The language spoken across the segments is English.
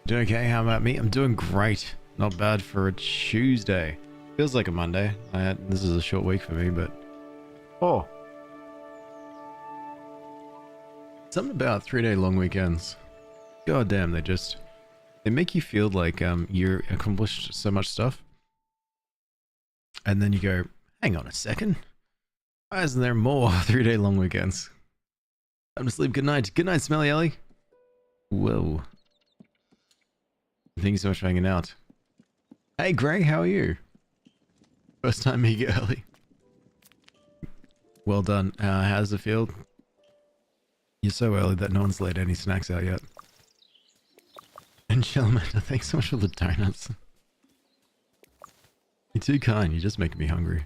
Doing okay? How about me? I'm doing great. Not bad for a Tuesday. Feels like a Monday. This is a short week for me, but oh, something about 3-day long weekends. God damn, they make you feel like you accomplished so much stuff, and then you go, hang on a second, why isn't there more 3-day long weekends? Time to sleep. Good night. Good night, Smelly Ellie. Whoa. Thank you so much for hanging out. Hey Greg, how are you? First time meeting early. Well done. How's it feel? You're so early that no one's laid any snacks out yet. And Shelmander, thanks so much for the donuts. You're too kind, you're just making me hungry.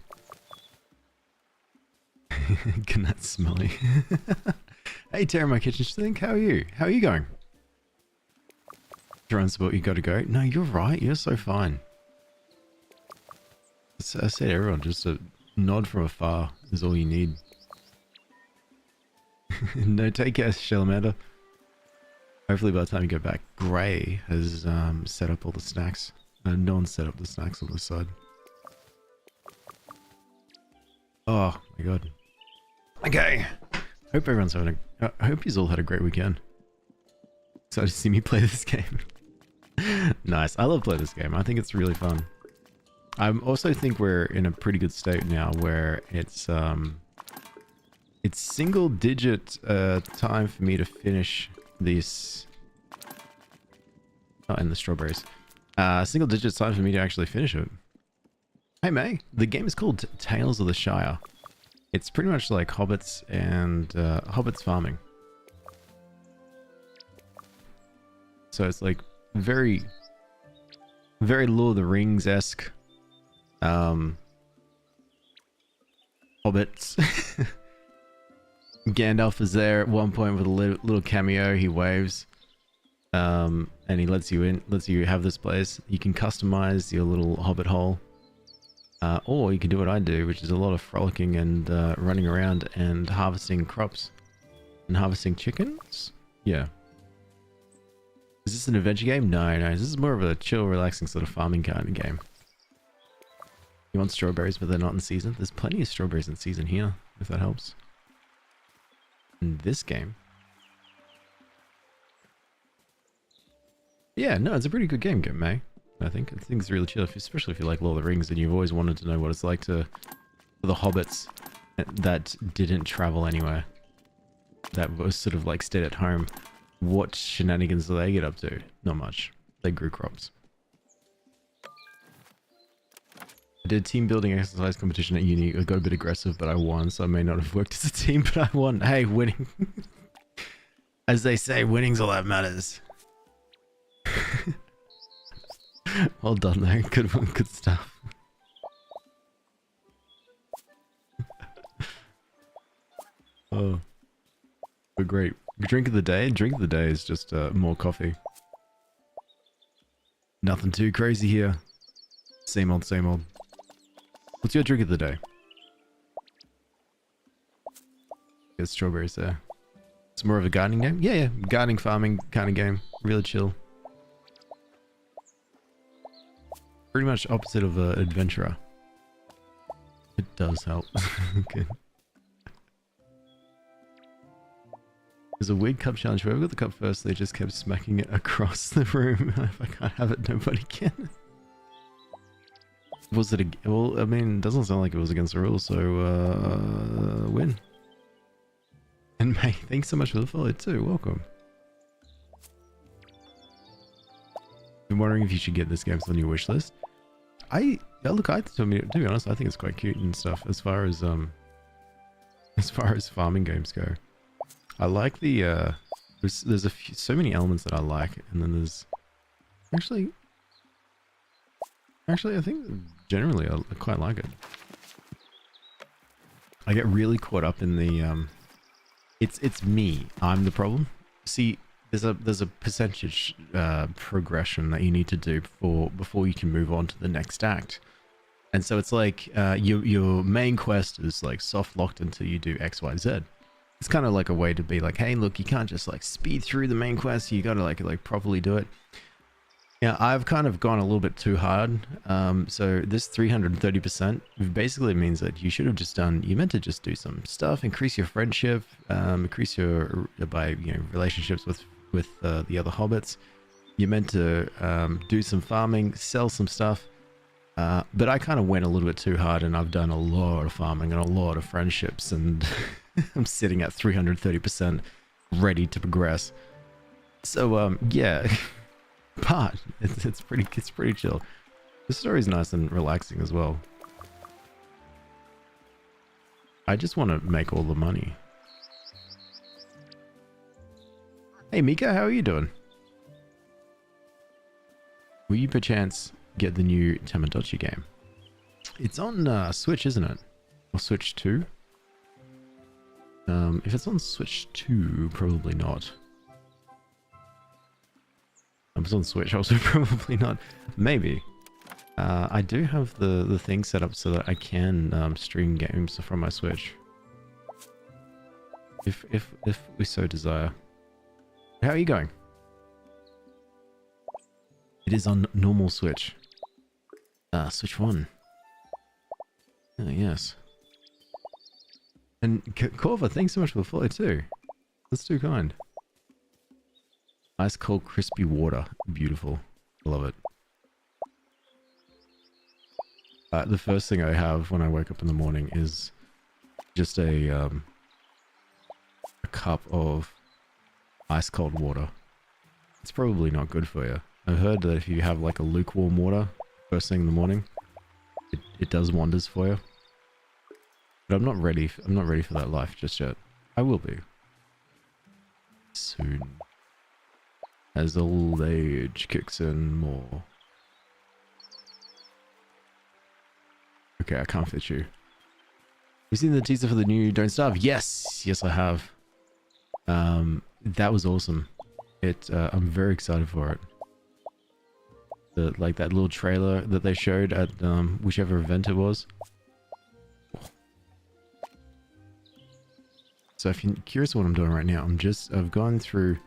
Good night, Smelly. Hey Terra, my kitchen sink, how are you? How are you going? Trying support, you gotta go. No, you're right, you're so fine. I said everyone, just a nod from afar is all you need. No, take care, Shelmander. Hopefully by the time you go back, Gray has set up all the snacks. No one set up the snacks on this side. Oh my god. Okay. Hope everyone's having a... I hope you've all had a great weekend. Excited to see me play this game. Nice. I love playing this game. I think it's really fun. I also think we're in a pretty good state now where it's single digit time for me to finish this. Oh, and the strawberries. Single digit time for me to actually finish it. Hey May, the game is called Tales of the Shire. It's pretty much like hobbits and hobbits farming. So it's like very Lord of the Rings-esque. Hobbits. Gandalf is there at one point with a little cameo. He waves, and he lets you in, lets you have this place. You can customize your little hobbit hole, or you can do what I do, which is a lot of frolicking and running around and harvesting crops and harvesting chickens. Yeah. Is this an adventure game? No, this is more of a chill, relaxing sort of farming kind of game. You want strawberries, but they're not in season? There's plenty of strawberries in season here, if that helps. In this game. Yeah, no, it's a pretty good game, May. I think it's really chill, especially if you like Lord of the Rings and you've always wanted to know what it's like for the hobbits that didn't travel anywhere. That was sort of like stayed at home. What shenanigans do they get up to? Not much. They grew crops. I did a team building exercise competition at uni. I got a bit aggressive, but I won, so I may not have worked as a team, but I won. Hey, winning. As they say, winning's all that matters. Well done there. Good one, good stuff. Oh. We're great. Drink of the day? Drink of the day is just more coffee. Nothing too crazy here. Same old, same old. What's your drink of the day? Get strawberries there. It's more of a gardening game? Yeah. Gardening, farming kind of game. Really chill. Pretty much opposite of an adventurer. It does help. Okay. There's a weird cup challenge. Whoever got the cup first, they just kept smacking it across the room. If I can't have it, nobody can. Was it a... Well, I mean, it doesn't sound like it was against the rules, so, win. And May, thanks so much for the follow too. Welcome. Been wondering if you should get this game on your wish list. To be honest, I think it's quite cute and stuff as far as farming games go. I like the, there's a few, so many elements that I like, and then there's, actually I think generally I quite like it. I get really caught up in the, it's me, I'm the problem. See, there's a percentage progression that you need to do before you can move on to the next act. And so it's like, your main quest is like soft locked until you do X, Y, Z. It's kind of like a way to be like, hey, look, you can't just like speed through the main quest. You got to like properly do it. Yeah, I've kind of gone a little bit too hard. So this 330% basically means that you should have just done, you meant to just do some stuff, increase your friendship, increase your, by, relationships with the other hobbits. You meant to do some farming, sell some stuff. But I kind of went a little bit too hard, and I've done a lot of farming and a lot of friendships, and I'm sitting at 330% ready to progress. So, yeah. But it's pretty chill. The story's nice and relaxing as well. I just want to make all the money. Hey Mika, how are you doing? Will you perchance get the new Tamagotchi game? It's on Switch, isn't it? Or Switch 2? If it's on Switch 2, probably not. If it's on Switch, also probably not. Maybe. I do have the thing set up so that I can stream games from my Switch. If we so desire. How are you going? It is on normal Switch. Switch 1. Oh, yes. And Corva, thanks so much for the follow too. That's too kind. Ice cold crispy water. Beautiful. Love it. The first thing I have when I wake up in the morning is just a cup of ice cold water. It's probably not good for you. I've heard that if you have like a lukewarm water first thing in the morning, it does wonders for you. But I'm not ready for that life just yet. I will be. Soon. As old age kicks in more. Okay, I can't fit you. You've seen the teaser for the new Don't Starve? Yes! Yes, I have. That was awesome. I'm very excited for it. Like that little trailer that they showed at whichever event it was. So if you're curious what I'm doing right now, I've gone through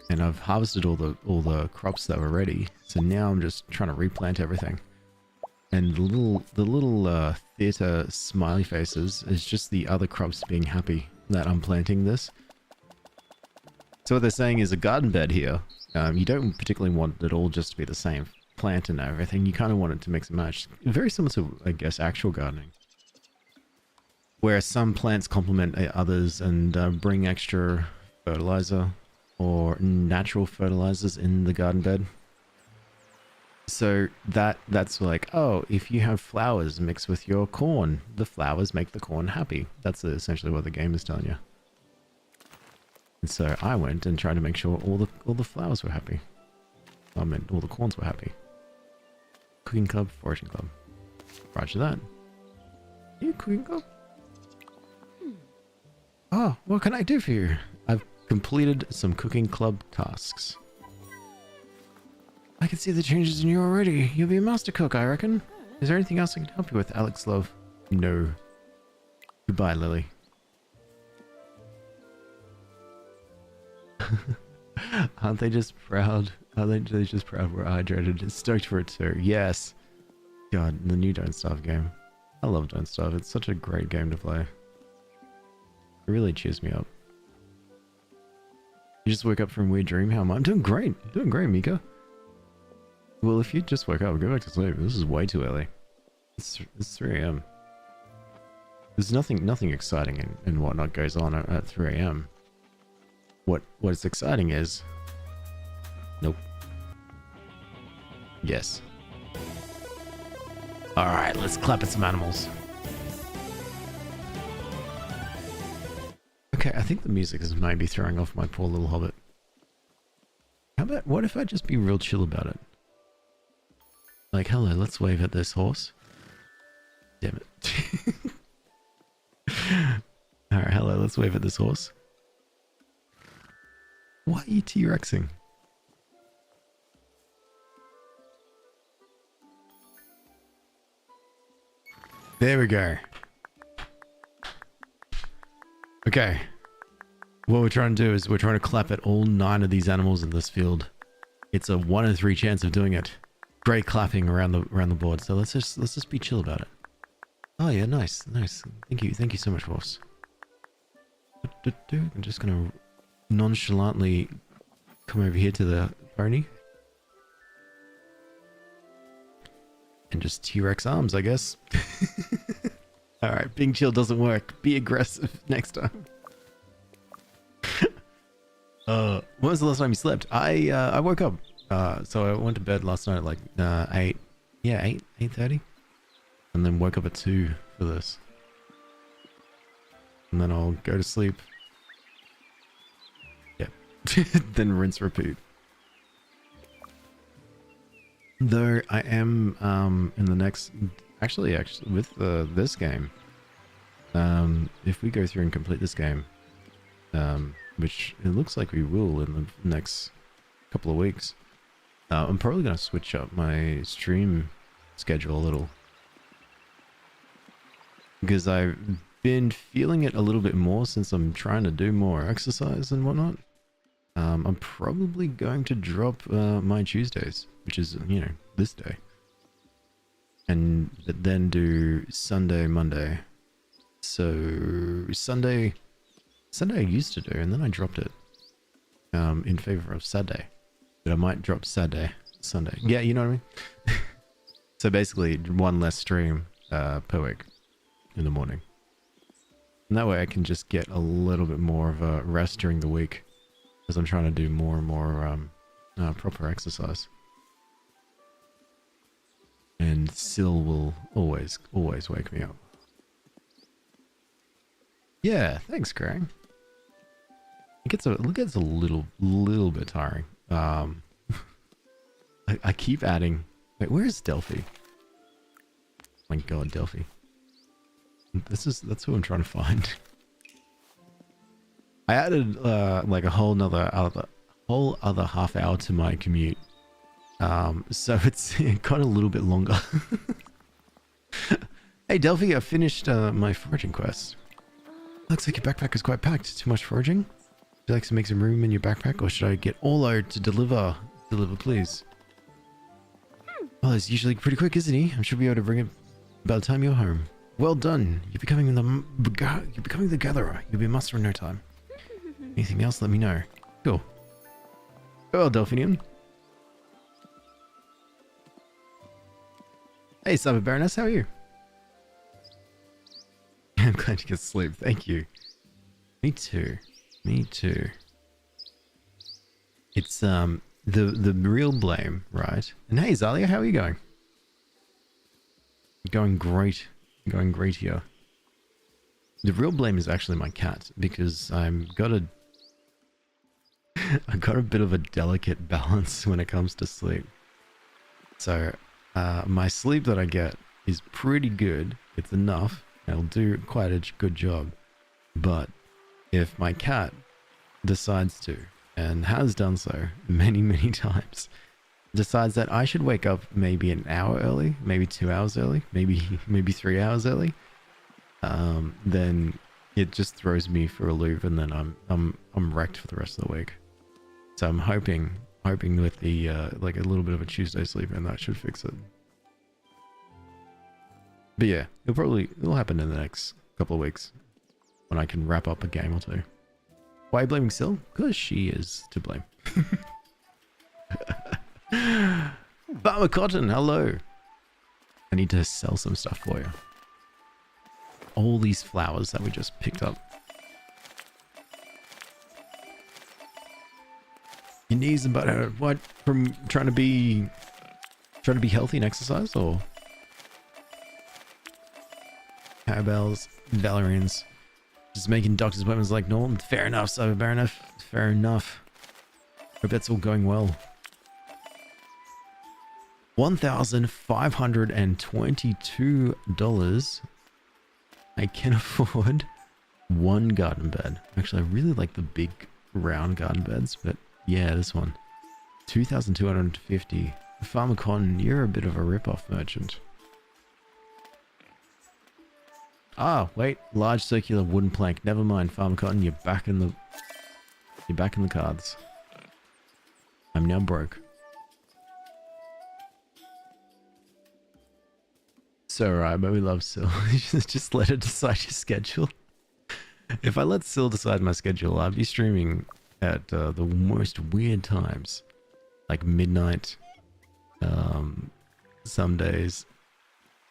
and I've harvested all the crops that were ready. So now I'm just trying to replant everything. And the little theater smiley faces is just the other crops being happy that I'm planting this. So what they're saying is a garden bed here. You don't particularly want it all just to be the same plant and everything. You kind of want it to mix and match. Very similar to, I guess, actual gardening. Where some plants complement others and bring extra fertilizer or natural fertilizers in the garden bed. So that's like, oh, if you have flowers mixed with your corn, the flowers make the corn happy. That's essentially what the game is telling you. And so I went and tried to make sure all the flowers were happy. I mean, all the corns were happy. Cooking club, foraging club. Roger that. You cooking club? Oh, what can I do for you? I've completed some cooking club tasks. I can see the changes in you already. You'll be a master cook, I reckon. Is there anything else I can help you with, Alex Love? No. Goodbye, Lily. Aren't they just proud? Aren't they just proud we're hydrated? Stoked for it too. Yes. God, the new Don't Starve game. I love Don't Starve. It's such a great game to play. It really cheers me up. You just woke up from a weird dream? How am I? I'm doing great. Doing great, Mika. Well, if you just woke up, go back to sleep. This is way too early. It's 3 a.m. There's nothing exciting and whatnot goes on at 3 a.m. What's exciting is... Nope. Yes. Alright, let's clap at some animals. Okay, I think the music is maybe throwing off my poor little hobbit. How about, what if I just be real chill about it? Like, hello, let's wave at this horse. Damn it. Alright, hello, let's wave at this horse. Why are you T-Rexing? There we go. Okay. What we're trying to do is we're trying to clap at all 9 of these animals in this field. It's a 1 in 3 chance of doing it. Great clapping around the board. So let's just be chill about it. Oh yeah, nice. Thank you so much, boss. I'm just gonna nonchalantly come over here to the pony and just T-Rex arms, I guess. All right, being chill doesn't work. Be aggressive next time. When was the last time you slept? I woke up. So I went to bed last night at like 8:30, and then woke up at 2 for this, and then I'll go to sleep. Yeah, then rinse repeat. Though I am in the next actually with this game, if we go through and complete this game, which it looks like we will in the next couple of weeks, I'm probably going to switch up my stream schedule a little, because I've been feeling it a little bit more since I'm trying to do more exercise and whatnot. I'm probably going to drop my Tuesdays, which is, you know, this day, and then do Sunday, Monday. So Sunday I used to do, and then I dropped it in favor of Saturday. But I might drop Saturday, Sunday. Yeah, you know what I mean? So basically, one less stream per week in the morning. And that way I can just get a little bit more of a rest during the week, because I'm trying to do more and more proper exercise. And Syl will always wake me up. Yeah, thanks, Craig. It gets a little bit tiring. I keep adding. Wait, where is Delphi? Oh my God, Delphi. That's who I'm trying to find. I added like a whole other half hour to my commute. So it's got a little bit longer. Hey Delphi, I finished my foraging quest. Looks like your backpack is quite packed. Too much foraging? Would you like to make some room in your backpack, or should I get alot to deliver? Deliver, please. Well, he's usually pretty quick, isn't he? I should be able to bring it by the time you're home. Well done. You're becoming the gatherer. You'll be a master in no time. Anything else, let me know. Cool. Well, Delphinium. Hey, Cyber Baroness, how are you? I'm glad you get sleep. Thank you. Me too. Me too. It's the real blame, right? And hey, Zalia, how are you going? Going great. Going great here. The real blame is actually my cat, because I've got a bit of a delicate balance when it comes to sleep. So my sleep that I get is pretty good. It's enough. It'll do quite a good job. But if my cat decides to, and has done so many times, decides that I should wake up maybe an hour early, maybe 2 hours early, maybe 3 hours early, then it just throws me for a loop, and then I'm wrecked for the rest of the week. So I'm hoping with the like a little bit of a Tuesday sleep, and that should fix it. But yeah, it'll happen in the next couple of weeks when I can wrap up a game or two. Why are you blaming Syl? Because she is to blame. Farmer Cotton, hello. I need to sell some stuff for you. All these flowers that we just picked up. Your knees and butt hurt. What? From trying to be healthy and exercise, or? Cowbells, Valerians. Just making doctor's appointments like normal. Fair enough, Cyber Baroness. Fair enough. Hope that's all going well. $1,522. I can afford one garden bed. Actually, I really like the big round garden beds, but yeah, this one. 2,250. Farmer Con, you're a bit of a rip-off merchant. Ah, wait, large circular wooden plank. Never mind, Farmer Cotton, you're back in the cards. I'm now broke. So right, but we love Sil. Just let her decide your schedule. If I let Sil decide my schedule, I'd be streaming at the most weird times, like midnight. Some days.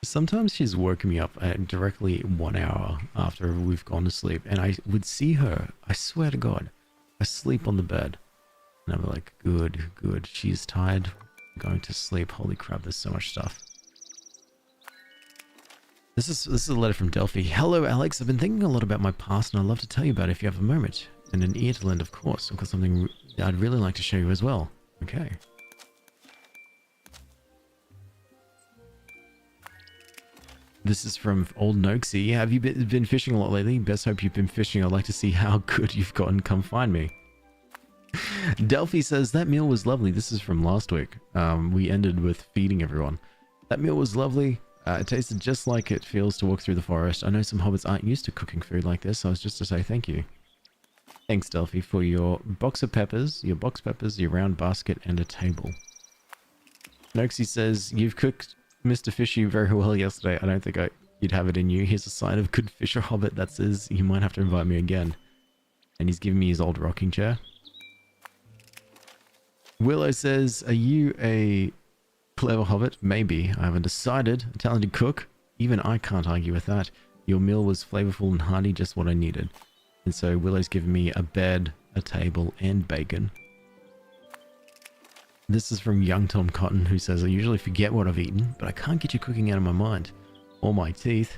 Sometimes she's woken me up at directly 1 hour after we've gone to sleep, and I would see her. I swear to God, I sleep on the bed, and I'm like, good, good. She's tired, going to sleep. Holy crap! There's so much stuff. This is a letter from Delphi. Hello, Alex. I've been thinking a lot about my past, and I'd love to tell you about it if you have a moment. And an ear to lend, of course. I've got something I'd really like to show you as well. Okay. This is from Old Noxie. Have you been fishing a lot lately? Best hope you've been fishing. I'd like to see how good you've gotten. Come find me. Delphi says, that meal was lovely. This is from last week. We ended with feeding everyone. That meal was lovely. It tasted just like it feels to walk through the forest. I know some hobbits aren't used to cooking food like this, so I was just to say thank you. Thanks, Delphi, for your box of peppers, your round basket, and a table. Noxie says, you've cooked Mr. Fishy very well yesterday. I don't think you'd have it in you. Here's a sign of good fisher hobbit that says you might have to invite me again. And he's giving me his old rocking chair. Willow says, are you a clever hobbit? Maybe. I haven't decided. A talented cook? Even I can't argue with that. Your meal was flavorful and hearty, just what I needed. And so Willow's given me a bed, a table, and bacon. This is from Young Tom Cotton, who says, I usually forget what I've eaten, but I can't get you cooking out of my mind. Or my teeth.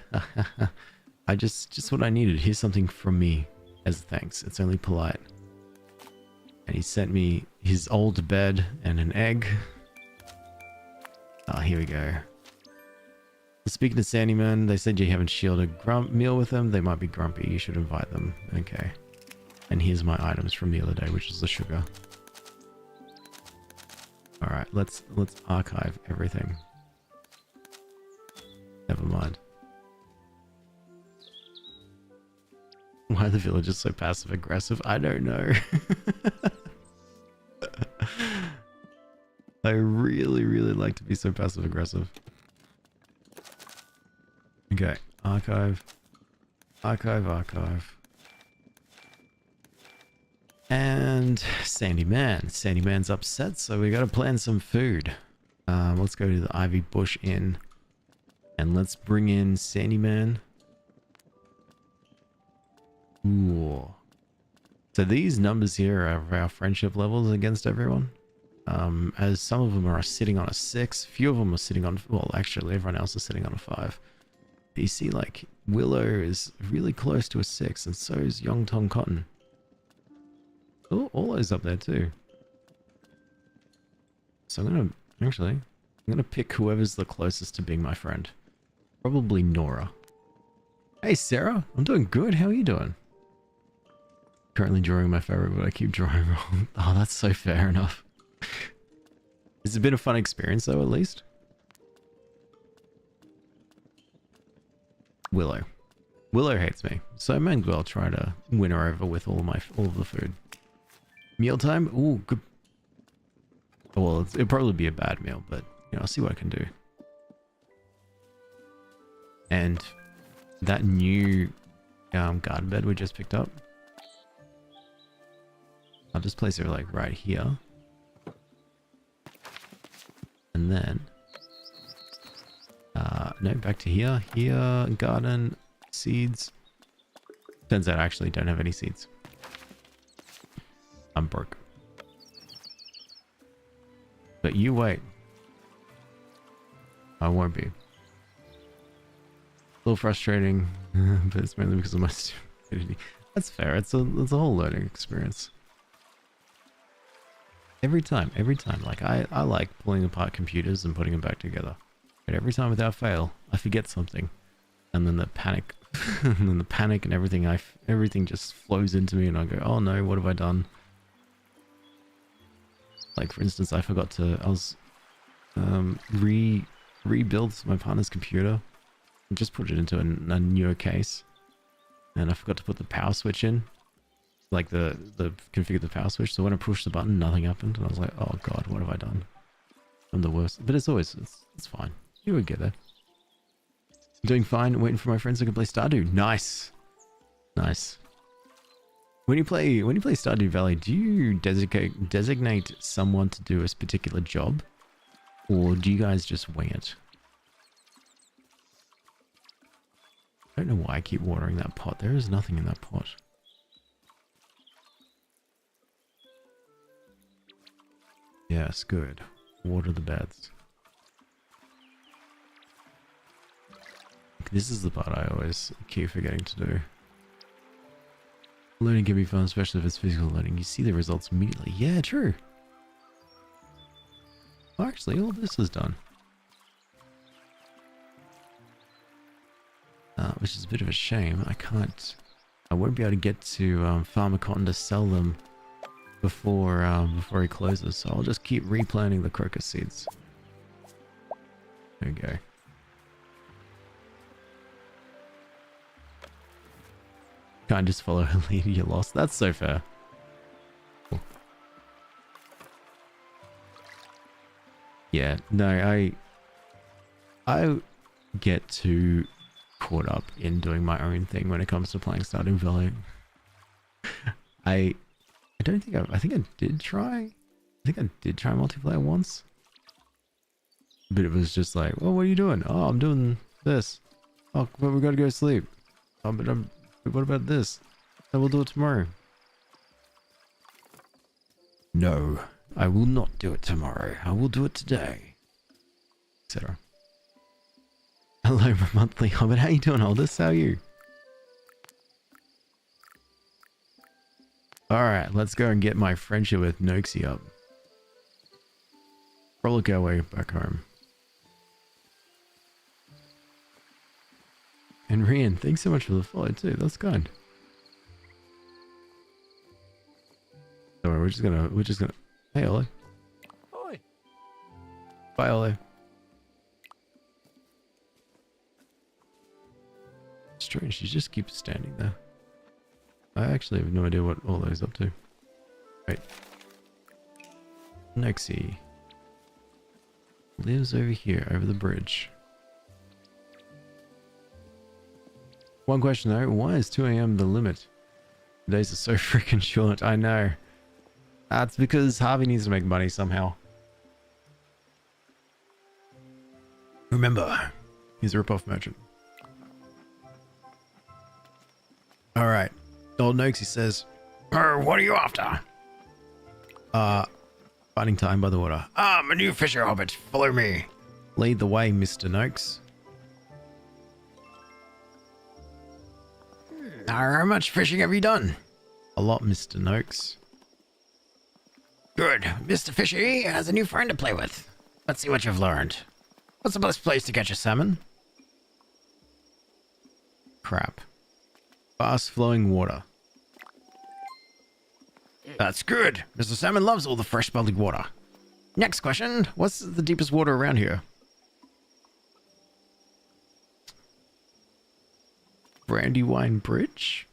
I just what I needed. Here's something from me as thanks. It's only polite. And he sent me his old bed and an egg. Oh, here we go. Speaking to Sandyman, they said you haven't shared a meal with them. They might be grumpy. You should invite them. Okay. And here's my items from the other day, which is the sugar. All right, let's archive everything. Never mind. Why are the villagers so passive aggressive? I don't know. I really like to be so passive aggressive. Okay, archive. And Sandyman's upset, so we gotta plan some food. Let's go to the Ivy Bush Inn and let's bring in Sandyman. Ooh. So these numbers here are our friendship levels against everyone. As some of them are sitting on a 6, few of them are sitting on, well, actually everyone else is sitting on a 5. But you see, like, Willow is really close to a 6, and so is Young Tom Cotton. Oh, all those up there too. So I'm gonna pick whoever's the closest to being my friend. Probably Nora. Hey Sarah, I'm doing good. How are you doing? Currently drawing my favorite, but I keep drawing wrong. Oh, that's so fair enough. It's been a fun experience though, at least. Willow hates me, so I may as well try to win her over with all of the food. Mealtime? Ooh, good. Well, it'll probably be a bad meal, but you know, I'll see what I can do. And that new garden bed we just picked up, I'll just place it like right here, and then no, back to here. Garden seeds. Turns out I actually don't have any seeds. I'm broke. But you wait. I won't be. A little frustrating, but it's mainly because of my stupidity. That's fair. It's a whole learning experience. Every time. Like I like pulling apart computers and putting them back together. But every time without fail, I forget something. And then the panic and everything just flows into me and I go, oh no, what have I done? Like for instance, I forgot to, I was rebuild my partner's computer and just put it into a newer case. And I forgot to put the power switch in. Like configure the power switch. So when I pushed the button, nothing happened. And I was like, oh god, what have I done? I'm the worst. But it's fine. You would get there. Doing fine. Waiting for my friends who can play Stardew. Nice. Nice. When you play Stardew Valley, do you designate someone to do a particular job? Or do you guys just wing it? I don't know why I keep watering that pot. There is nothing in that pot. Yes, good. Water the beds. This is the part I always keep forgetting to do. Learning can be fun, especially if it's physical learning. You see the results immediately. Yeah, true. Oh, actually, all this is done. Which is a bit of a shame. I won't be able to get to Farmer Cotton to sell them before he closes, so I'll just keep replanting the crocus seeds. There we go. Can't just follow a lead, you're lost. That's so fair. Cool. Yeah, no, I get too caught up in doing my own thing when it comes to playing Stardew Valley. I think I did try multiplayer once. But it was just like, well, what are you doing? Oh, I'm doing this. Oh, but we gotta go to sleep. Oh, but what about this? I will do it tomorrow. No, I will not do it tomorrow. I will do it today. Etc. Hello, my monthly hobbit. How you doing, Aldous? How are you? Alright, let's go and get my friendship with Noxie up. Frolic our way back home. And Rian, thanks so much for the follow too. That's kind. Alright, we're just gonna. Hey, Ollie. Oi. Bye, Ollie. Strange, she just keeps standing there. I actually have no idea what Ollie's up to. Right. Noxie lives over here, over the bridge. One question though, why is 2 AM the limit? The days are so freaking short, I know. That's because Harvey needs to make money somehow. Remember, he's a rip-off merchant. Alright. Old Noxie says, what are you after? Finding time by the water. I'm a new fisher hobbit. Follow me. Lead the way, Mr. Noakes. How much fishing have you done? A lot, Mr. Noakes. Good. Mr. Fishy has a new friend to play with. Let's see what you've learned. What's the best place to catch a salmon? Crap. Fast-flowing water. That's good. Mr. Salmon loves all the fresh bubbly water. Next question. What's the deepest water around here? Brandywine Bridge?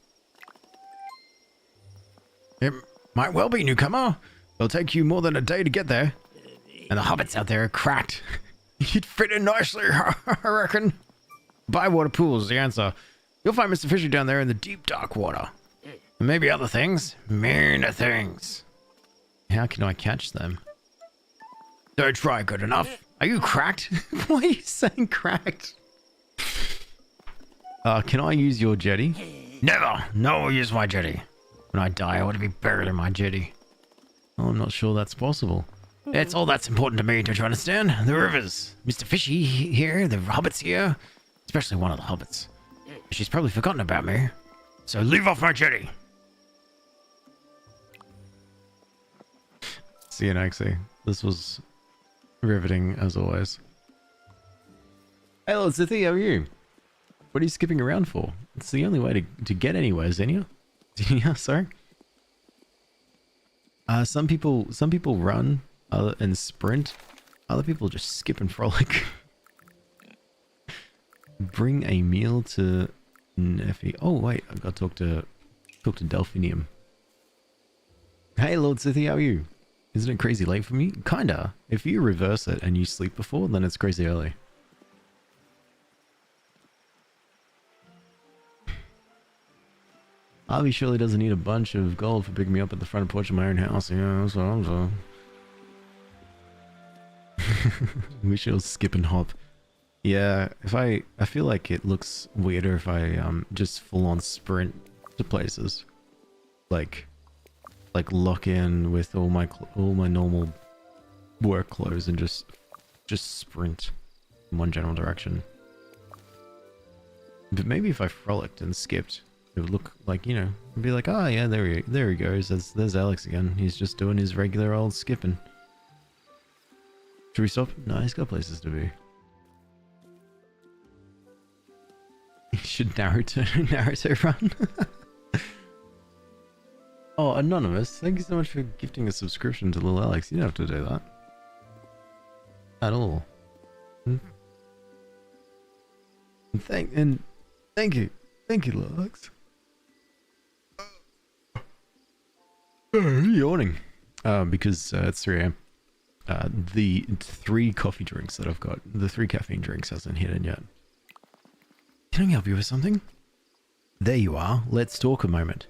It might well be, newcomer. It'll take you more than a day to get there. And the hobbits out there are cracked. You'd fit in nicely, I reckon. Bywater pools, the answer. You'll find Mr. Fisher down there in the deep, dark water. And maybe other things. Meaner things. How can I catch them? Don't try good enough. Are you cracked? Why are you saying cracked? Can I use your jetty? Never. No one will use my jetty. When I die, I want to be buried in my jetty. Oh, I'm not sure that's possible. It's all that's important to me, don't you understand? The rivers. Mr. Fishy here, the hobbits here. Especially one of the hobbits. She's probably forgotten about me. So leave off my jetty. See you, Noxie. This was riveting as always. Hey, Lord Sithy, how are you? What are you skipping around for? It's the only way to get anywhere, Xenia. Xenia, sorry. Some people run and sprint. Other people just skip and frolic. Bring a meal to Neffy. Oh wait, I've got to talk to Delphinium. Hey, Lord Sithy, how are you? Isn't it crazy late for me? Kinda. If you reverse it and you sleep before, then it's crazy early. Harvey surely doesn't need a bunch of gold for picking me up at the front porch of my own house. Yeah, that's what I'm saying. We should skip and hop. Yeah, if I feel like it looks weirder if I just full on sprint to places. Like lock in with all my normal work clothes and just sprint in one general direction. But maybe if I frolicked and skipped, it would look like, you know, it'd be like, oh yeah, there he goes. There's Alex again. He's just doing his regular old skipping. Should we stop? No, he's got places to be. He should Naruto run. Oh, Anonymous, thank you so much for gifting a subscription to Lil Alex. You don't have to do that. At all. Thank you. Thank you, Lil Alex. Yawning. Because it's 3 AM. The 3 coffee drinks that I've got, the 3 caffeine drinks hasn't hit in yet. Can I help you with something? There you are. Let's talk a moment.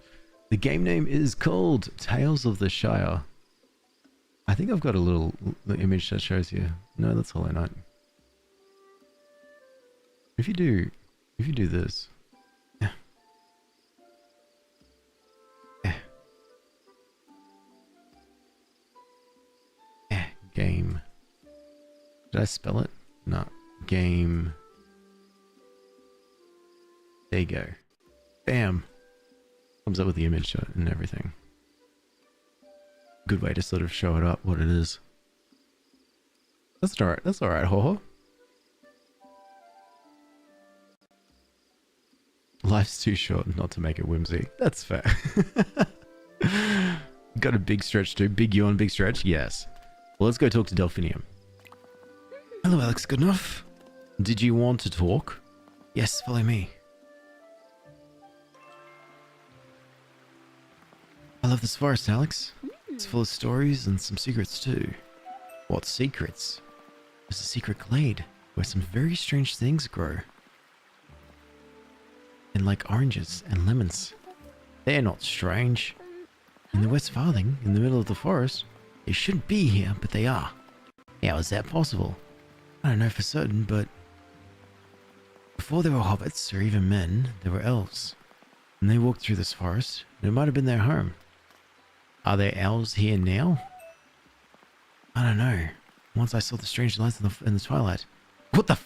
The game name is called Tales of the Shire. I think I've got a little image that shows you. No, that's Hollow Knight. If you do this. Yeah. Yeah. Yeah. Game. Did I spell it? No. Game. There you go. Bam. Comes up with the image and everything. Good way to sort of show it up what it is. That's alright. That's alright, Ho-Ho. Life's too short not to make it whimsy. That's fair. Got a big stretch too. Big yawn, big stretch. Yes. Well, let's go talk to Delphinium. Hello, Alex Goodenough. Did you want to talk? Yes, follow me. I love this forest, Alex. It's full of stories and some secrets too. What secrets? There's a secret glade where some very strange things grow. And like oranges and lemons. They're not strange. In the West Farthing, in the middle of the forest, they shouldn't be here, but they are. How is that possible? I don't know for certain, but before there were hobbits or even men, there were elves. And they walked through this forest, and it might have been their home. Are there elves here now? I don't know. Once I saw the strange lights in the twilight. What the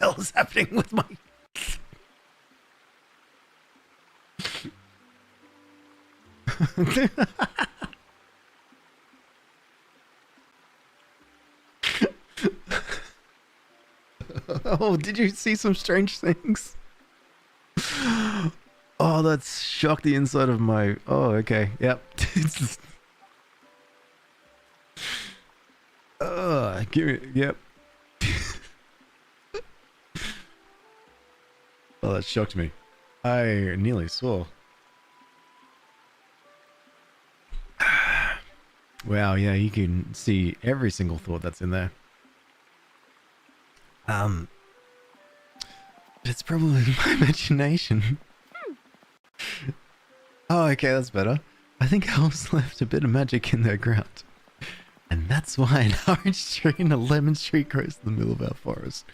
hell is happening with my... Oh, did you see some strange things? Oh, that's shocked the inside of my... Oh, okay. Yep. Give me... Yep. Oh, that shocked me. I nearly saw. Wow, yeah, you can see every single thought that's in there. But it's probably my imagination. Oh, okay, that's better. I think elves left a bit of magic in their ground. And that's why an orange tree and a lemon tree grows in the middle of our forest.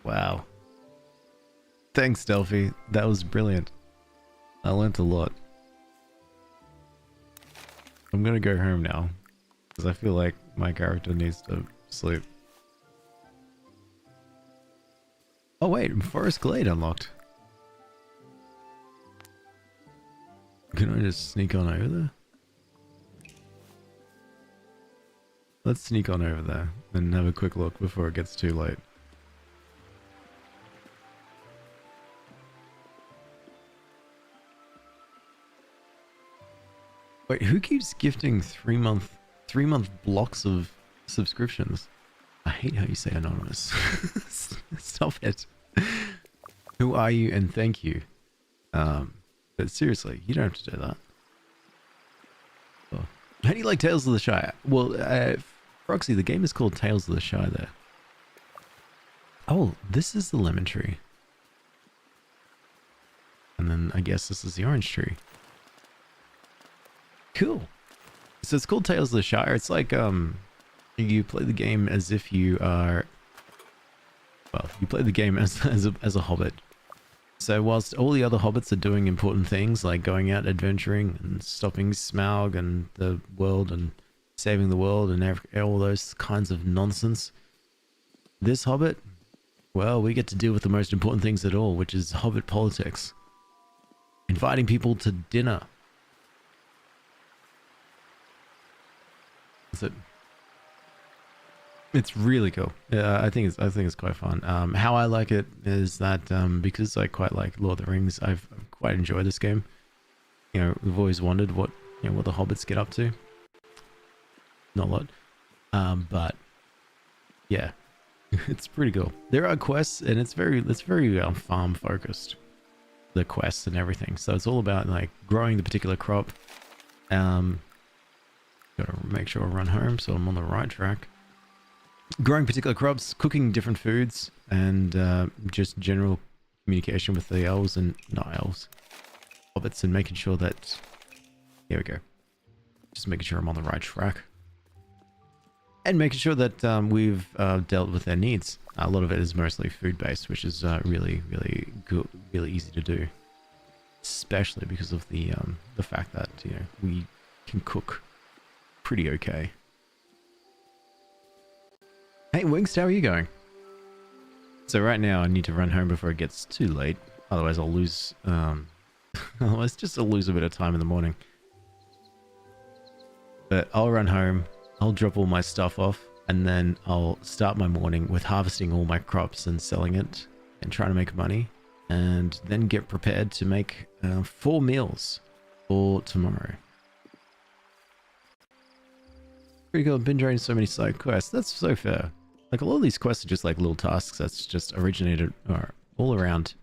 Wow. Thanks, Delphi. That was brilliant. I learnt a lot. I'm gonna go home now. Because I feel like my character needs to sleep. Oh wait, Forest Glade unlocked. Can I just sneak on over there? Let's sneak on over there and have a quick look before it gets too late. Wait, who keeps gifting 3-month blocks of subscriptions? I hate how you say anonymous. Stop it. Who are you and thank you. But seriously, you don't have to do that. Oh. How do you like Tales of the Shire? Well, Proxy, the game is called Tales of the Shire there. Oh, this is the lemon tree. And then I guess this is the orange tree. Cool. So it's called Tales of the Shire. It's like you play the game as if you are, well, you play the game as a hobbit. So whilst all the other hobbits are doing important things like going out adventuring and stopping Smaug and the world and saving the world and all those kinds of nonsense, this hobbit, well, we get to deal with the most important things at all, which is hobbit politics. Inviting people to dinner. That's it. It's really cool. I think it's quite fun. How I like it is that because I quite like Lord of the Rings, I've quite enjoyed this game. You know, we've always wondered what the hobbits get up to. Not a lot, but yeah, it's pretty cool. There are quests, and it's very farm focused. The quests and everything, so it's all about like growing the particular crop. Gotta make sure I run home so I'm on the right track. Growing particular crops, cooking different foods, and just general communication with the elves and not elves, hobbits, and making sure that, here we go, just making sure I'm on the right track, and making sure that we've dealt with their needs. A lot of it is mostly food based, which is really good, really easy to do, especially because of the fact that we can cook pretty okay. Hey Winks, how are you going? So right now I need to run home before it gets too late, otherwise I'll lose otherwise just I'll lose a bit of time in the morning. But I'll run home, I'll drop all my stuff off, and then I'll start my morning with harvesting all my crops and selling it and trying to make money, and then get prepared to make 4 meals for tomorrow. Pretty cool. I've been doing so many side quests. That's so fair. Like a lot of these quests are just like little tasks that's just originated or all around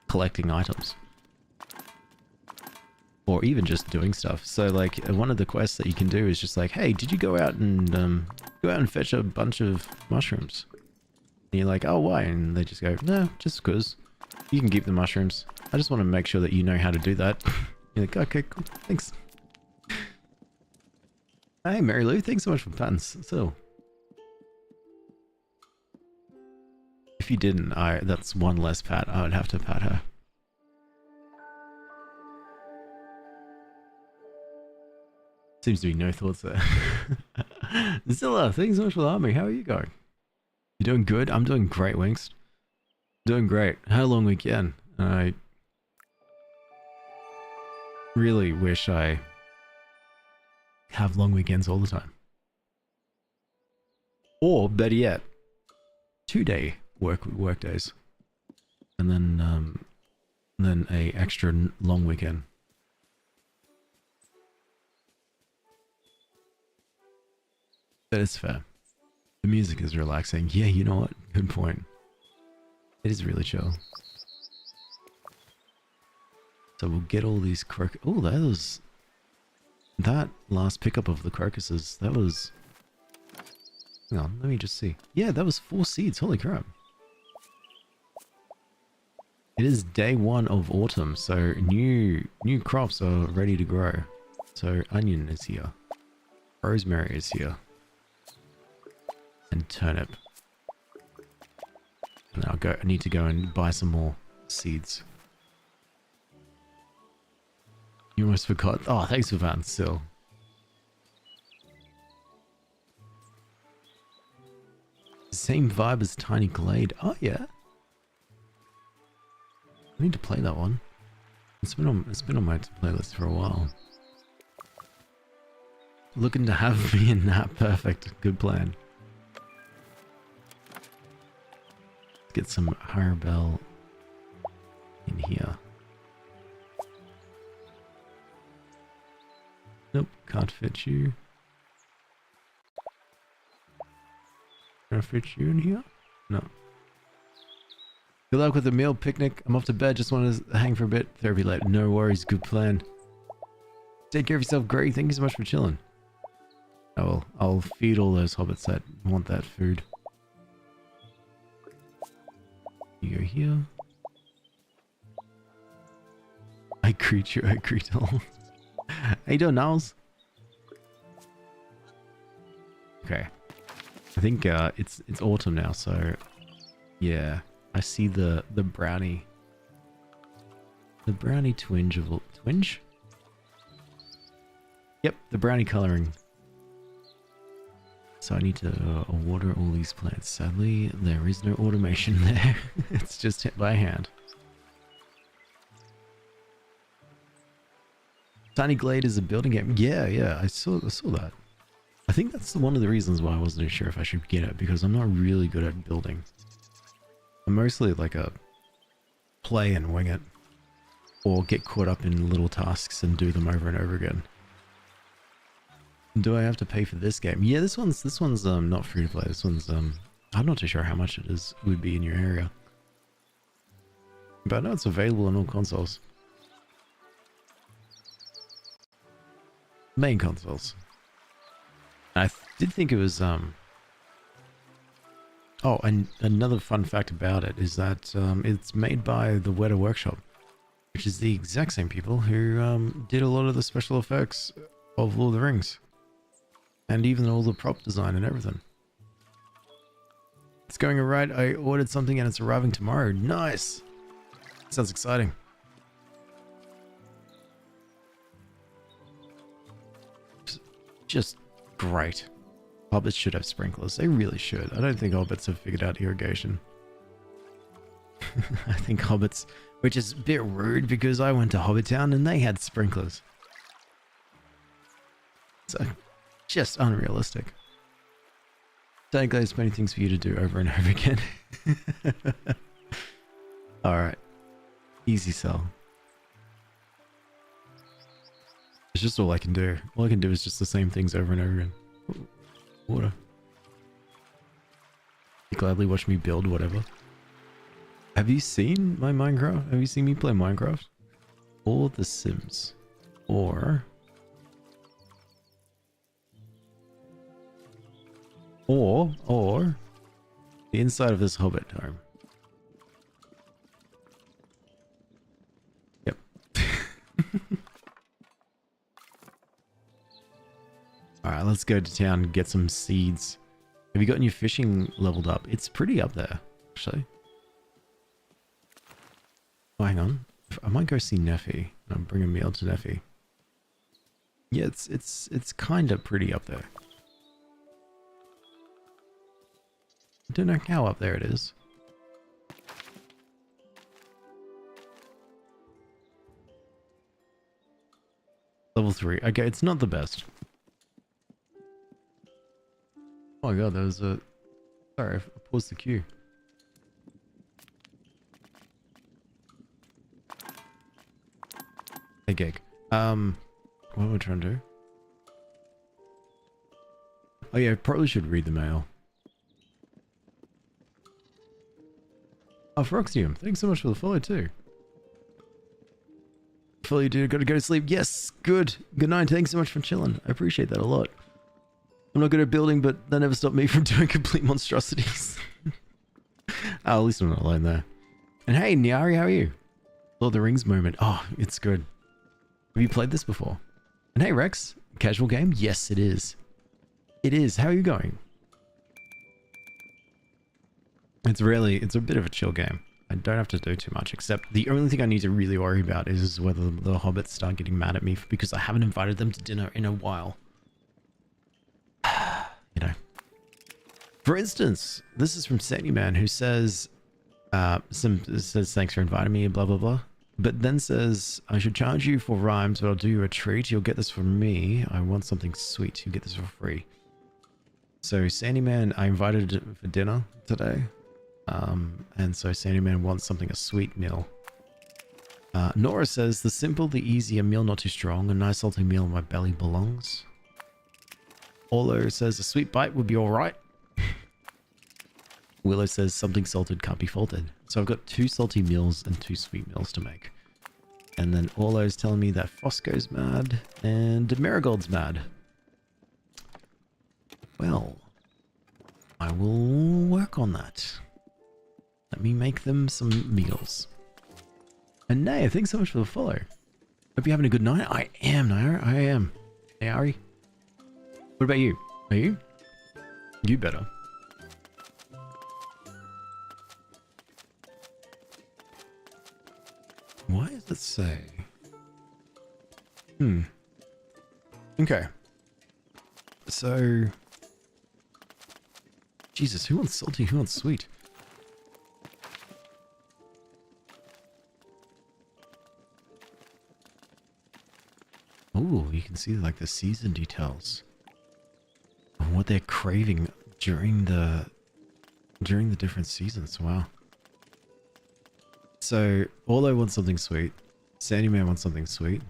collecting items. Or even just doing stuff. So like one of the quests that you can do is just like, hey, did you go out and fetch a bunch of mushrooms? And you're like, oh, why? And they just go, no, just because. You can keep the mushrooms. I just want to make sure that you know how to do that. You're like, okay, cool, thanks. Hey, Mary Lou, thanks so much for patents. So, if you didn't, that's one less pat. I would have to pat her. Seems to be no thoughts there. Zilla, thanks so much for the army. How are you going? You doing good? I'm doing great, Winks. Doing great. How long weekend? I really wish I have long weekends all the time. Or better yet, 2-day work days, and then a extra long weekend. That is fair. The music is relaxing. Yeah, you know what? Good point. It is really chill. So we'll get all these oh, that last pickup of the crocuses, that was... Hang on, let me just see. Yeah, that was 4 seeds, holy crap. It is day 1 of autumn, so new crops are ready to grow. So onion is here. Rosemary is here. And turnip. And I need to go and buy some more seeds. You almost forgot. Oh, thanks for that, still. Same vibe as Tiny Glade. Oh yeah. I need to play that one. It's been on my playlist for a while. Looking to have me in that. Perfect. Good plan. Let's get some Harbell in here. Nope, can't fit you. Can I fit you in here? No. Good luck with the meal picnic. I'm off to bed. Just want to hang for a bit. Therapy late. No worries. Good plan. Take care of yourself, Greg. Thank you so much for chilling. I'll feed all those hobbits that want that food. You go here. I greet you, I greet all. How you doing, Niles? Okay. I think it's autumn now, so yeah. I see the brownie. The brownie twinge of twinge? Yep, the brownie coloring. So I need to water all these plants. Sadly, there is no automation there. It's just hit by hand. Tiny Glade is a building game. Yeah, I saw that. I think that's one of the reasons why I wasn't sure if I should get it, because I'm not really good at building. I'm mostly like a play and wing it, or get caught up in little tasks and do them over and over again. Do I have to pay for this game? Yeah, this one's not free to play. This one's I'm not too sure how much it would be in your area, but I know it's available on all consoles. Main consoles. I did think it was oh, and another fun fact about it is that it's made by the Wētā workshop, which is the exact same people who did a lot of the special effects of Lord of the Rings, and even all the prop design and everything. It's going alright. I ordered something and it's arriving tomorrow. Nice. Sounds exciting. Just great. Hobbits should have sprinklers. They really should. I don't think hobbits have figured out irrigation. I think hobbits, which is a bit rude because I went to Hobbit Town and they had sprinklers. So, just unrealistic. Don't go, there's many things for you to do over and over again. Alright. Easy sell. It's just all I can do. All I can do is just the same things over and over again. Ooh, water. You gladly watch me build whatever. Have you seen my Minecraft? Have you seen me play Minecraft? Or The Sims? Or the inside of this Hobbit home. Yep. Alright, let's go to town and get some seeds. Have you gotten your fishing leveled up? It's pretty up there, actually. Oh, hang on. I might go see Neffy. I'll bring a meal to Neffy. Yeah, it's kind of pretty up there. I don't know how up there it is. Level 3. Okay, it's not the best. Oh my god, there was a... Sorry, I paused the queue. Hey, Gig. What am I trying to do? Oh yeah, I probably should read the mail. Oh, Froxium, thanks so much for the follow too. Follow you, dude. Gotta go to sleep. Yes, good. Good night. Thanks so much for chilling. I appreciate that a lot. I'm not good at building, but that never stopped me from doing complete monstrosities. Oh, at least I'm not alone there. And hey, Nyari, how are you? Lord of the Rings moment. Oh, it's good. Have you played this before? And hey, Rex, casual game? Yes, it is. It is. How are you going? It's a bit of a chill game. I don't have to do too much, except the only thing I need to really worry about is whether the hobbits start getting mad at me because I haven't invited them to dinner in a while. You know. For instance, this is from Sandy Man, who says, says thanks for inviting me, blah blah blah. But then says, I should charge you for rhymes, but I'll do you a treat. You'll get this from me. I want something sweet. You'll get this for free. So Sandy Man, I invited him for dinner today. And so Sandy Man wants a sweet meal. Nora says, the simple, the easy, a meal not too strong, a nice salty meal my belly belongs. Orlo says, a sweet bite would be alright. Willow says, something salted can't be faulted. So I've got 2 salty meals and 2 sweet meals to make. And then Orlo's telling me that Fosco's mad and Marigold's mad. Well, I will work on that. Let me make them some meals. And Nay, thanks so much for the follow. Hope you're having a good night. I am, Naira. I am. Hey, Ari. What about you? Are you? You better. Why does it say? Okay. So... Jesus, who wants salty? Who wants sweet? Oh, you can see like the season details of what they're craving during the different seasons. Wow. So Orlo wants something sweet. Sandyman wants something sweet.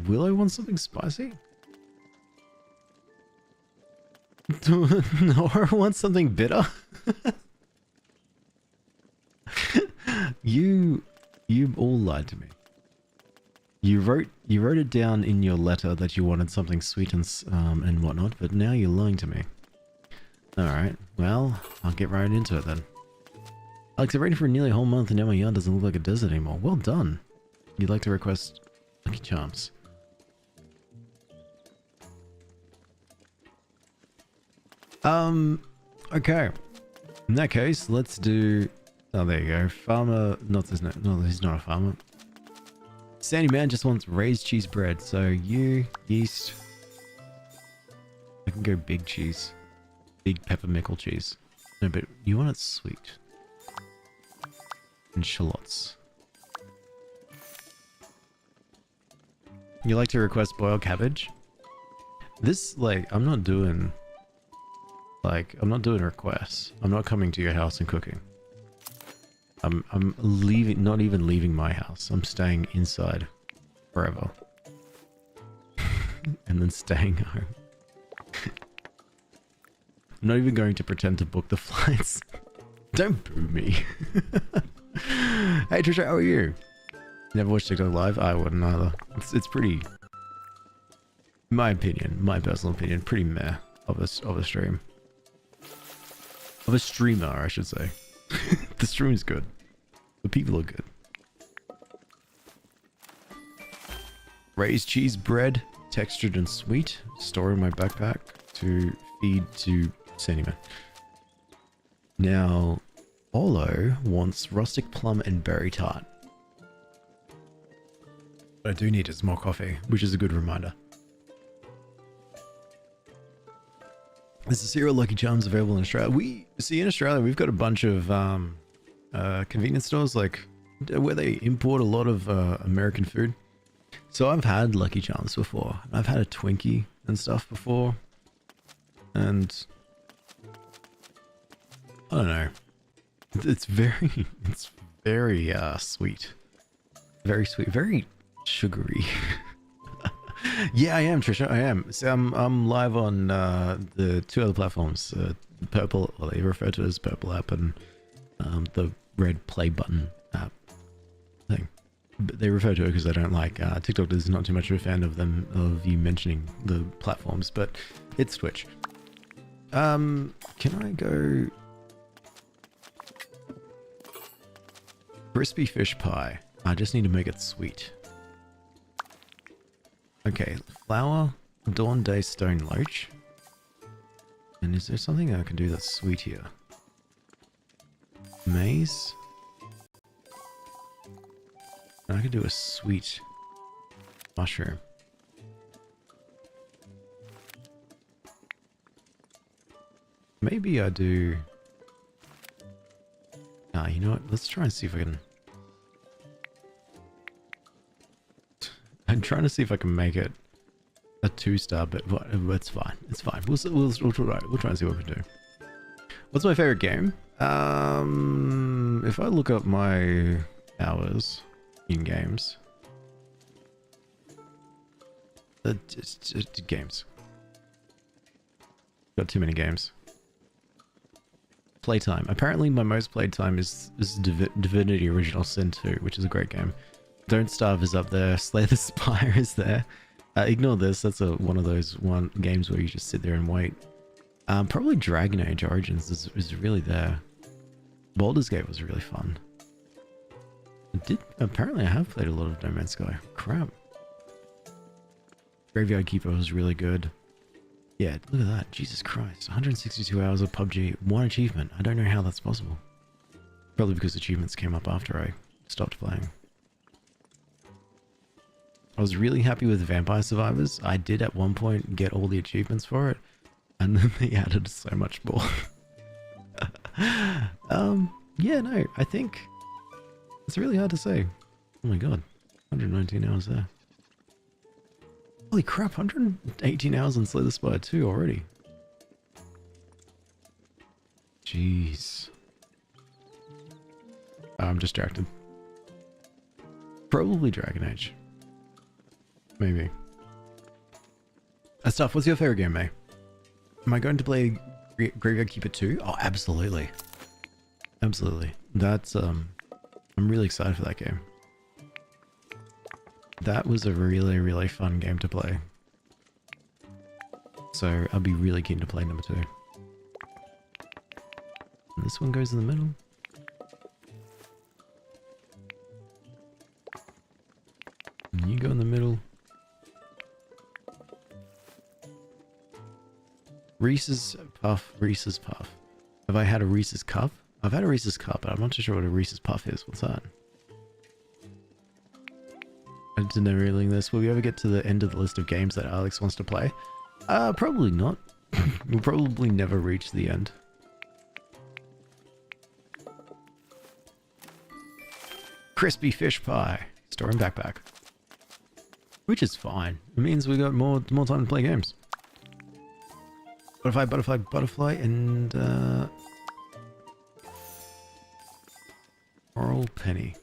Willow wants something spicy. Nora wants something bitter. You all lied to me. You wrote it down in your letter that you wanted something sweet and whatnot, but now you're lying to me. All right, well, I'll get right into it then. Alex, I've waited for nearly a whole month and now my yard doesn't look like a desert anymore. Well done. You'd like to request Lucky Charms. Okay. In that case, let's do... Oh, there you go. Farmer... No, he's not a farmer. Sandy Man just wants raised cheese bread. So you, yeast... I can go big cheese. Big peppermickle cheese. No, but you want it sweet. And shallots. You like to request boiled cabbage? This, like, I'm not doing requests. I'm not coming to your house and cooking. I'm leaving, not even leaving my house. I'm staying inside forever. And then staying home. I'm not even going to pretend to book the flights. Don't boo me. Hey Trisha, how are you? Never watched TikTok live? I wouldn't either. It's pretty, my opinion, my personal opinion, pretty meh of a stream. Of a streamer, I should say. The stream is good. The people are good. Raised cheese bread, textured and sweet. Store in my backpack to feed to Sandyman. Now, Olo wants rustic plum and berry tart. What I do need is more coffee, which is a good reminder. There's a cereal Lucky Charms available in Australia. We see in Australia, we've got a bunch of convenience stores like where they import a lot of American food. So I've had Lucky Charms before. I've had a Twinkie and stuff before. And I don't know. It's very sweet. Very sweet. Very sugary. Yeah, I am, Trisha. I am. So I'm live on the two other platforms, Purple, well, they refer to it as Purple app, and the red play button app thing. But they refer to it because I don't like TikTok is not too much of a fan of them, of you mentioning the platforms, but it's Twitch. Can I go crispy fish pie? I just need to make it sweet. Okay, flour, Dawn Day Stone Loach. And is there something I can do that's sweet here? Maize. And I could do a sweet mushroom. Maybe I do... Ah, you know what? Let's try and see if I can... I'm trying to see if I can make it a 2-star, but it's fine. It's fine. We'll try and see what we can do. What's my favorite game? If I look up my hours in games, just games. Got too many games. Playtime. Apparently, my most played time is Divinity Original Sin 2, which is a great game. Don't Starve is up there. Slay the Spire is there. Ignore this. That's one of those games where you just sit there and wait. Probably Dragon Age Origins is really there. Baldur's Gate was really fun. Apparently I have played a lot of No Man's Sky. Crap. Graveyard Keeper was really good. Yeah, look at that. Jesus Christ. 162 hours of PUBG. One achievement. I don't know how that's possible. Probably because achievements came up after I stopped playing. I was really happy with Vampire Survivors. I did at one point get all the achievements for it. And then they added so much more. Yeah, no, I think it's really hard to say. Oh my god. 119 hours there. Holy crap, 118 hours on Slay the Spire 2 already. Jeez. I'm distracted. Probably Dragon Age. Maybe. Stuff, what's your favorite game, May? Am I going to play Graveyard Keeper 2? Oh, absolutely. Absolutely. That's, I'm really excited for that game. That was a really, really fun game to play. So I'll be really keen to play number 2. And this one goes in the middle. And you go in the middle. Reese's Puff, Reese's Puff. Have I had a Reese's Cup? I've had a Reese's Cup, but I'm not too sure what a Reese's Puff is. What's that? I didn't know really this. Will we ever get to the end of the list of games that Alex wants to play? Probably not. We'll probably never reach the end. Crispy fish pie. Store and backpack. Which is fine. It means we got more time to play games. Butterfly, butterfly, butterfly, and Oral Penny.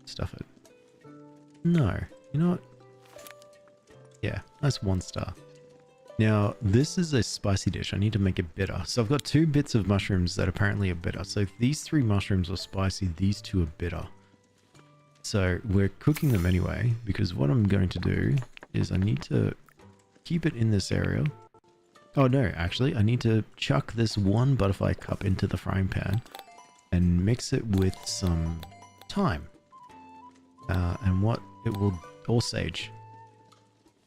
Stuff it. No. You know what? Yeah, that's 1 star. Now, this is a spicy dish. I need to make it bitter. So I've got 2 bits of mushrooms that apparently are bitter. So these 3 mushrooms are spicy, these 2 are bitter. So we're cooking them anyway, because what I'm going to do is I need to keep it in this area. Oh no, actually, I need to chuck this 1 butterfly cup into the frying pan and mix it with some thyme. And what it will, or sage.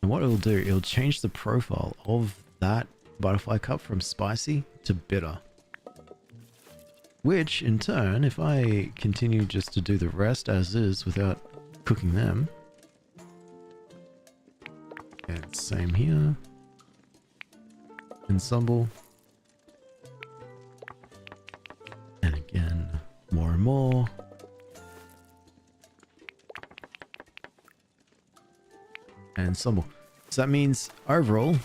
And what it will do, it'll change the profile of that butterfly cup from spicy to bitter. Which, in turn, if I continue just to do the rest as is without cooking them. And same here. Ensemble. And again, more and more. And ensemble. So that means, overall,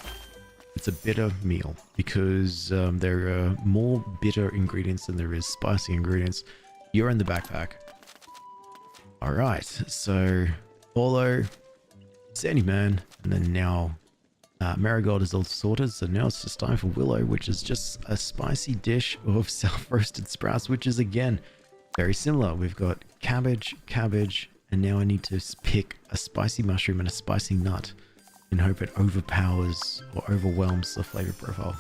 it's a bitter meal because there are more bitter ingredients than there is spicy ingredients. You're in the backpack. Alright, so Paulo, Sandyman, and then now Marigold is all sorted. So now it's just time for Willow, which is just a spicy dish of self-roasted sprouts, which is again very similar. We've got cabbage, and now I need to pick a spicy mushroom and a spicy nut and hope it overpowers or overwhelms the flavor profile.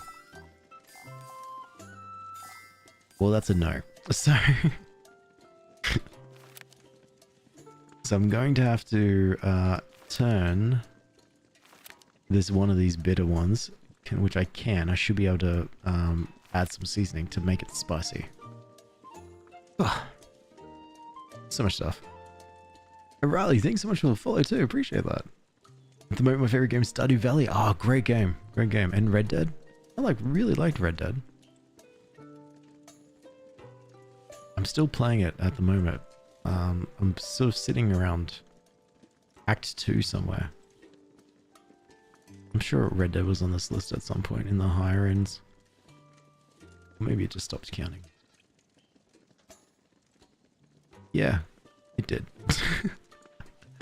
Well, that's a no. So, so I'm going to have to turn this one of these bitter ones, which I can. I should be able to add some seasoning to make it spicy. Ugh. So much stuff. Riley, thanks so much for the follow too. Appreciate that. At the moment, my favorite game is Stardew Valley. Oh, great game. Great game. And Red Dead. I really liked Red Dead. I'm still playing it at the moment. I'm sort of sitting around Act 2 somewhere. I'm sure Red Dead was on this list at some point in the higher ends. Or maybe it just stopped counting. Yeah, it did.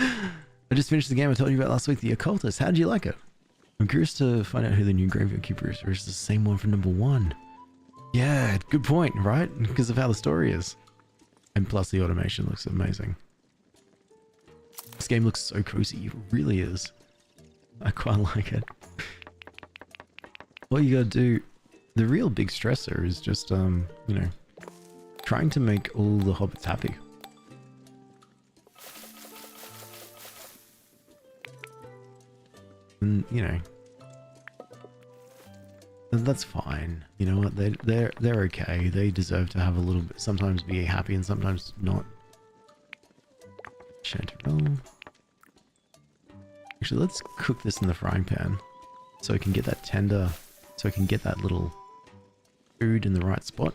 I just finished the game I told you about last week, The Occultist. How did you like it? I'm curious to find out who the new Graveyard Keeper is, or is it the same one from number 1? Yeah, good point, right? Because of how the story is. And plus the automation looks amazing. This game looks so cozy, it really is. I quite like it. All you gotta do the real big stressor is just, you know, trying to make all the hobbits happy. And, you know, and that's fine. You know what? They're okay. They deserve to have a little bit, sometimes be happy and sometimes not. Chanterelle. Actually, let's cook this in the frying pan so I can get that tender, so I can get that little food in the right spot.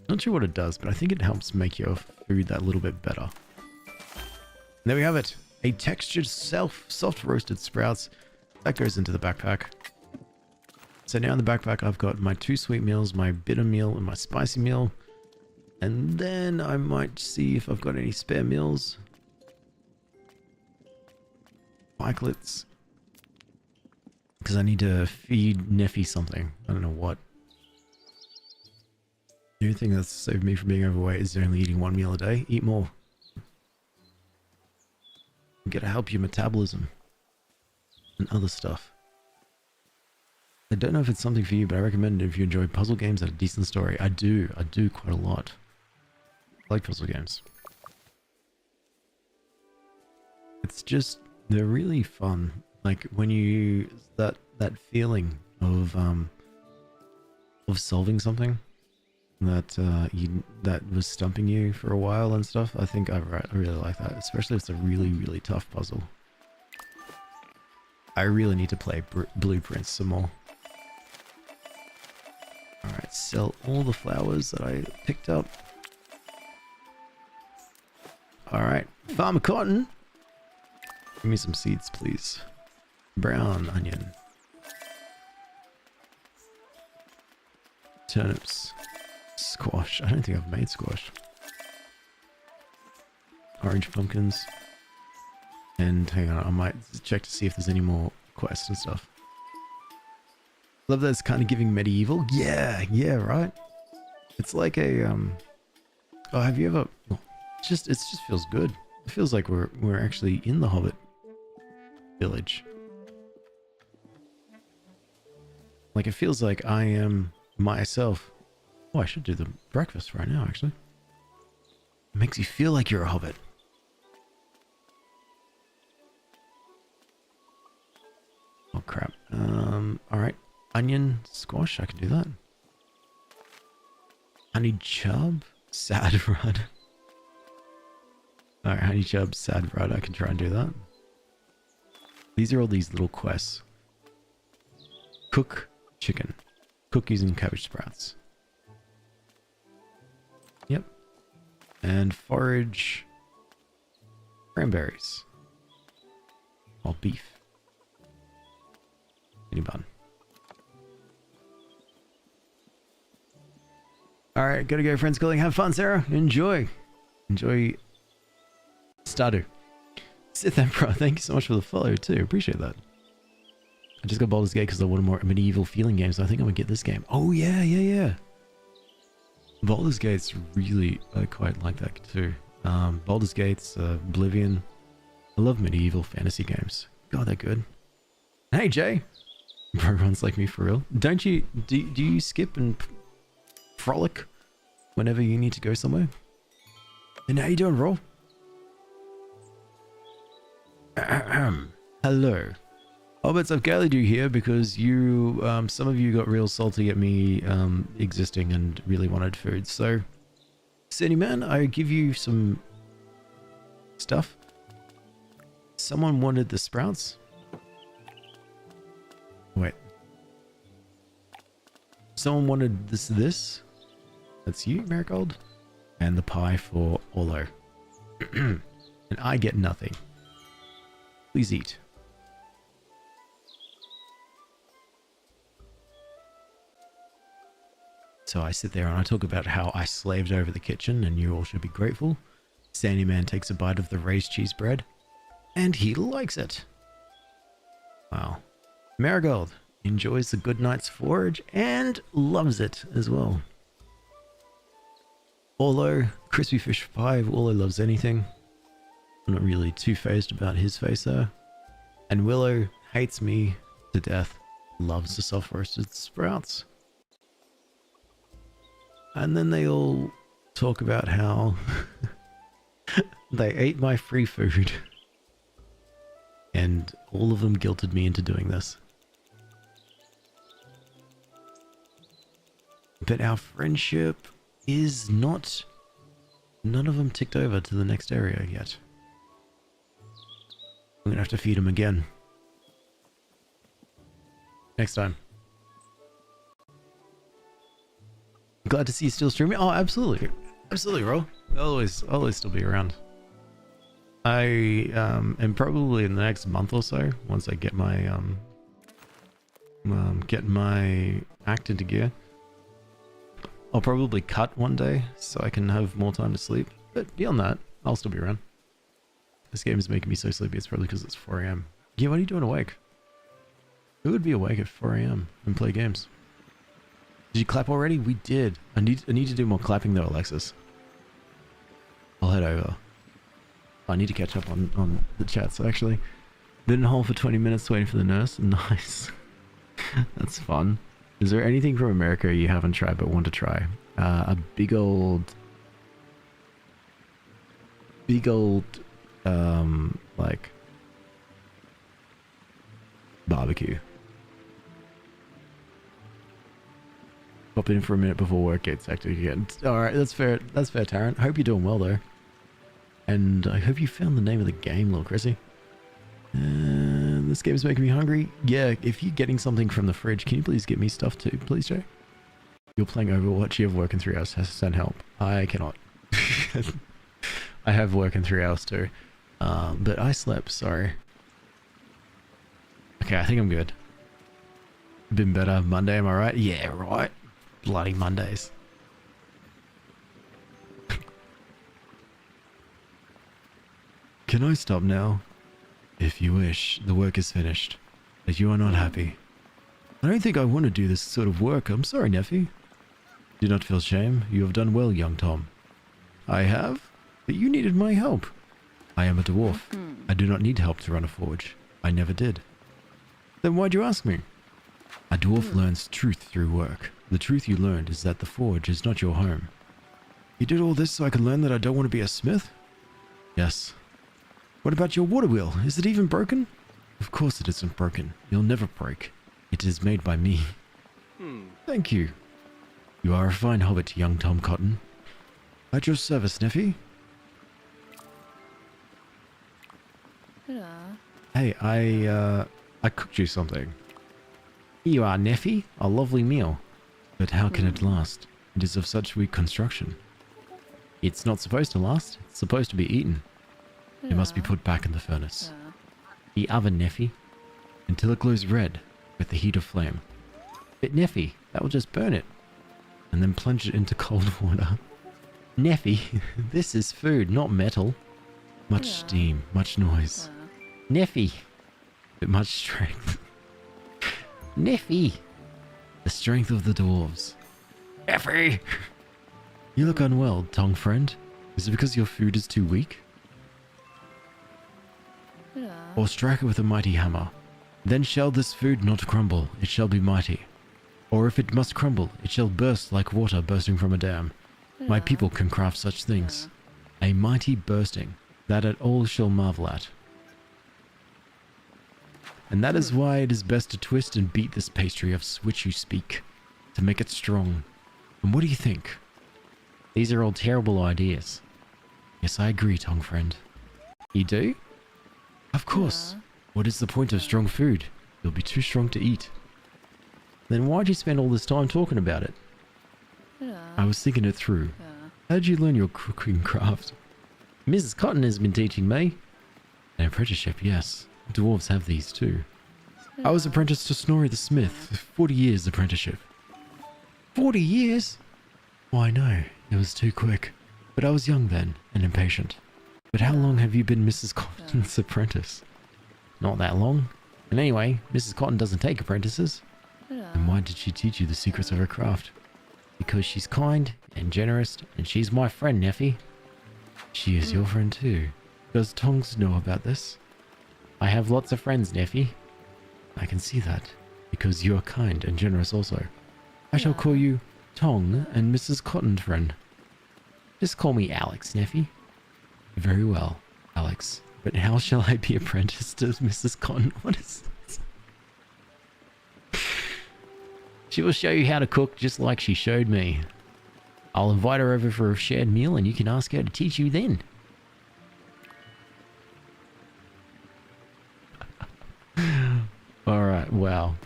Not sure what it does, but I think it helps make your food that little bit better. And there we have it. A textured soft roasted sprouts. That goes into the backpack. So now in the backpack, I've got my 2 sweet meals, my bitter meal, and my spicy meal. And then I might see if I've got any spare meals. Pikelets. Because I need to feed Neffy something. I don't know what. The only thing that's saved me from being overweight is only eating 1 meal a day. Eat more. You gotta help your metabolism. And other stuff. I don't know if it's something for you, but I recommend it if you enjoy puzzle games and a decent story. I do quite a lot. I like puzzle games. It's just, they're really fun. Like when you, that feeling of solving something that that was stumping you for a while and stuff. I think I really like that, especially if it's a really tough puzzle. I really need to play Blueprints some more. Alright, sell all the flowers that I picked up. Alright, farmer cotton. Give me some seeds, please. Brown onion. Turnips. Squash. I don't think I've made squash. Orange pumpkins. And hang on, I might check to see if there's any more quests and stuff. Love that it's kind of giving medieval. Yeah, right. It's like a oh, have you ever? Well, it just feels good. It feels like we're actually in the Hobbit village. Like it feels like I am myself. Oh, I should do the breakfast right now. Actually, it makes you feel like you're a Hobbit. Oh crap. All right. Onion, squash, I can do that. Honey chub, sad rud. Alright, honey chub, sad rud, I can try and do that. These are all these little quests. Cook chicken. Cookies and cabbage sprouts. Yep. And forage cranberries. Or beef. Any bun. Alright, gotta go friends calling. Have fun, Sarah. Enjoy. Enjoy Stardew. Sith Emperor, thank you so much for the follow too. Appreciate that. I just got Baldur's Gate because I wanted more medieval feeling games. So I think I'm gonna get this game. Oh yeah. Baldur's Gate's really, I quite like that too. Baldur's Gate's Oblivion. I love medieval fantasy games. God, they're good. Hey Jay. Bro runs like me for real. Don't you, do you skip and frolic whenever you need to go somewhere? And how you doing, Roll? Hello. Hobbits, I've gathered you here because you, some of you got real salty at me existing and really wanted food. So, Sandy Man, I give you some stuff. Someone wanted the sprouts. Wait. Someone wanted this. That's you, Marigold. And the pie for Orlo. And I get nothing. Please eat. So I sit there and I talk about how I slaved over the kitchen and you all should be grateful. Sandy Man takes a bite of the raised cheese bread. And he likes it. Wow. Marigold enjoys the good night's forage and loves it as well. Orlo, crispy fish pie. Orlo loves anything. I'm not really too phased about his face though. And Willow hates me to death. Loves the soft roasted sprouts. And then they all talk about how they ate my free food. And all of them guilted me into doing this. But our friendship is not... None of them ticked over to the next area yet. I'm gonna have to feed them again. Next time. Glad to see you still streaming. Oh, absolutely. Absolutely, bro. I'll always still be around. I am probably in the next month or so, once I get my act into gear, I'll probably cut one day so I can have more time to sleep. But beyond that, I'll still be around. This game is making me so sleepy. It's probably because it's 4 AM. Yeah, what are you doing awake? Who would be awake at 4 AM and play games? Did you clap already? We did. I need to do more clapping though, Alexis. I'll head over. I need to catch up on the chats actually. Been in hole for 20 minutes waiting for the nurse. Nice. That's fun. Is there anything from America you haven't tried but want to try? A big old like barbecue. Pop in for a minute before work gets hectic again. Alright, that's fair. That's fair, Tarrant. Hope you're doing well though. And I hope you found the name of the game, little Chrissy. This game is making me hungry. Yeah, if you're getting something from the fridge, can you please get me stuff too, please, Jay? You're playing Overwatch, you have work in 3 hours, send help. I cannot. I have work in 3 hours too. But I slept, sorry. Okay, I think I'm good. Been better. Monday, am I right? Yeah, right. Bloody Mondays. Can I stop now? If you wish, the work is finished. But you are not happy. I don't think I want to do this sort of work. I'm sorry, nephew. Do not feel shame. You have done well, young Tom. I have? But you needed my help. I am a dwarf. I do not need help to run a forge. I never did. Then why'd you ask me? A dwarf learns truth through work. The truth you learned is that the forge is not your home. You did all this so I could learn that I don't want to be a smith? Yes. What about your water wheel? Is it even broken? Of course it isn't broken. You'll never break. It is made by me. Thank you. You are a fine hobbit, young Tom Cotton. At your service, nephew. Hey, I cooked you something. Here you are, nephew. A lovely meal. But how can it last? It is of such weak construction. It's not supposed to last. It's supposed to be eaten. It must be put back in the furnace. The oven, nephew. Until it glows red with the heat of flame. But nephew, that will just burn it. And then plunge it into cold water. Nephew, this is food, not metal. Much steam, much noise. Nephew, but much strength. Nephew, the strength of the dwarves. Nephew! You look unwell, tongue friend. Is it because your food is too weak? Or strike it with a mighty hammer. Then shall this food not crumble, it shall be mighty. Or if it must crumble, it shall burst like water bursting from a dam. My people can craft such things. A mighty bursting, that at all shall marvel at. And that is why it is best to twist and beat this pastry of which you speak, to make it strong. And what do you think? These are all terrible ideas. Yes, I agree, tongue friend. You do? Of course. What is the point of strong food? You'll be too strong to eat. Then why'd you spend all this time talking about it? I was thinking it through. How did you learn your cooking craft? Mrs. Cotton has been teaching me. An apprenticeship, yes. Dwarves have these too. I was apprenticed to Snorri the Smith. 40 years apprenticeship. 40 years? Why no, it was too quick. But I was young then, and impatient. But how long have you been Mrs. Cotton's apprentice? Not that long. And anyway, Mrs. Cotton doesn't take apprentices. And why did she teach you the secrets of her craft? Because she's kind and generous, and she's my friend, Neffy. She is your friend too. Does Tongs know about this? I have lots of friends, Neffy. I can see that, because you are kind and generous also. I shall call you Tong and Mrs. Cotton, friend. Just call me Alex, Neffy. Very well, Alex. But how shall I be apprenticed to Mrs. Cotton? What is this? She will show you how to cook just like she showed me. I'll invite her over for a shared meal and you can ask her to teach you then. Alright, wow.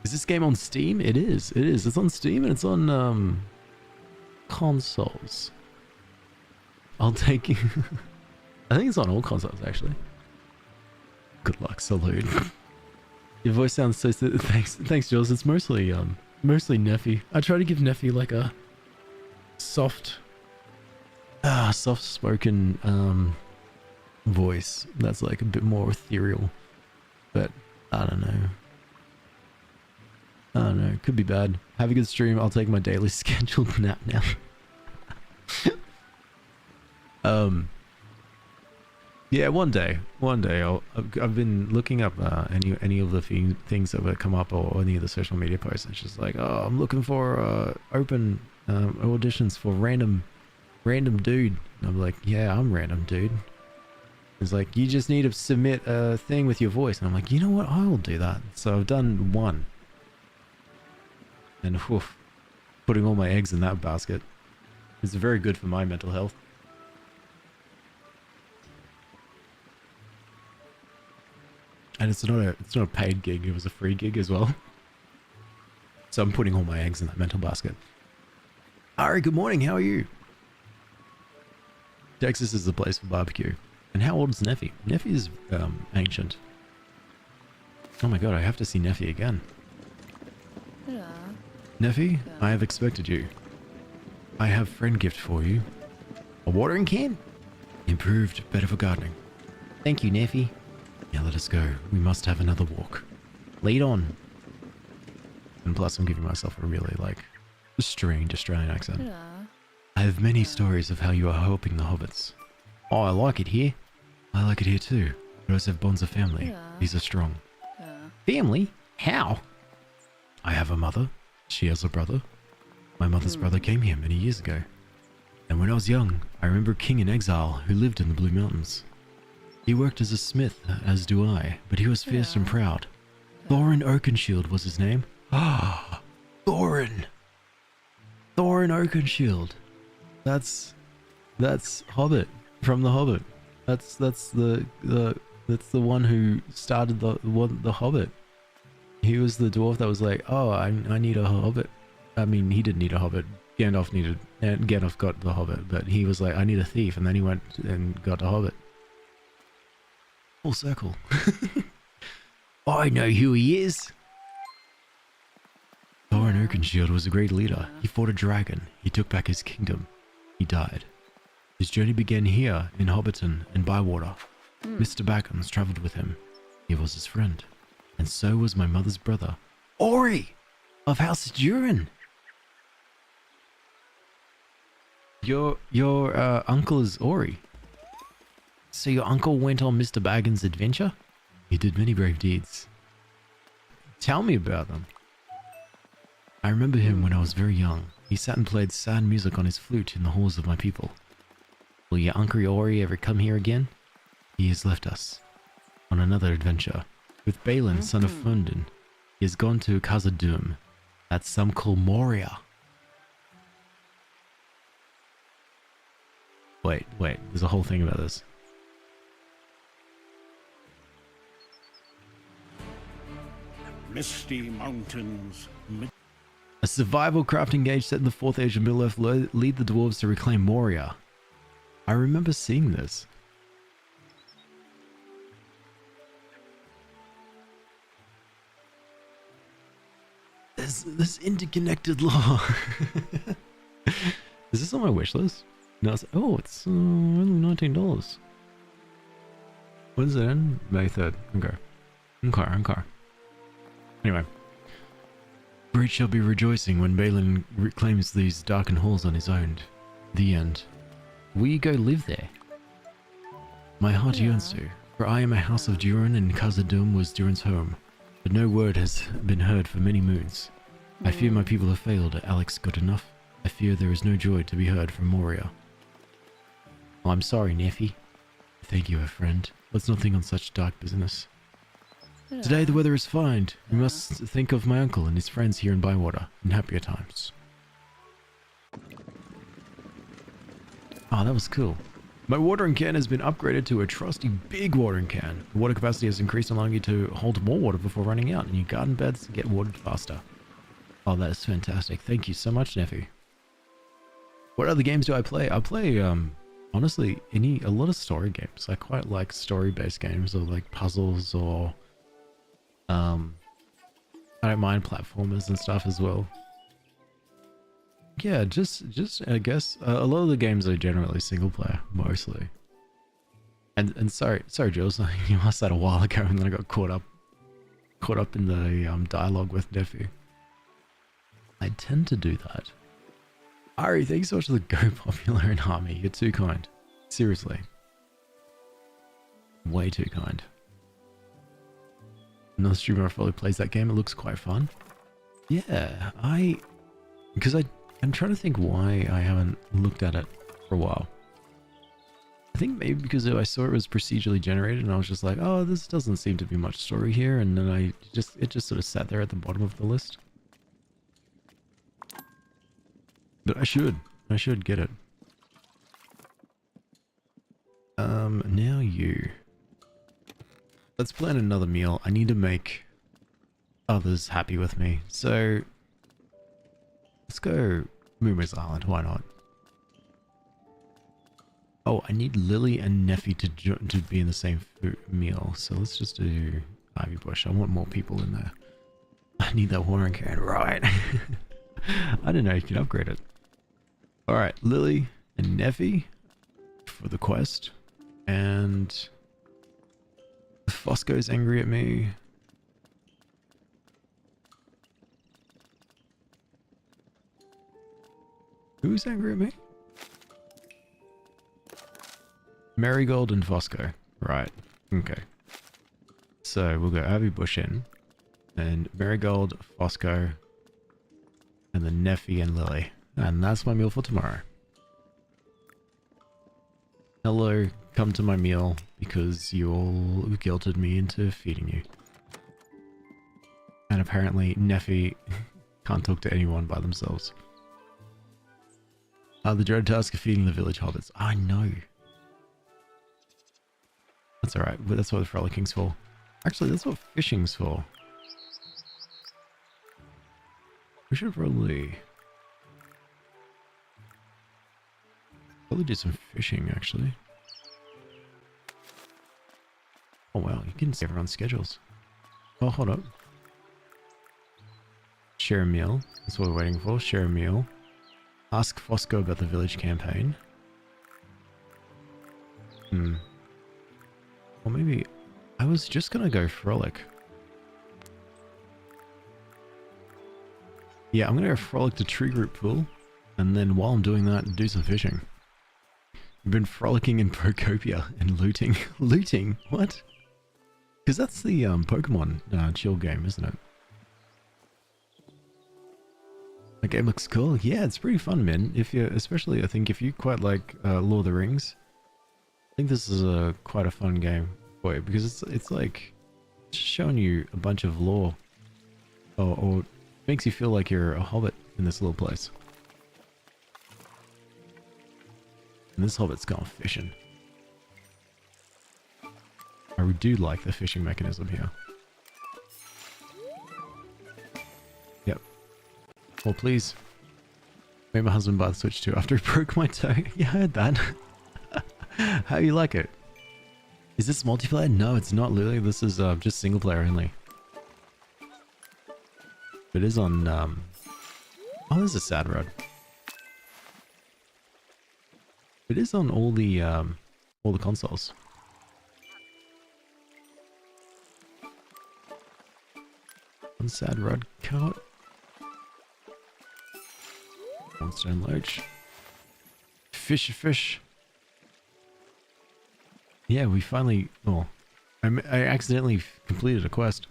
Is this game on Steam? It is. It is. It's on Steam and it's on consoles. I'll take you. I think it's on all consoles actually. Good luck, salute. Your voice sounds so thanks Jules. It's mostly Neffy. I try to give Neffy like a soft spoken voice that's like a bit more ethereal. But I don't know. Could be bad. Have a good stream. I'll take my daily scheduled nap now. Yeah, one day I've been looking up any of the things that would come up or any of the social media posts. It's just like, oh, I'm looking for open auditions for random dude. And I'm like, yeah, I'm random dude. It's like, you just need to submit a thing with your voice. And I'm like, you know what? I will do that. So I've done one. And whew, putting all my eggs in that basket is very good for my mental health. And it's not a paid gig, it was a free gig as well. So I'm putting all my eggs in that mental basket. Ari, good morning, how are you? Texas is the place for barbecue. And how old is Neffy? Neffy is ancient. Oh my god, I have to see Neffy again. Hello. Neffy, I have expected you. I have friend gift for you. A watering can? Improved, better for gardening. Thank you, Neffy. Now let us go. We must have another walk. Lead on. And plus I'm giving myself a really like strange Australian accent. Hello. I have many stories of how you are helping the hobbits. Oh, I like it here. I like it here too. Those have bonds of family. Yeah. These are strong. Yeah. Family? How? I have a mother. She has a brother. My mother's brother came here many years ago. And when I was young, I remember a king in exile who lived in the Blue Mountains. He worked as a smith, as do I, but he was fierce and proud. Thorin Oakenshield was his name. Ah, Thorin! Thorin Oakenshield. That's Hobbit from the Hobbit. That's the one who started the Hobbit. He was the dwarf that was like, oh, I need a Hobbit. I mean, he didn't need a Hobbit. Gandalf got the Hobbit, but he was like, I need a thief, and then he went and got a Hobbit. Full circle. I know who he is. Thorin Oakenshield was a great leader. He fought a dragon. He took back his kingdom. He died. His journey began here in Hobbiton and Bywater. Mr. Baggins travelled with him. He was his friend. And so was my mother's brother, Ori, of House Durin. Your uncle is Ori. So your uncle went on Mr. Baggins' adventure? He did many brave deeds. Tell me about them. I remember him when I was very young. He sat and played sad music on his flute in the halls of my people. Will your Uncle Ori ever come here again? He has left us on another adventure. With Balin, son of Fundin. He has gone to Khazad-dûm. That's some call Moria. Wait, there's a whole thing about this. Misty mountains. A survival crafting gauge set in the 4th age of Middle-earth lead the dwarves to reclaim Moria. I remember seeing this. This interconnected law. Is this on my wish list? No, it's only $19. When does it end? May 3rd. Okay. Anyway. Great shall be rejoicing when Balin reclaims these darkened halls on his own. The end. Will you go live there? My heart yearns to, for I am a house of Durin and Khazad-dûm was Durin's home, but no word has been heard for many moons. I fear my people have failed. Alex got enough. I fear there is no joy to be heard from Moria. Oh, I'm sorry, Neffy. Thank you, a friend. Let's not think on such dark business. Today the weather is fine. We must think of my uncle and his friends here in Bywater in happier times. Oh, that was cool. My watering can has been upgraded to a trusty big watering can. The water capacity has increased, allowing you to hold more water before running out, and your garden beds get watered faster. Oh, that is fantastic. Thank you so much, Neffy. What other games do I play? I play, honestly, a lot of story games. I quite like story-based games, or like puzzles, or I don't mind platformers and stuff as well. Yeah, just I guess a lot of the games are generally single player, mostly. And sorry Jules, you asked that a while ago, and then I got caught up in the dialogue with Neffy. I tend to do that. Ari, thanks so much for the Go Popular and Harmy. You're too kind. Seriously. Way too kind. Another streamer probably plays that game. It looks quite fun. Yeah, because I'm trying to think why I haven't looked at it for a while. I think maybe because I saw it was procedurally generated and I was just like, oh, this doesn't seem to be much story here, and then it just sort of sat there at the bottom of the list. But I should get it. Now you. Let's plan another meal. I need to make others happy with me. So let's go Moomer's Island. Why not? Oh, I need Lily and Neffy to be in the same meal. So let's just do Ivy Bush. I want more people in there. I need that watering can, right? I didn't know you could upgrade it. Alright, Lily and Neffy for the quest. And Fosco's angry at me. Who's angry at me? Marigold and Fosco. Right. Okay. So we'll go Ivy Bush in. And Marigold, Fosco, and then Neffy and Lily. And that's my meal for tomorrow. Hello, come to my meal because you all guilted me into feeding you. And apparently Neffy can't talk to anyone by themselves. The dreaded task of feeding the village hobbits. I know. That's alright, but that's what the frolicking's for. Actually, that's what fishing's for. We should probably do some fishing, actually. Oh wow, you can see everyone's schedules. Oh, hold up. Share a meal. That's what we're waiting for. Share a meal. Ask Fosco about the village campaign. Or maybe I was just gonna go frolic. Yeah, I'm gonna go frolic to tree root pool, and then while I'm doing that, do some fishing. I've been frolicking in Procopia and looting. Looting? What? Because that's the Pokemon chill game, isn't it? The game looks cool. Yeah, it's pretty fun, man. If you, especially, I think if you quite like Lord of the Rings, I think this is quite a fun game for you, because it's like showing you a bunch of lore, or makes you feel like you're a hobbit in this little place. And this hobbit's gone fishing. I do like the fishing mechanism here. Yep. Well, please. Made my husband buy the Switch too after he broke my toe. Yeah, I heard that. How you like it? Is this multiplayer? No, it's not, Lily. This is just single player only. It is on... Oh, this is a sad road. It is on all the consoles. One sad rod cart. One stone loach. Fish. Yeah, we finally... Oh, I accidentally completed a quest.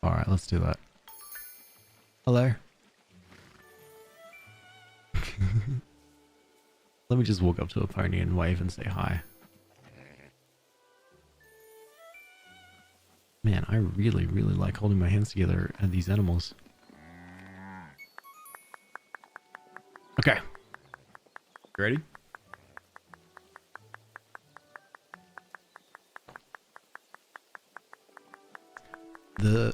Alright, let's do that. Hello. Let me just walk up to a pony and wave and say hi. Man, I really, really like holding my hands together at these animals. Okay. You ready? The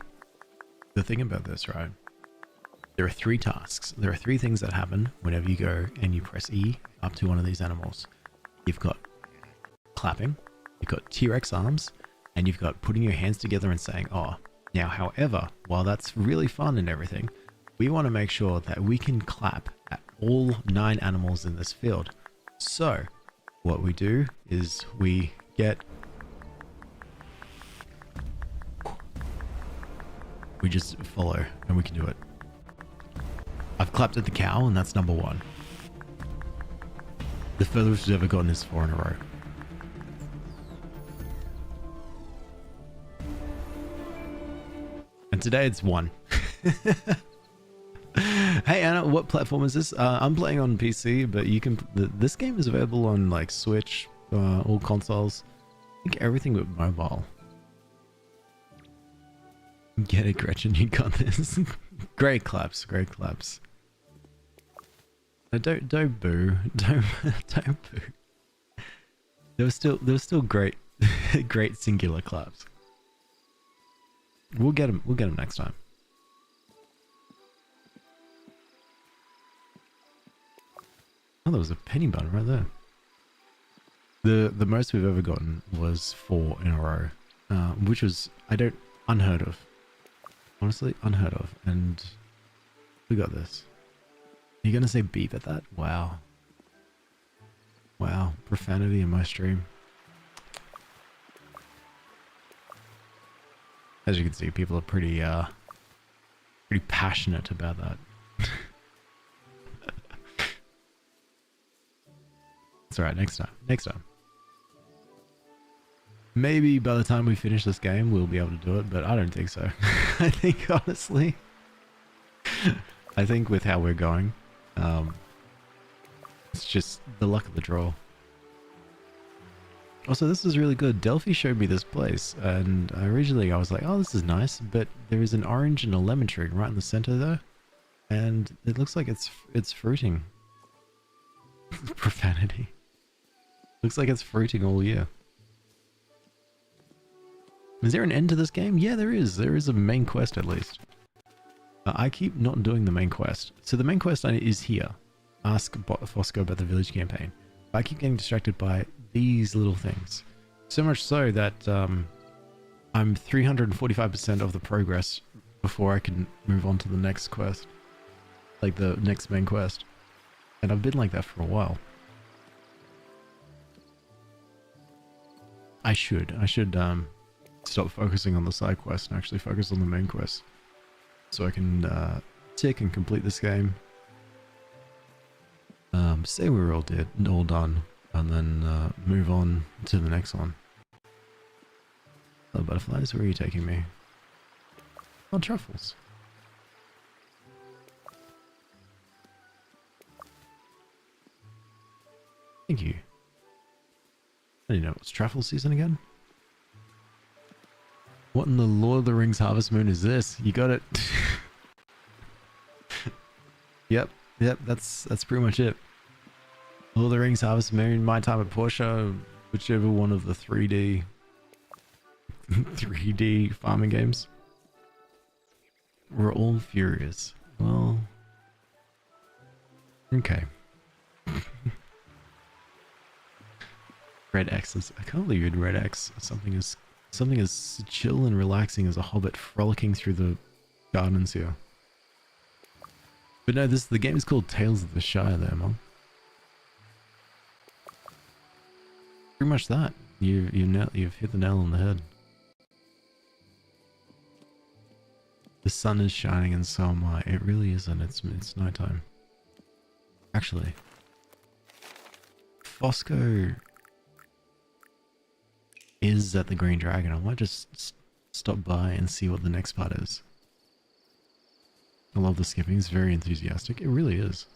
thing about this, right? There are 3 tasks. There are 3 things that happen whenever you go and you press E up to one of these animals. You've got clapping, you've got T-Rex arms, and you've got putting your hands together and saying, oh. Now, however, while that's really fun and everything, we want to make sure that we can clap at all 9 animals in this field. So, what we do is we just follow and we can do it. I've clapped at the cow and that's number 1. The furthest we've ever gotten is 4 in a row. And today it's 1. Hey Anna, what platform is this? I'm playing on PC, but you can. This game is available on like Switch, all consoles. I think everything but mobile. Get it, Gretchen, you got this. Great claps, great claps. Don't boo, don't boo. There was still great, great singular claps. We'll get them next time. Oh, there was a penny bun right there. The most we've ever gotten was 4 in a row, which was unheard of. Honestly, unheard of. And we got this. Are you gonna say beep at that? Wow. Wow, profanity in my stream. As you can see, people are pretty passionate about that. It's alright, next time. Maybe by the time we finish this game, we'll be able to do it, but I don't think so. I think, honestly, I think with how we're going, it's just the luck of the draw. Also, this is really good. Delphi showed me this place, and originally I was like, oh, this is nice, but there is an orange and a lemon tree right in the center there, and it looks like it's fruiting. Profanity. Looks like it's fruiting all year. Is there an end to this game? Yeah, there is. There is a main quest at least. I keep not doing the main quest. So the main quest is here. Ask Fosco about the village campaign. But I keep getting distracted by these little things. So much so that I'm 345% of the progress before I can move on to the next quest. Like the next main quest. And I've been like that for a while. I should stop focusing on the side quest and actually focus on the main quest. So I can tick and complete this game. Say we're all done, and then move on to the next one. Hello butterflies, where are you taking me? Oh, truffles. Thank you. I didn't know it was truffle season again. What in the Lord of the Rings Harvest Moon is this? You got it. Yep, that's pretty much it. Lord of the Rings Harvest Moon, My Time at Portia, whichever one of the 3D farming games. We're all furious. Well, okay. Red X's. I can't believe you'd Red X something as chill and relaxing as a hobbit frolicking through the gardens here. But no, the game is called Tales of the Shire there, Mom. Pretty much that. You've hit the nail on the head. The sun is shining and so am I. It really isn't. It's nighttime. Actually, Fosco is at the Green Dragon. I might just stop by and see what the next part is. I love the skipping. It's very enthusiastic. It really is.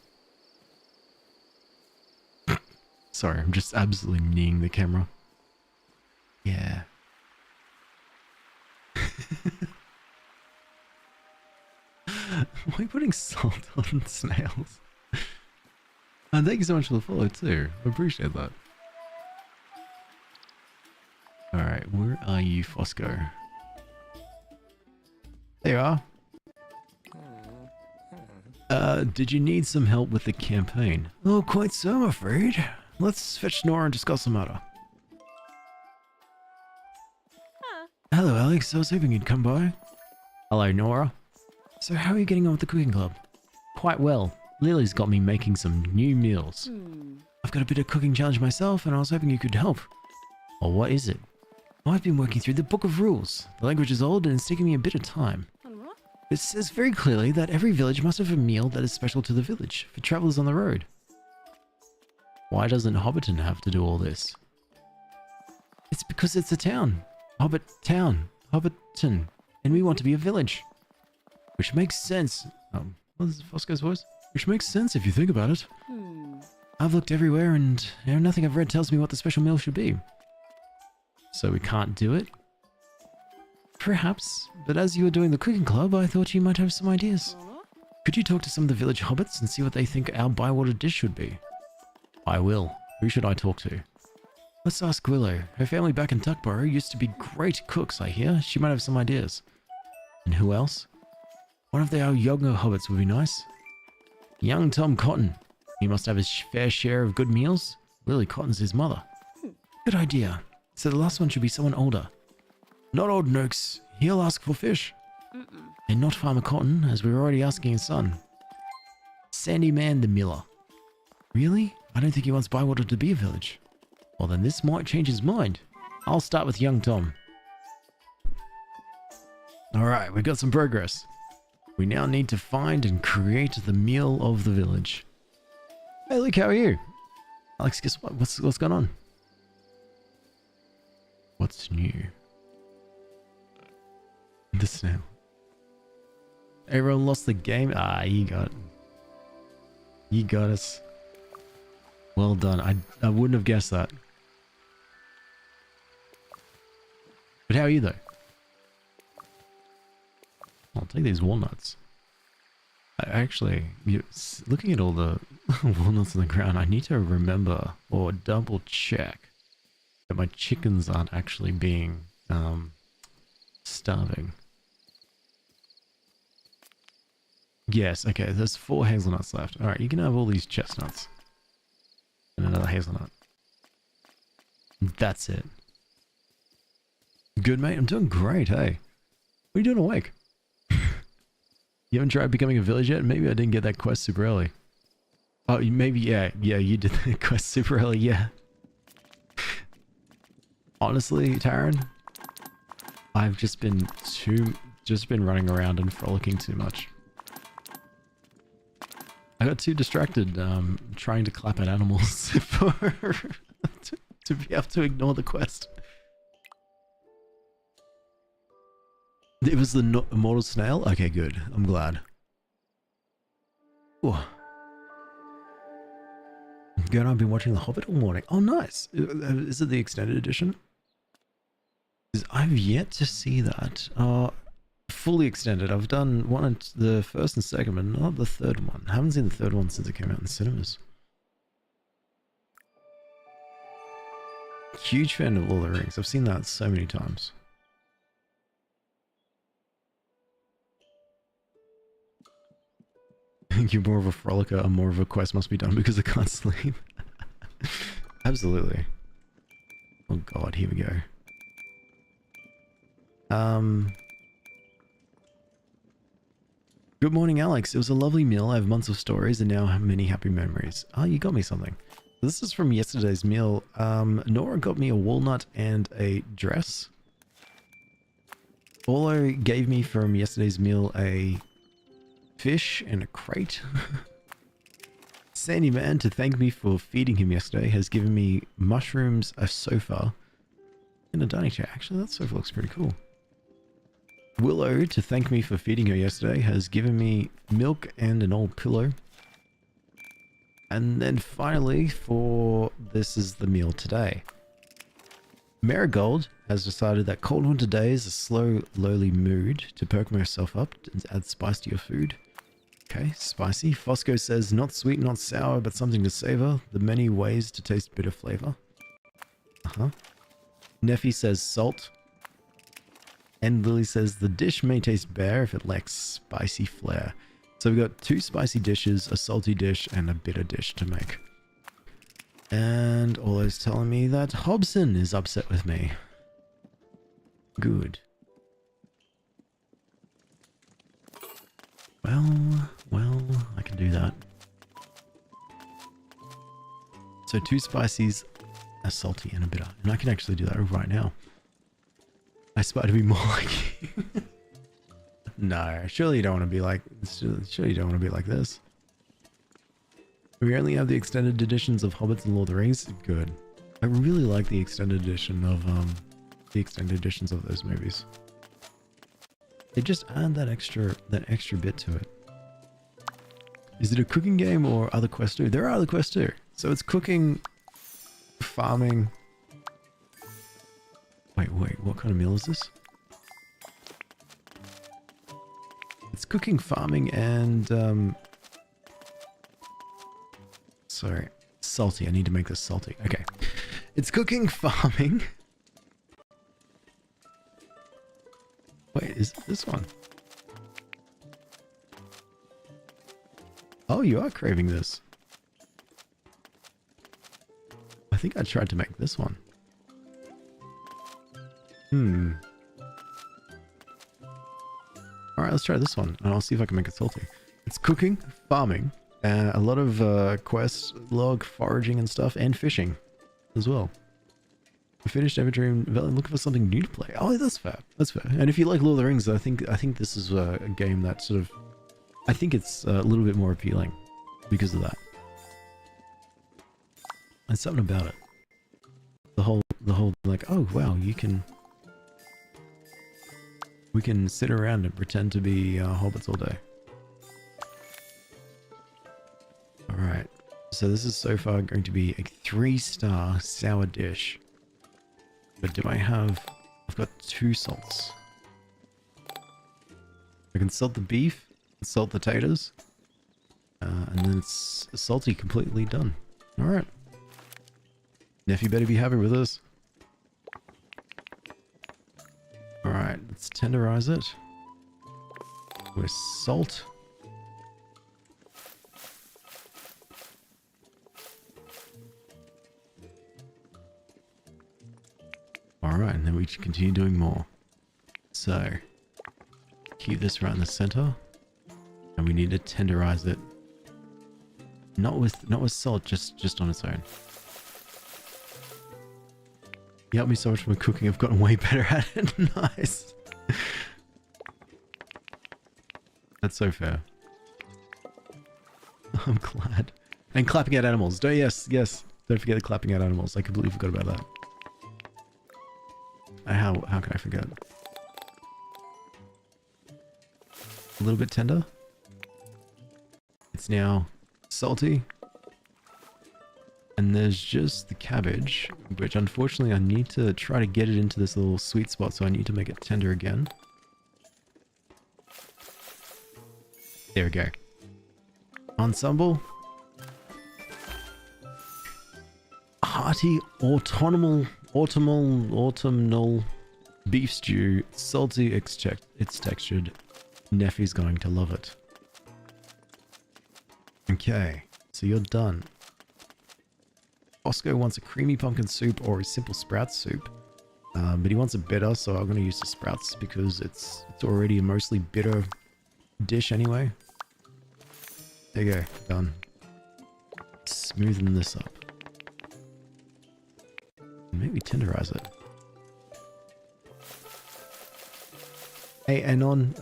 Sorry, I'm just absolutely kneeing the camera. Yeah. Why are you putting salt on snails? And thank you so much for the follow too. I appreciate that. Alright, where are you, Fosco? There you are. Did you need some help with the campaign? Oh, quite so, I'm afraid. Let's fetch Nora and discuss the matter. Hello, Alex. I was hoping you'd come by. Hello, Nora. So how are you getting on with the cooking club? Quite well. Lily's got me making some new meals. I've got a bit of cooking challenge myself, and I was hoping you could help. Well, what is it? I've been working through the Book of Rules. The language is old and it's taking me a bit of time. It says very clearly that every village must have a meal that is special to the village for travelers on the road. Why doesn't Hobbiton have to do all this? It's because it's a town. Hobbit town. Hobbiton. And we want to be a village. Which makes sense. What is Fosco's voice? Which makes sense if you think about it. I've looked everywhere and nothing I've read tells me what the special meal should be. So we can't do it? Perhaps, but as you were doing the cooking club, I thought you might have some ideas. Could you talk to some of the village hobbits and see what they think our bywater dish should be? I will. Who should I talk to? Let's ask Willow. Her family back in Tuckborough used to be great cooks, I hear. She might have some ideas. And who else? One of our younger hobbits would be nice. Young Tom Cotton. He must have his fair share of good meals. Lily Cotton's his mother. Good idea. So the last one should be someone older. Not old Noakes. He'll ask for fish. And not Farmer Cotton, as we were already asking his son. Sandy Man the Miller. Really? I don't think he wants Bywater to be a village. Well, then this might change his mind. I'll start with young Tom. Alright, we've got some progress. We now need to find and create the meal of the village. Hey Luke, how are you? Alex, guess what? What's going on? What's new? The snail. Everyone lost the game? Ah, you got it. You got us. Well done. I wouldn't have guessed that. But how are you though? I'll take these walnuts. Actually, looking at all the walnuts on the ground, I need to remember or double check that my chickens aren't actually being starving. Yes, okay, there's 4 hazelnuts left. Alright, you can have all these chestnuts. And another hazelnut. That's it. Good, mate. I'm doing great, hey. What are you doing awake? You haven't tried becoming a village yet? Maybe I didn't get that quest super early. Oh, maybe, yeah, you did the quest super early, yeah. Honestly, Taryn, I've just been running around and frolicking too much. I got too distracted trying to clap at animals to be able to ignore the quest. It was the immortal snail? Okay, good. I'm glad. Ooh. Good, I've been watching The Hobbit all morning. Oh, nice. Is it the extended edition? I've yet to see that. Fully extended. I've done the first and second, but not the third one. I haven't seen the third one since it came out in cinemas. Huge fan of Lord of the Rings. I've seen that so many times. You're more of a frolicker and more of a quest must be done because I can't sleep. Absolutely. Oh god, here we go. Good morning, Alex. It was a lovely meal. I have months of stories and now many happy memories. Oh, you got me something. This is from yesterday's meal. Nora got me a walnut and a dress. Olo gave me from yesterday's meal a fish and a crate. Sandy Man, to thank me for feeding him yesterday, has given me mushrooms, a sofa, and a dining chair. Actually, that sofa looks pretty cool. Willow, to thank me for feeding her yesterday, has given me milk and an old pillow. And then finally, for this is the meal today. Marigold has decided that cold winter days, a slow, lowly mood to perk herself up and add spice to your food. Okay, spicy. Fosco says, not sweet, not sour, but something to savor. The many ways to taste bitter flavor. Neffy says salt. And Lily says, the dish may taste bare if it lacks spicy flair. So we've got 2 spicy dishes, a salty dish, and a bitter dish to make. And Orlo's telling me that Hobson is upset with me. Good. Well, I can do that. So 2 spicies, a salty and a bitter. And I can actually do that right now. I aspire to be more like you. No, surely you don't want to be like... Surely you don't want to be like this. We only have the extended editions of Hobbits and Lord of the Rings. Good. I really like the extended edition of, the extended editions of those movies. They just add that extra bit to it. Is it a cooking game or other quests too? There are other quests too. So it's cooking, farming. Wait, what kind of meal is this? It's cooking, farming, and sorry, salty. I need to make this salty. Okay. It's cooking, farming. Wait, is it this one? Oh, you are craving this. I think I tried to make this one. Alright, let's try this one, and I'll see if I can make it salty. It's cooking, farming, a lot of quests, log, foraging and stuff, and fishing as well. I finished Everdream looking for something new to play. Oh, that's fair. That's fair. And if you like Lord of the Rings, I think this is a game that sort of... I think it's a little bit more appealing because of that. There's something about it. The whole like, oh wow, we can sit around and pretend to be hobbits all day. Alright, so this is so far going to be a 3-star sour dish. But do I have... I've got 2 salts. I can salt the beef, salt the potatoes, and then it's salty, completely done. Alright. Nephew better be happy with this. Alright, let's tenderize it with salt. Alright, and then we continue doing more. So, keep this right in the center. And we need to tenderize it. Not with salt, just on its own. You helped me so much with cooking, I've gotten way better at it. Nice. That's so fair. I'm glad. And clapping at animals. Yes. Don't forget the clapping at animals. I completely forgot about that. How can I forget? A little bit tender. It's now salty. And there's just the cabbage, which unfortunately I need to try to get it into this little sweet spot, so I need to make it tender again. There we go. Ensemble. Hearty autumnal beef stew. Salty, it's textured. Neffy's going to love it. Okay, so you're done. Oscar wants a creamy pumpkin soup or a simple sprouts soup. But he wants it bitter, so I'm going to use the sprouts because it's already a mostly bitter dish anyway. There you go, done. Smoothen this up. Maybe tenderize it. Hey, Anon,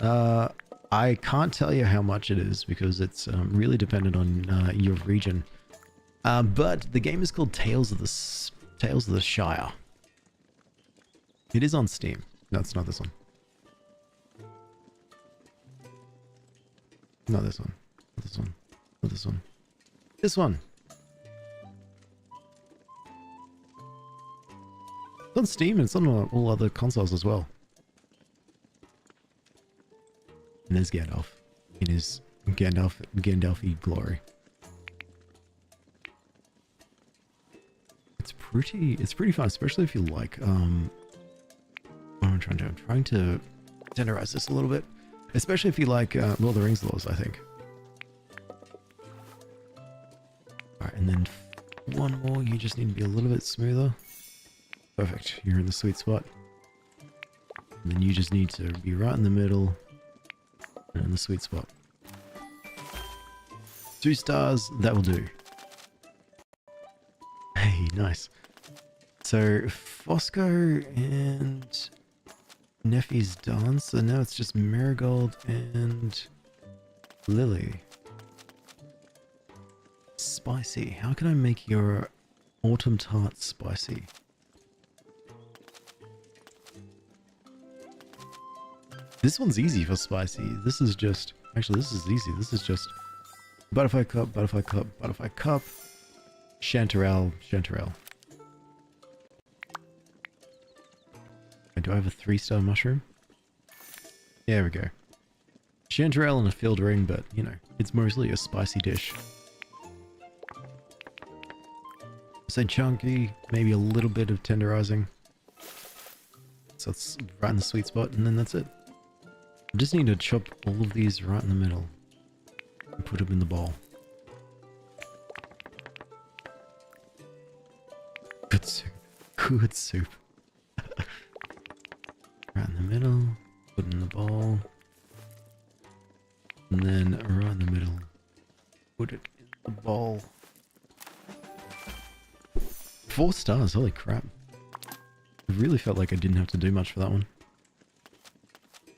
I can't tell you how much it is because it's really dependent on your region. But the game is called Tales of the Shire. It is on Steam. No, it's not this one. Not this one. Not this one. Not this one. This one. It's on Steam and it's on all other consoles as well. And there's Gandalf in his Gandalfy glory. It's pretty fun, especially if you like what am I trying to do? I'm trying to tenderize this a little bit. Especially if you like Lord of the Rings laws, I think. Alright, and then one more, you just need to be a little bit smoother. Perfect, you're in the sweet spot. And then you just need to be right in the middle. And in the sweet spot. 2 stars, that will do. Hey, nice. So, Fosco and Neffy's done, so now it's just Marigold and Lily. Spicy. How can I make your autumn tart spicy? This one's easy for spicy. This is just... Actually, this is easy. This is just... Butterfly cup, butterfly cup, butterfly cup. Chanterelle, chanterelle. Do I have a 3-star mushroom? There we go. Chanterelle and a filled ring, but, you know, it's mostly a spicy dish. So chunky, maybe a little bit of tenderizing. So it's right in the sweet spot, and then that's it. I just need to chop all of these right in the middle. And put them in the bowl. Good soup. Good soup. Right in the middle, put it in the bowl, and then right in the middle, put it in the bowl. 4 stars, holy crap. It really felt like I didn't have to do much for that one.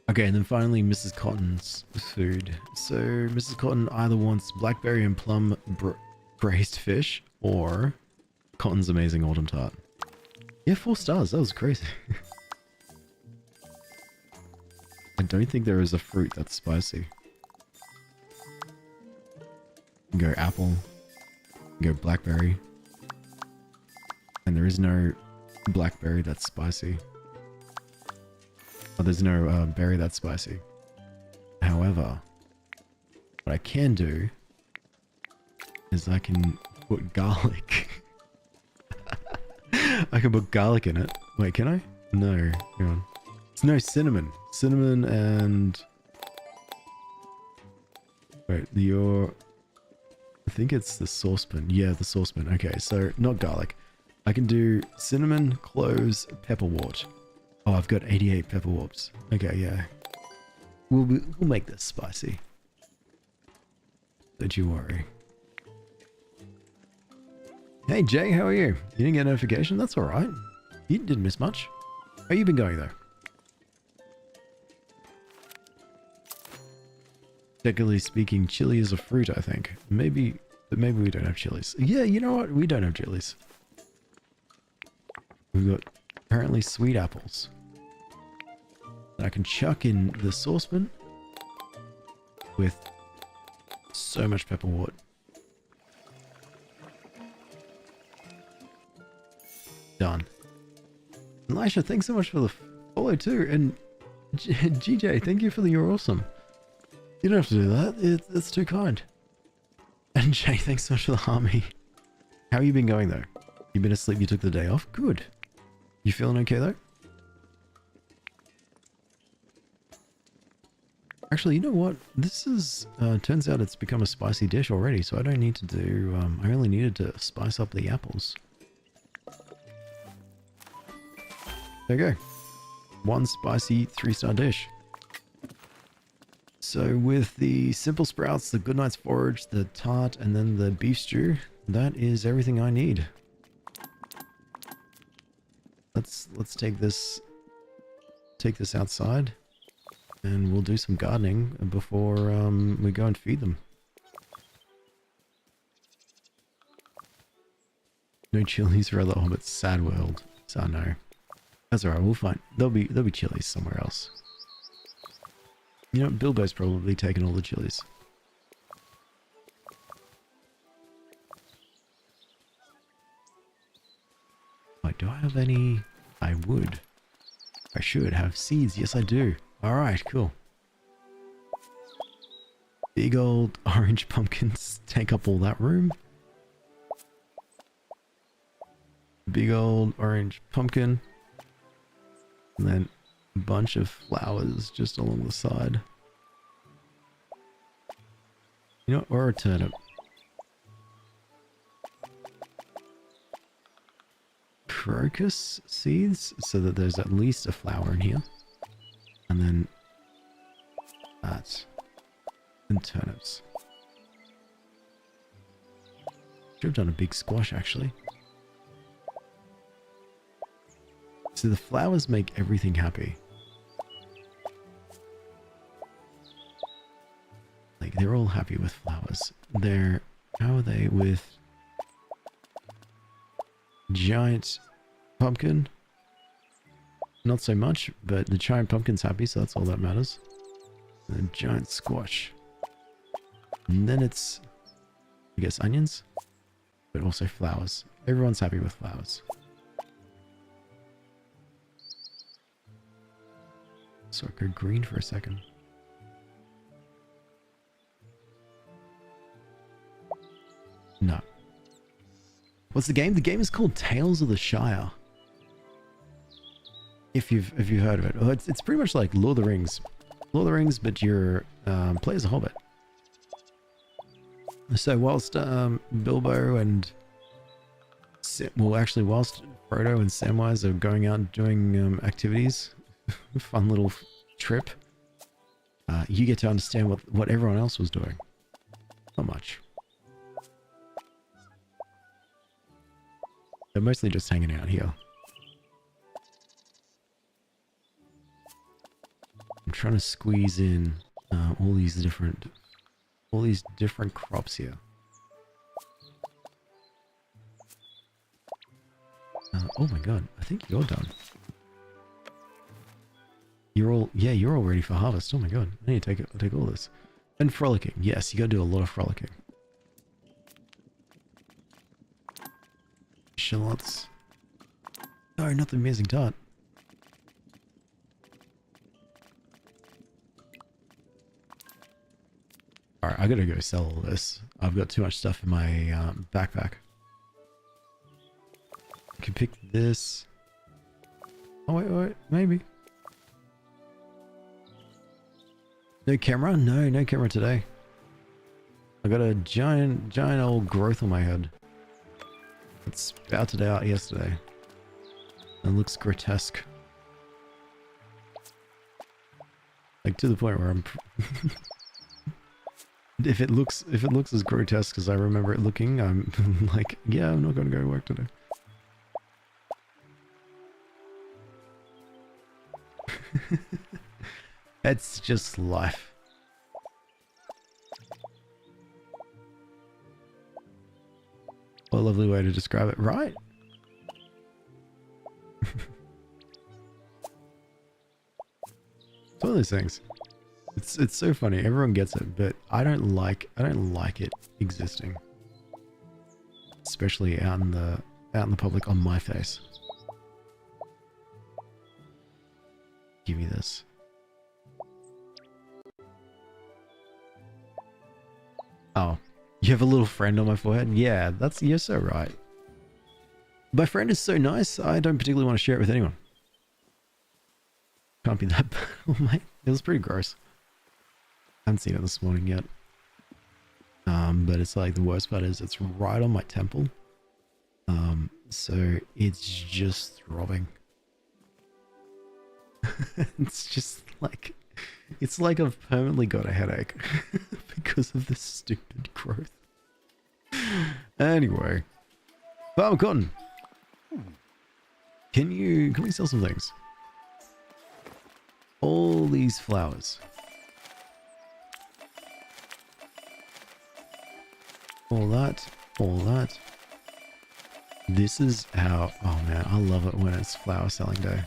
Okay, and then finally Mrs. Cotton's food. So Mrs. Cotton either wants blackberry and plum braised fish, or Cotton's amazing autumn tart. Yeah, 4 stars, that was crazy. I don't think there is a fruit that's spicy. Go apple. Go blackberry. And there is no blackberry that's spicy. Oh, there's no berry that's spicy. However, what I can do is I can put garlic. I can put garlic in it. Wait, can I? No, hang on. No, cinnamon. Cinnamon and... Wait, I think it's the saucepan. Yeah, the saucepan. Okay, so not garlic. I can do cinnamon, cloves, pepperwort. Oh, I've got 88 pepperworts. Okay, yeah. We'll make this spicy. Don't you worry. Hey Jay, how are you? You didn't get a notification? That's alright. You didn't miss much. How you been going though? Technically speaking, chili is a fruit, I think. Maybe we don't have chilies. Yeah, you know what? We don't have chilies. We've got apparently sweet apples. I can chuck in the saucepan with so much pepperwort. Done. Elisha, thanks so much for the follow too. And GJ, thank you for the you're awesome. You don't have to do that. It's too kind. And Jay, thanks so much for the harmony. How have you been going though? You been asleep? You took the day off? Good. You feeling okay though? Actually, you know what? This is, turns out it's become a spicy dish already, so I don't need to do, I only needed to spice up the apples. There you go. 1 spicy 3-star dish. So with the simple sprouts, the goodnight's forage, the tart, and then the beef stew, that is everything I need. Let's take this outside, and we'll do some gardening before we go and feed them. No chilies for other hobbits. Sad world. So no. That's alright, we'll find there'll be chilies somewhere else. You know, Bilbo's probably taken all the chilies. do I have any? I would. I should have seeds. Yes, I do. Alright, cool. Big old orange pumpkins take up all that room. Big old orange pumpkin. And then a bunch of flowers just along the side. You know, or a turnip. Crocus seeds so that there's at least a flower in here. And then that. And turnips. Should have done a big squash actually. So the flowers make everything happy. Like they're all happy with flowers. How are they with giant pumpkin? Not so much, but the giant pumpkin's happy, so that's all that matters. And then giant squash. And then it's, I guess, onions, but also flowers. Everyone's happy with flowers. So I go green for a second. No. What's the game? The game is called Tales of the Shire. If you've heard of it. Oh, it's pretty much like Lord of the Rings. Lord of the Rings, but you're play as a hobbit. So whilst Bilbo and whilst Frodo and Samwise are going out and doing activities, fun little trip, you get to understand what everyone else was doing. Not much. They're mostly just hanging out here. I'm trying to squeeze in all these different crops here. Oh my god, I think you're done. You're all ready for harvest. Oh my god, I need to take all this. And frolicking, yes, you gotta do a lot of frolicking. Shallots. No, not the amazing tart. Alright, I gotta go sell all this. I've got too much stuff in my backpack. I can pick this. Oh wait, maybe. No camera? No camera today. I got a giant old growth on my head. It sprouted out yesterday. It looks grotesque. Like to the point where I'm if it looks as grotesque as I remember it looking, I'm like, yeah, I'm not gonna go to work today. It's just life. What a lovely way to describe it, right? It's one of those things. It's so funny. Everyone gets it, but I don't like it existing, especially out in the public on my face. Give me this. Oh, you have a little friend on my forehead? Yeah, you're so right. My friend is so nice, I don't particularly want to share it with anyone. Can't be that bad, mate. It was pretty gross. I haven't seen it this morning yet. But it's like the worst part is it's right on my temple. So it's just throbbing. It's just like, it's like I've permanently got a headache because of this stupid growth. Anyway, farm cotton. Can we sell some things? All these flowers. All that. This is how, oh man, I love it when it's flower selling day.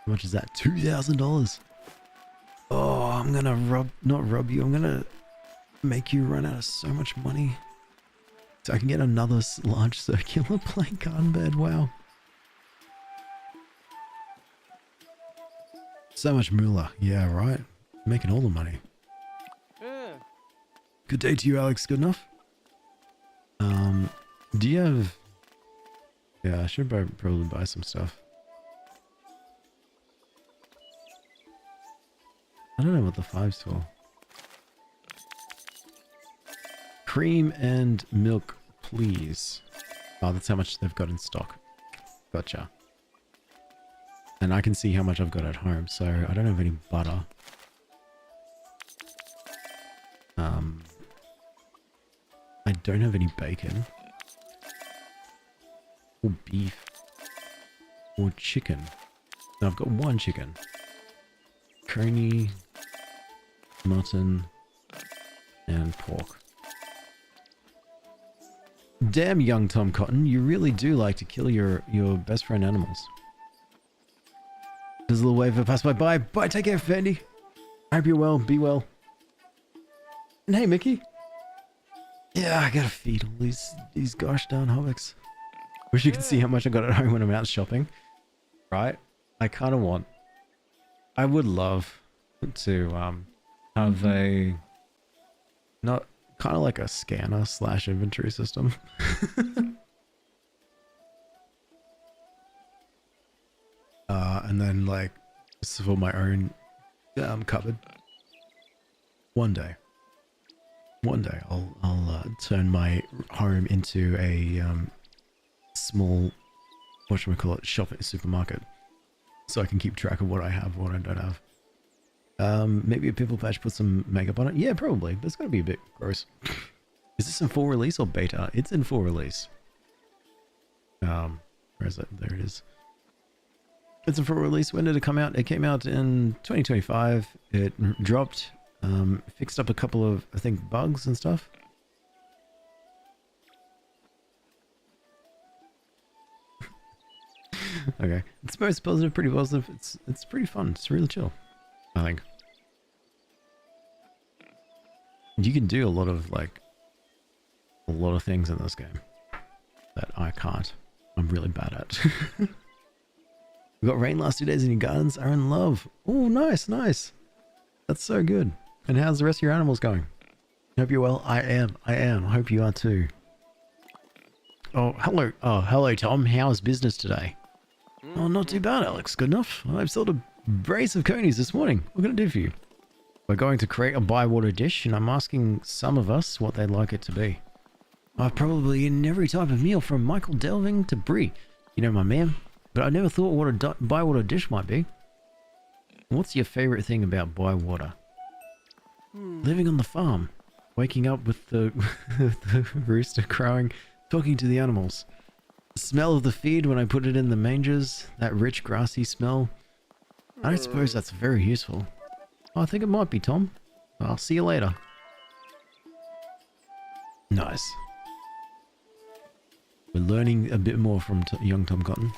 How much is that? $2,000. Oh, I'm gonna not rob you. I'm gonna make you run out of so much money. So I can get another large circular plank garden bed. Wow. So much moolah. Yeah, right. Making all the money. Good day to you, Alex. Good enough? Do you have... Yeah, I should probably buy some stuff. I don't know what the 5's for. Cream and milk, please. Oh, that's how much they've got in stock. Gotcha. And I can see how much I've got at home, so I don't have any butter. I don't have any bacon. Or beef. Or chicken. No, I've got one chicken. Coney, mutton, and pork. Damn, young Tom Cotton, you really do like to kill your best friend animals. There's a little wave of pass by. Bye. Bye. Take care, Fendi. I hope you're well. Be well. And hey, Mickey. Yeah, I gotta feed all these gosh darn hobbits. Wish you could see how much I got at home when I'm out shopping. Right? I kind of want... I would love to have a... Not... Kind of like a scanner / inventory system. And then like for my own cupboard. One day I'll turn my home into a small, whatchamacallit, shopping supermarket, so I can keep track of what I have, what I don't have. Maybe a pimple patch, put some makeup on it. Yeah, probably. That's gonna be a bit gross. Is this in full release or beta? It's in full release. Where is it? There it is. It's in full release. When did it come out? It came out in 2025. It dropped. Fixed up a couple of, I think, bugs and stuff. Okay. It's most positive, pretty positive. It's pretty fun. It's really chill, I think. You can do a lot of things in this game that I can't. I'm really bad at. We got rain last 2 days and your gardens are in love. Oh, nice, nice. That's so good. And how's the rest of your animals going? Hope you're well. I am. I hope you are too. Oh, hello. Oh, hello, Tom. How's business today? Oh, not too bad, Alex. Good enough. I've sold a brace of conies this morning. What can I do for you? We're going to create a bywater dish, and I'm asking some of us what they'd like it to be. I've probably eaten every type of meal from Michael Delving to Brie. You know my man. But I never thought what a bywater dish might be. What's your favorite thing about bywater? Living on the farm. Waking up with the, the rooster crowing. Talking to the animals. The smell of the feed when I put it in the mangers. That rich grassy smell. I don't suppose that's very useful. I think it might be, Tom. I'll see you later. Nice. We're learning a bit more from young Tom Cotton.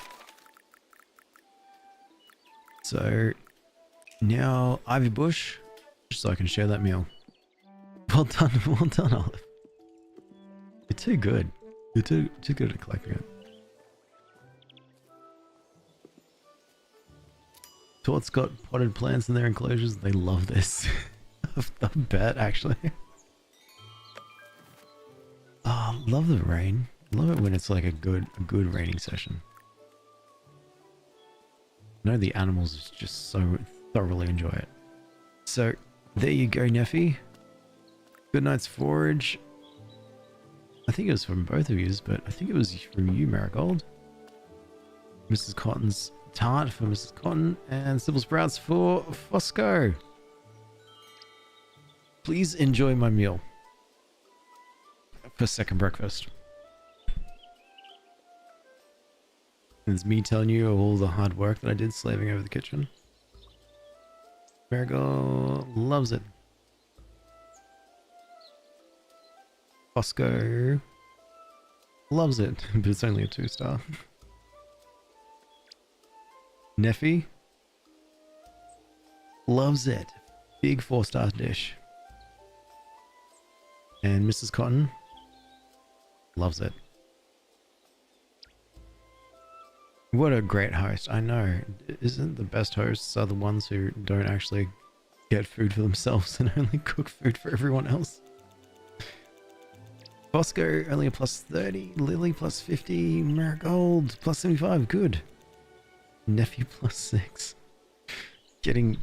So now Ivy Bush, just so I can share that meal. Well done, Olive. You're too good. You're too good at collecting it. Tort's got potted plants in their enclosures. They love this. I bet, actually. Oh, love the rain. Love it when it's like a good raining session. I know the animals just so thoroughly enjoy it. So there you go, Neffy. Good night's forage. I think it was from both of you, but I think it was from you, Marigold. Mrs. Cotton's tart for Mrs. Cotton, and Sybil Sprouts for Fosco. Please enjoy my meal for second breakfast. It's me telling you all the hard work that I did slaving over the kitchen. Marigold loves it. Fosco loves it, but it's only a 2-star. Neffy loves it. Big 4-star dish. And Mrs. Cotton Loves it. What a great host. I know. Isn't the best hosts are the ones who don't actually get food for themselves and only cook food for everyone else? Bosco only a plus 30, Lily plus 50, Marigold plus 75, good. Nephew plus 6. Getting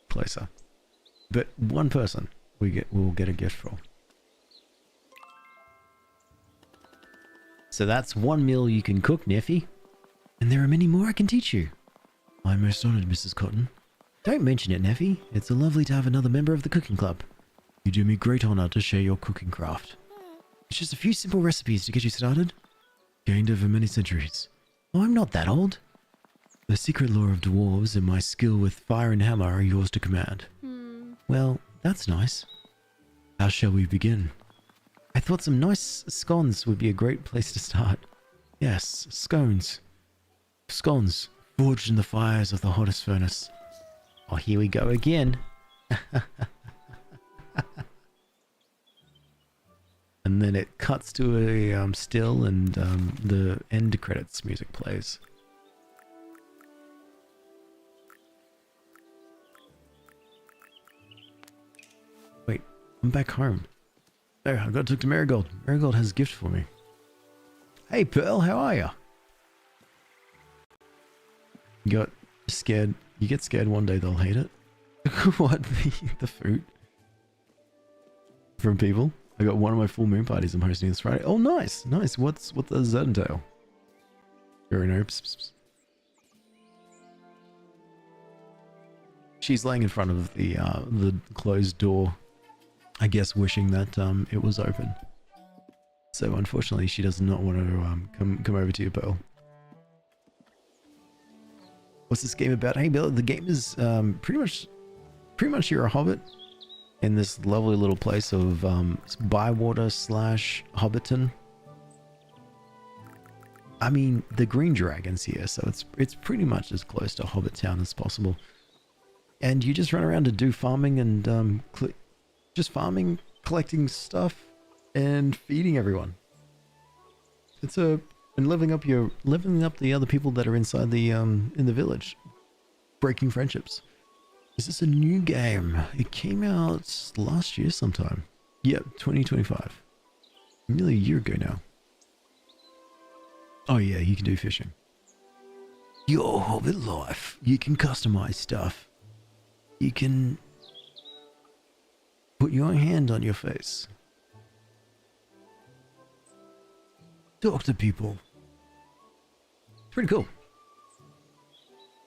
closer. But one person we'll get a gift for. So that's one meal you can cook, Neffy. And there are many more I can teach you. I'm most honored, Mrs. Cotton. Don't mention it, Neffy. It's lovely to have another member of the cooking club. You do me great honor to share your cooking craft. It's just a few simple recipes to get you started. Gained over many centuries. Oh, I'm not that old. The secret lore of dwarves and my skill with fire and hammer are yours to command. Well, that's nice. How shall we begin? I thought some nice scones would be a great place to start. Yes, scones. Scones, forged in the fires of the hottest furnace. Oh, here we go again. And then it cuts to a still and the end credits music plays. Wait, I'm back home. Oh, I've got to talk to Marigold. Marigold has a gift for me. Hey Pearl, how are ya? You got scared. You get scared one day they'll hate it. What? The food? From people? I got one of my full moon parties I'm hosting this Friday. Oh, nice, nice. What does that entail? Very nice. She's laying in front of the closed door, I guess, wishing that it was open. So unfortunately, she does not want to come over to you, Pearl. What's this game about? Hey, Bill, the game is pretty much you're a hobbit in this lovely little place of Bywater / Hobbiton. I mean, the Green Dragon's here, so it's pretty much as close to Hobbit Town as possible. And you just run around to do farming and just farming, collecting stuff, and feeding everyone. And leveling up the other people that are inside the in the village, breaking friendships. Is this a new game? It came out last year sometime. Yep, 2025. Nearly a year ago now. Oh yeah, you can do fishing. Your hobbit life. You can customize stuff. You can put your hand on your face. Talk to people. It's pretty cool.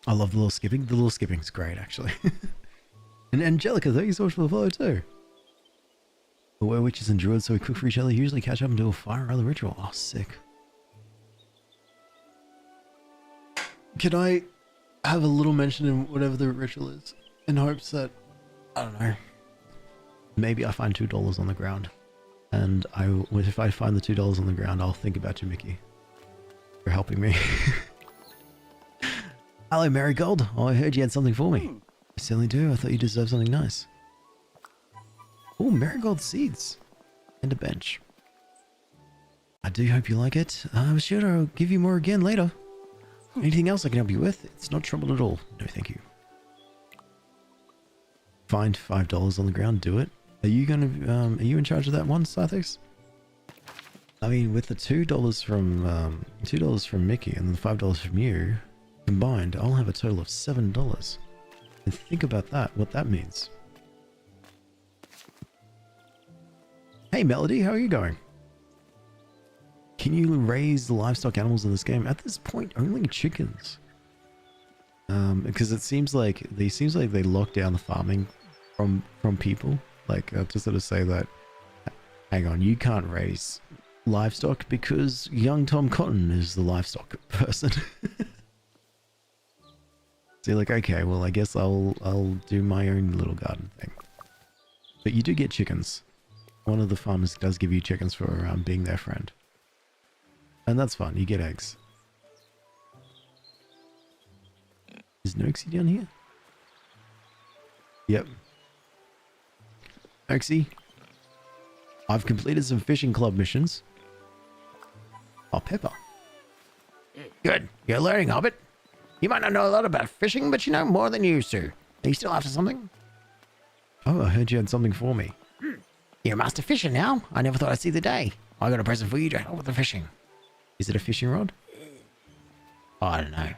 I love the little skipping. The little skipping's great, actually. And Angelica, thank you so much for the follow, too. But we're witches and druids, so we cook for each other, usually catch up and do a fire or other ritual. Oh, sick. Can I have a little mention in whatever the ritual is? In hopes that, I don't know, maybe I find $2 on the ground. And if I find the $2 on the ground, I'll think about you, Mickey, for helping me. Hello, Marigold. Oh, I heard you had something for me. I certainly do. I thought you deserved something nice. Oh, marigold seeds. And a bench. I do hope you like it. I'm sure I'll give you more again later. Anything else I can help you with? It's not trouble at all. No, thank you. Find $5 on the ground. Do it. Are you in charge of that one, Sarthix? I mean, with the $2 from Mickey and the $5 from you combined, I'll have a total of $7. And think about that, what that means. Hey Melody, how are you going? Can you raise livestock animals in this game? At this point, only chickens. Because it seems like they lock down the farming from people. Like to sort of say that, hang on, you can't raise livestock because young Tom Cotton is the livestock person. So you're like, okay, well, I guess I'll do my own little garden thing. But you do get chickens. One of the farmers does give you chickens for being their friend. And that's fun, you get eggs. Is Noxie down here? Yep. Noxie, I've completed some fishing club missions. Oh, pepper. Good. You're learning, Hobbit. You might not know a lot about fishing, but you know more than you used to. Are you still after something? Oh, I heard you had something for me. You're a master fisher now. I never thought I'd see the day. I got a present for you to help with the fishing. Is it a fishing rod? Oh, I don't know.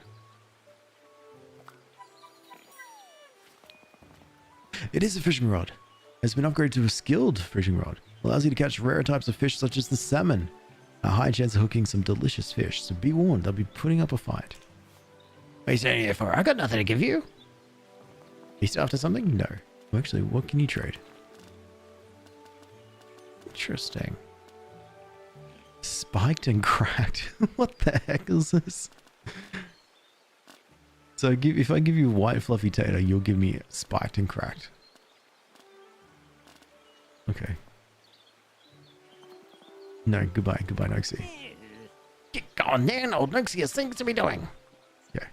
It is a fishing rod. It's been upgraded to a skilled fishing rod. Allows you to catch rare types of fish such as the salmon. A high chance of hooking some delicious fish, so be warned, they'll be putting up a fight. What are you standing there for? I got nothing to give you. Are you still after something? No. Well, actually, what can you trade? Interesting. Spiked and cracked. What the heck is this? So if I give you a white fluffy tater, you'll give me spiked and cracked. Okay. No, goodbye, Noxie. Get going then, old Noxie has things to be doing. Okay.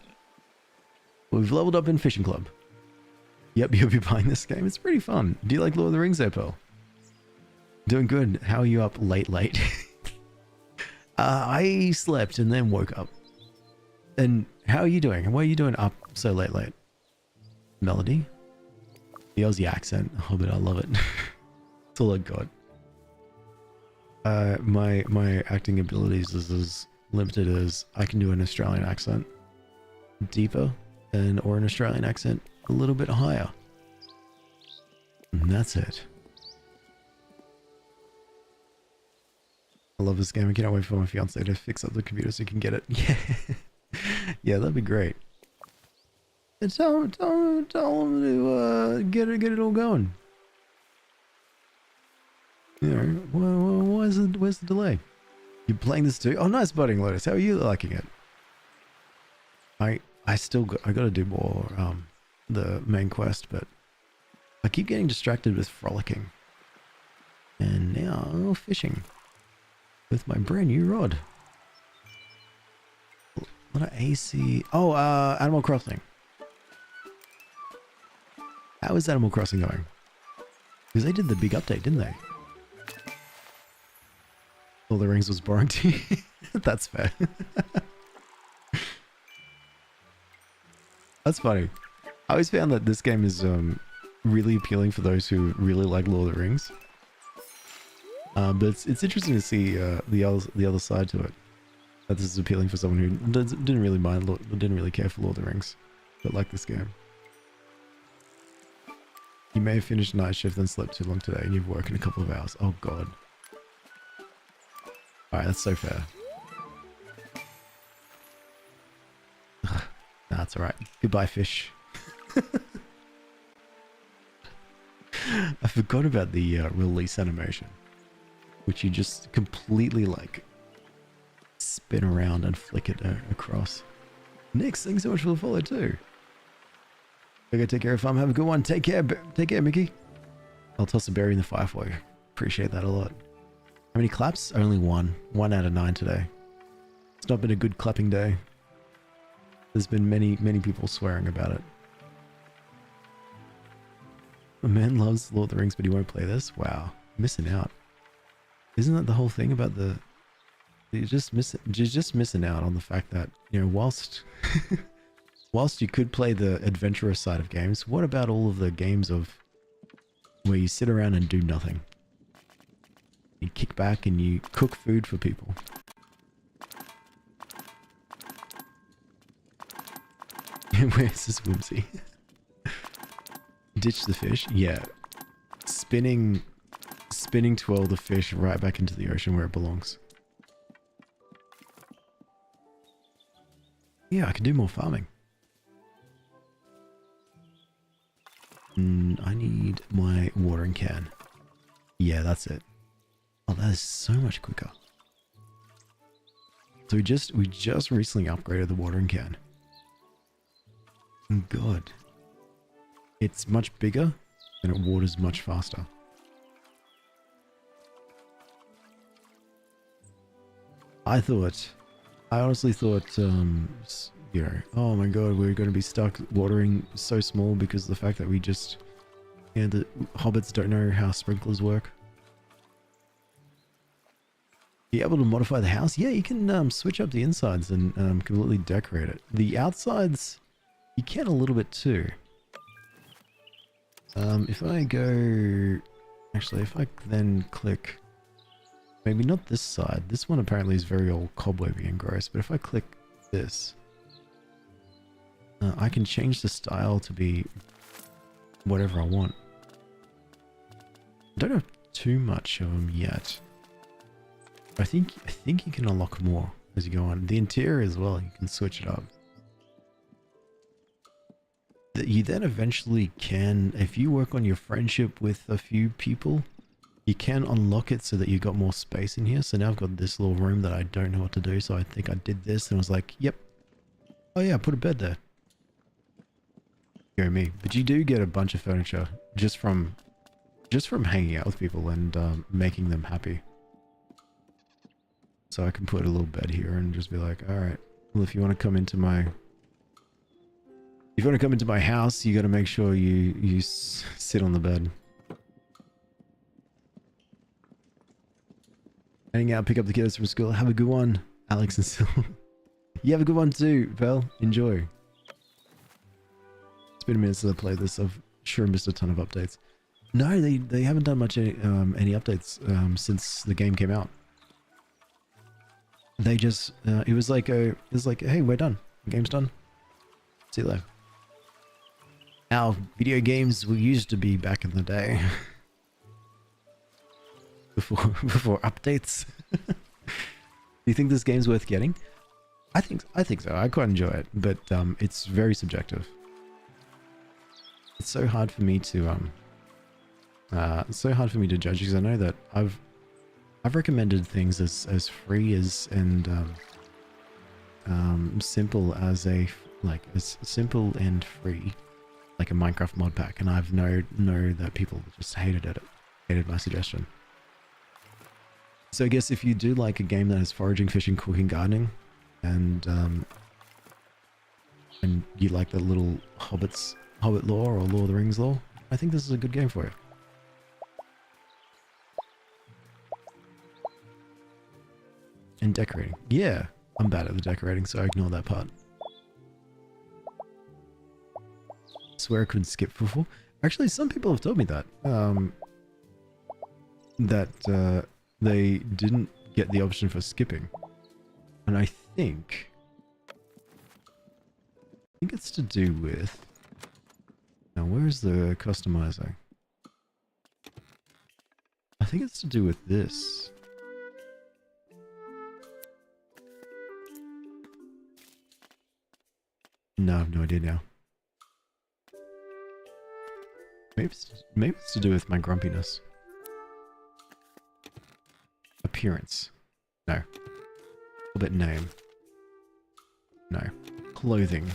Well, we've leveled up in Fishing Club. Yep, you'll be buying this game. It's pretty fun. Do you like Lord of the Rings there, Pearl? Doing good. How are you up late? I slept and then woke up. And how are you doing? And why are you doing up so late? Melody? The Aussie accent. Oh, but I love it. That's all I got. My acting abilities is as limited as I can do an Australian accent deeper or an Australian accent a little bit higher. And that's it. I love this game. I cannot wait for my fiance to fix up the computer so you can get it. Yeah. Yeah, that'd be great. And tell him to get it all going. You know, where's the delay? You playing this too? Oh, nice budding Lotus. How are you liking it? I gotta do more the main quest, but I keep getting distracted with frolicking. And now fishing with my brand new rod. What a AC. Oh, Animal Crossing. How is Animal Crossing going? Because they did the big update, didn't they? Lord of the Rings was boring to you. That's fair. That's funny. I always found that this game is really appealing for those who really like Lord of the Rings. But it's interesting to see the other side to it. That this is appealing for someone who didn't really mind, didn't really care for Lord of the Rings, but like this game. You may have finished night shift and slept too long today, and you've worked in a couple of hours. Oh god. Alright, that's so fair. Nah, it's alright. Goodbye, fish. I forgot about the release animation, which you just completely like spin around and flick it across. Nix, thanks so much for the follow too. Okay, take care of farm. Have a good one. Take care, Mickey. I'll toss a berry in the fire for you. Appreciate that a lot. How many claps? Only one. 1 out of 9 today. It's not been a good clapping day. There's been many people swearing about it. A man loves Lord of the Rings, but he won't play this? Wow. Missing out. Isn't that the whole thing about the... You're just missing out on the fact that, you know, whilst you could play the adventurous side of games, what about all of the games of where you sit around and do nothing? You kick back and you cook food for people. Where's this whimsy? Ditch the fish? Yeah. Spinning twirl the fish right back into the ocean where it belongs. Yeah, I can do more farming. I need my watering can. Yeah, that's it. Oh, that is so much quicker. So we just recently upgraded the watering can. God. It's much bigger and it waters much faster. I honestly thought, you know, oh my god, we're going to be stuck watering so small because of the fact that we just, you know, the hobbits don't know how sprinklers work. you able to modify the house? Yeah, you can switch up the insides and completely decorate it. The outsides, you can a little bit too. If I go... Actually, if I then click... Maybe not this side. This one apparently is very old, cobwebby and gross. But if I click this... I can change the style to be whatever I want. I don't have too much of them yet. I think you can unlock more as you go on. The interior as well, you can switch it up. You then eventually can, if you work on your friendship with a few people, you can unlock it so that you've got more space in here. So now I've got this little room that I don't know what to do. So I think I did this and was like, yep. Oh yeah, put a bed there. Go me. But you do get a bunch of furniture just from hanging out with people and making them happy. So I can put a little bed here and just be like, all right, well, if you want to come into my house, you got to make sure you sit on the bed. Hang out, pick up the kiddos from school. Have a good one, Alex and Sil. You have a good one too, Val. Enjoy. It's been a minute since I played this. I've sure missed a ton of updates. No, they haven't done much any updates since the game came out. They just it was like, hey, we're done. The game's done. See you later. How video games we used to be back in the day. before updates. Do you think this game's worth getting? I think so. I quite enjoy it, but it's very subjective. It's so hard for me to judge because I know that I've recommended things as free as and simple as as simple and free, like a Minecraft mod pack, and I've know that people just hated my suggestion. So I guess if you do like a game that has foraging, fishing, cooking, gardening, and you like the little Hobbit lore or Lord of the Rings lore, I think this is a good game for you. And decorating. Yeah, I'm bad at the decorating, so I ignore that part. Swear I couldn't skip before. Actually, some people have told me that. They didn't get the option for skipping. And I think it's to do with... Now, where's the customizer? I think it's to do with this. No, I have no idea now. Maybe it's to do with my grumpiness. Appearance. No. Hobbit name. No. Clothing.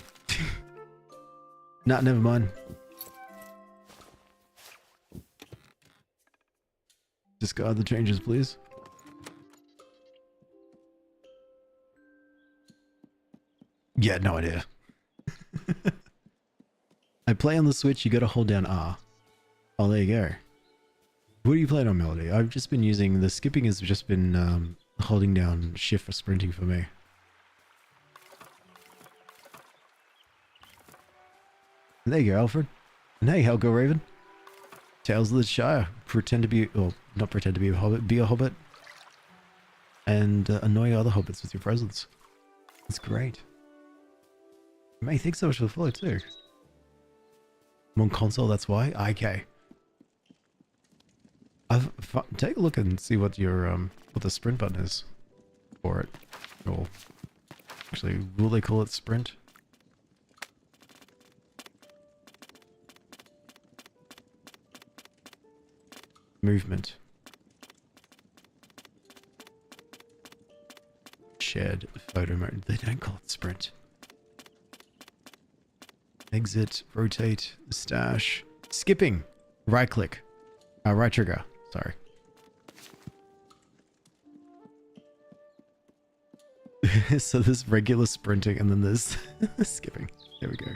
Nah, never mind. Discard the changes, please. Yeah, no idea. I play on the Switch, you gotta hold down R. Oh, there you go. What are you playing on, Melody? I've just been using... The skipping has just been holding down shift for sprinting for me. There you go, Alfred. And hey, how go, Raven? Tales of the Shire. Pretend to be... Well, not pretend to be a hobbit. Be a hobbit. And annoy other hobbits with your presence. That's great. May, thanks so much for the follow too. I'm on console, that's why? Okay. Take a look and see what your what the sprint button is for it. Or actually, will they call it sprint? Movement. Shared photo mode. They don't call it sprint. Exit, rotate, stash, skipping, right click, right trigger, sorry. So there's regular sprinting and then there's skipping. There we go.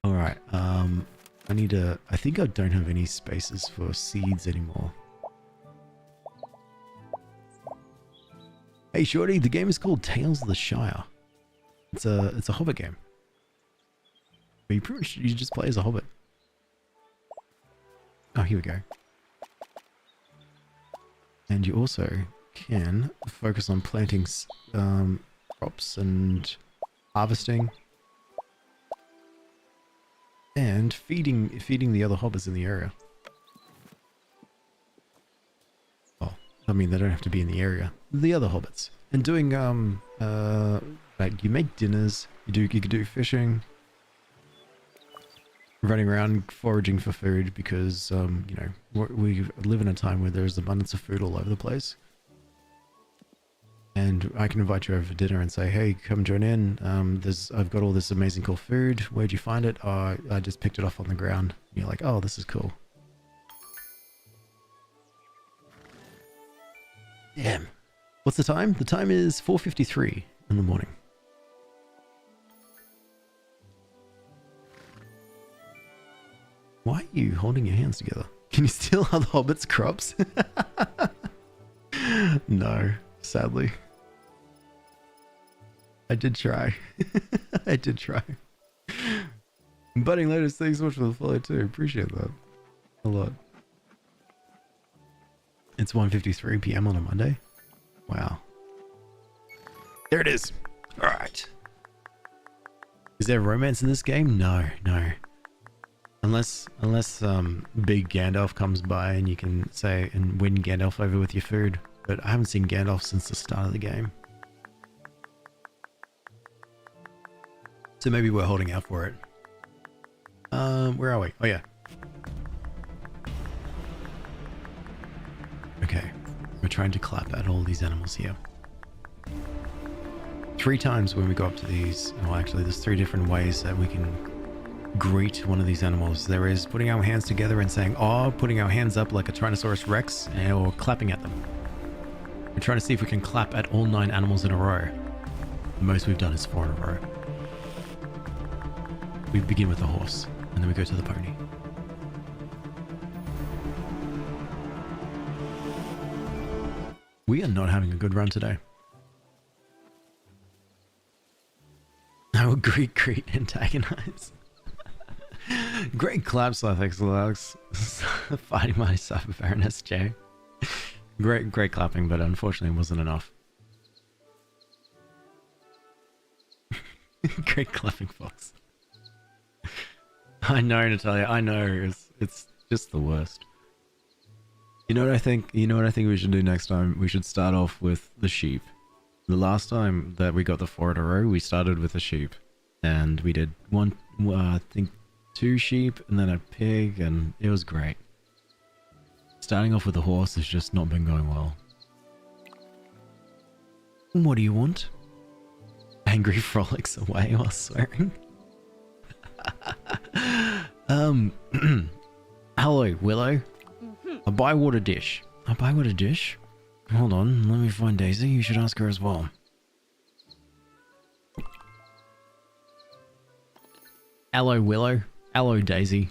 All right. I think I don't have any spaces for seeds anymore. Hey Shorty, the game is called Tales of the Shire. It's a hobbit game. But you pretty much you just play as a hobbit. Oh, here we go. And you also can focus on planting crops and harvesting and feeding the other hobbits in the area. Well, I mean they don't have to be in the area. The other hobbits. And doing like you make dinners, you could do fishing, running around foraging for food because you know, we live in a time where there's abundance of food all over the place. And I can invite you over for dinner and say, hey, come join in. I've got all this amazing cool food. Where'd you find it? Oh, I just picked it off on the ground. And you're like, oh, this is cool. Damn. What's the time? The time is 4:53 in the morning. Why are you holding your hands together? Can you steal other hobbits' crops? No, sadly. I did try. I did try. Budding Lotus, thanks so much for the follow too. Appreciate that a lot. It's 1:53 p.m. on a Monday. Wow. There it is. All right. Is there romance in this game? No, no. Unless big Gandalf comes by and you can say and win Gandalf over with your food. But I haven't seen Gandalf since the start of the game. So maybe we're holding out for it. Where are we? Oh yeah. Okay. We're trying to clap at all these animals here. 3 times when we go up to these, well actually there's 3 different ways that we can greet one of these animals. There is putting our hands together and saying "oh," putting our hands up like a Tyrannosaurus Rex, or clapping at them. We're trying to see if we can clap at all 9 animals in a row. The most we've done is 4 in a row. We begin with the horse, and then we go to the pony. We are not having a good run today. I will greet, antagonize. Great claps, thanks, Alex. Fighting my Cyber Baroness J. Great clapping, but unfortunately it wasn't enough. Great clapping, Fox. I know, Natalia. I know. It's just the worst. You know what I think? You know what I think we should do next time? We should start off with the sheep. The last time that we got the 4 in a row, we started with a sheep, and we did I think 2 sheep and then a pig, and it was great. Starting off with a horse has just not been going well. What do you want? Angry frolics away while swearing. Hello, Willow. A bywater dish. A bywater dish? Hold on, let me find Daisy. You should ask her as well. Hello, Willow. Hello, Daisy.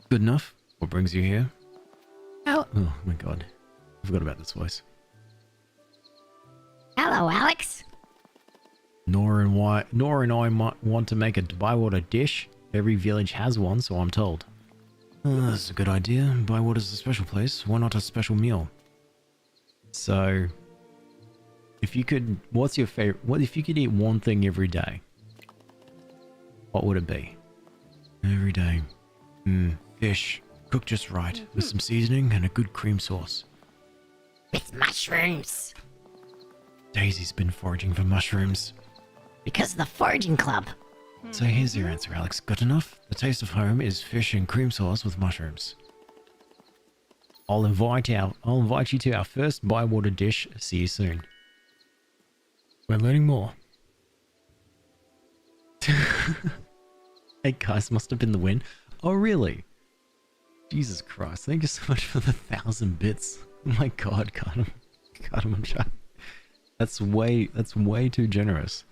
Good enough? What brings you here? Oh my god. I forgot about this voice. Hello, Alex. Nora and I might want to make a bywater dish. Every village has one, so I'm told. That's a good idea. Bywater's a special place. Why not a special meal? So, if you could, what's your favorite? What if you could eat one thing every day? What would it be? Every day, fish cooked just right with some seasoning and a good cream sauce. With mushrooms. Daisy's been foraging for mushrooms. Because of the foraging club. So here's your answer, Alex. Good enough? The taste of home is fish and cream sauce with mushrooms. I'll invite you to our first bywater dish. See you soon. We're learning more. Hey guys, must have been the win. Oh really? Jesus Christ! Thank you so much for the 1,000 bits. Oh my God, cut him, I'm trying. That's way too generous.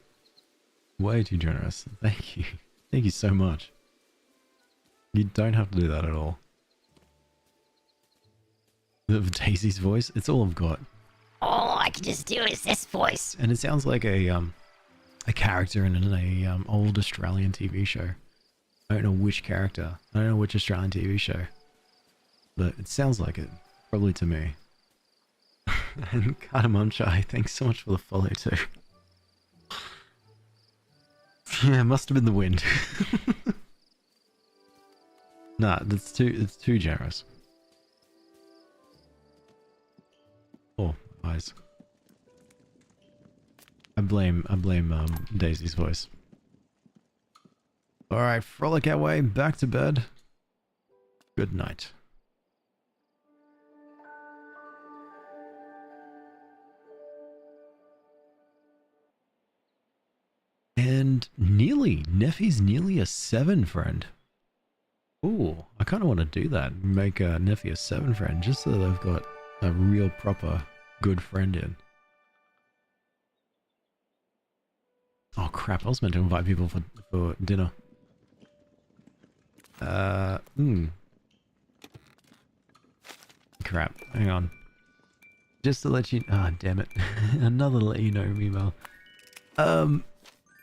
Way too generous. Thank you so much. You don't have to do that at all. The Daisy's voice, it's all I've got. all I can just do is this voice. And it sounds like a character in a old Australian TV show. I don't know which character. I don't know which Australian TV show. But it sounds like it. Probably to me. And Katamunchai, thanks so much for the follow too. Yeah, it must have been the wind. Nah, it's too generous. Oh, eyes. I blame Daisy's voice. Alright, frolic our way back to bed. Good night. And Neffy's nearly a 7 friend. Ooh, I kind of want to do that. Make Neffy a 7 friend, just so that I've got a real proper good friend in. Oh crap, I was meant to invite people for dinner. Crap, hang on. Just to let you... Ah, oh, damn it. Another let you know email.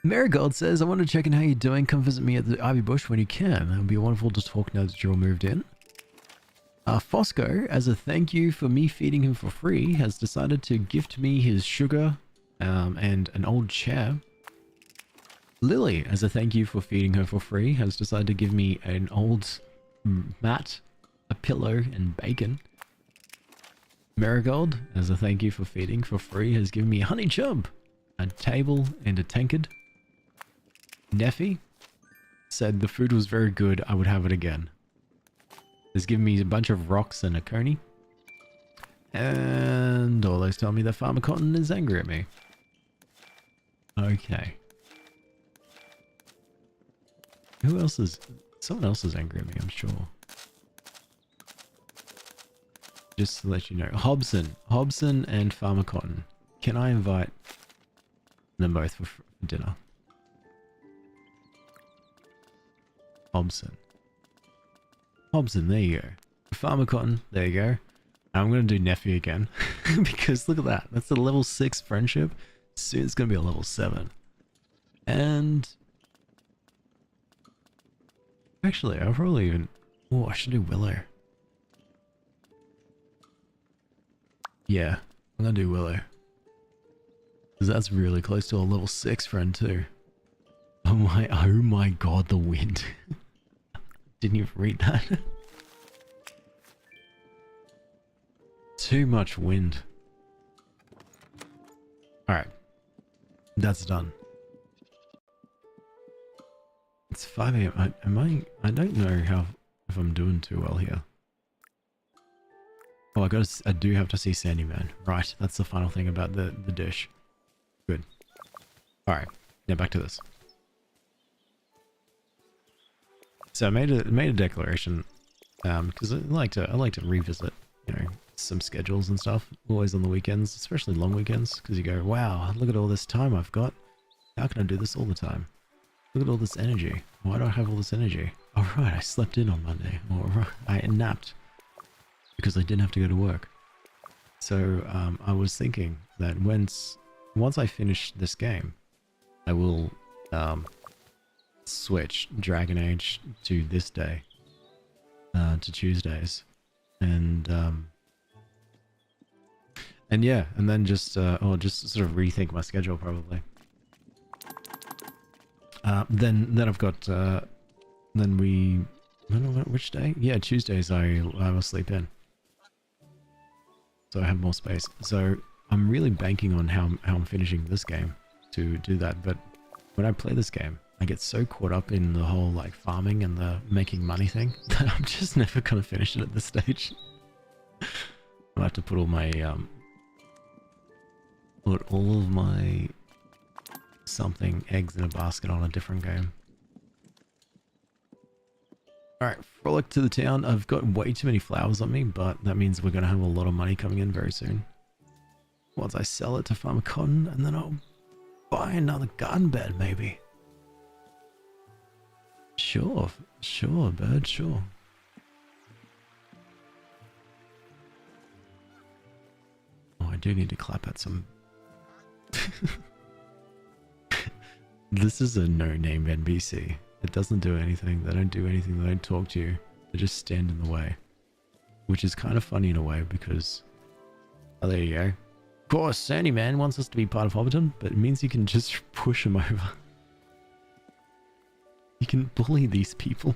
Marigold says, I want to check in how you're doing. Come visit me at the Ivy Bush when you can. It would be wonderful to talk now that you're all moved in. Fosco, as a thank you for me feeding him for free, has decided to gift me his sugar and an old chair. Lily, as a thank you for feeding her for free, has decided to give me an old mat, a pillow, and bacon. Marigold, as a thank you for feeding for free, has given me a honey chub, a table, and a tankard. Neffy said the food was very good, I would have it again. Has given me a bunch of rocks and a coney. And all those tell me that Farmer Cotton is angry at me. Okay. Who else is... Someone else is angry at me, I'm sure. Just to let you know. Hobson and Farmer Cotton. Can I invite them both for dinner? Hobson, there you go. Farmer Cotton, there you go. I'm going to do Neffy again. Because look at that. That's a level 6 friendship. Soon it's going to be a level 7. And... actually, I'll probably even... oh, I should do Willow. Yeah, I'm going to do Willow. Because that's really close to a level 6 friend too. Oh my god, the wind. Didn't even read that. Too much wind. Alright. That's done. It's 5 AM. I don't know if I'm doing too well here. Oh, I do have to see Sandyman. Right, that's the final thing about the dish. Good. Alright, now back to this. So I made a declaration, because I like to revisit, you know, some schedules and stuff, always on the weekends, especially long weekends, because you go, wow, look at all this time I've got. How can I do this all the time? Look at all this energy. Why do I have all this energy? Oh right, I slept in on Monday, or I napped because I didn't have to go to work. So I was thinking that once I finish this game, I will switch Dragon Age to this day, to Tuesdays, and yeah, and then just sort of rethink my schedule probably. Then I've got I don't know which day. Yeah, Tuesdays I will sleep in, so I have more space. So I'm really banking on how I'm finishing this game to do that. But when I play this game, I get so caught up in the whole like farming and the making money thing that I'm just never gonna finish it at this stage. I'll have to put all my something eggs in a basket on a different game. Alright, frolic to the town. I've got way too many flowers on me, but that means we're gonna have a lot of money coming in very soon. Once I sell it to Farmer Cotton, and then I'll buy another garden bed maybe. Sure, bird, sure. Oh, I do need to clap at some. This is a no-name NPC. It doesn't do anything. They don't do anything. They don't talk to you. They just stand in the way. Which is kind of funny in a way because... Oh, there you go. Of course, Sandyman wants us to be part of Hobbiton, but it means you can just push him over. You can bully these people.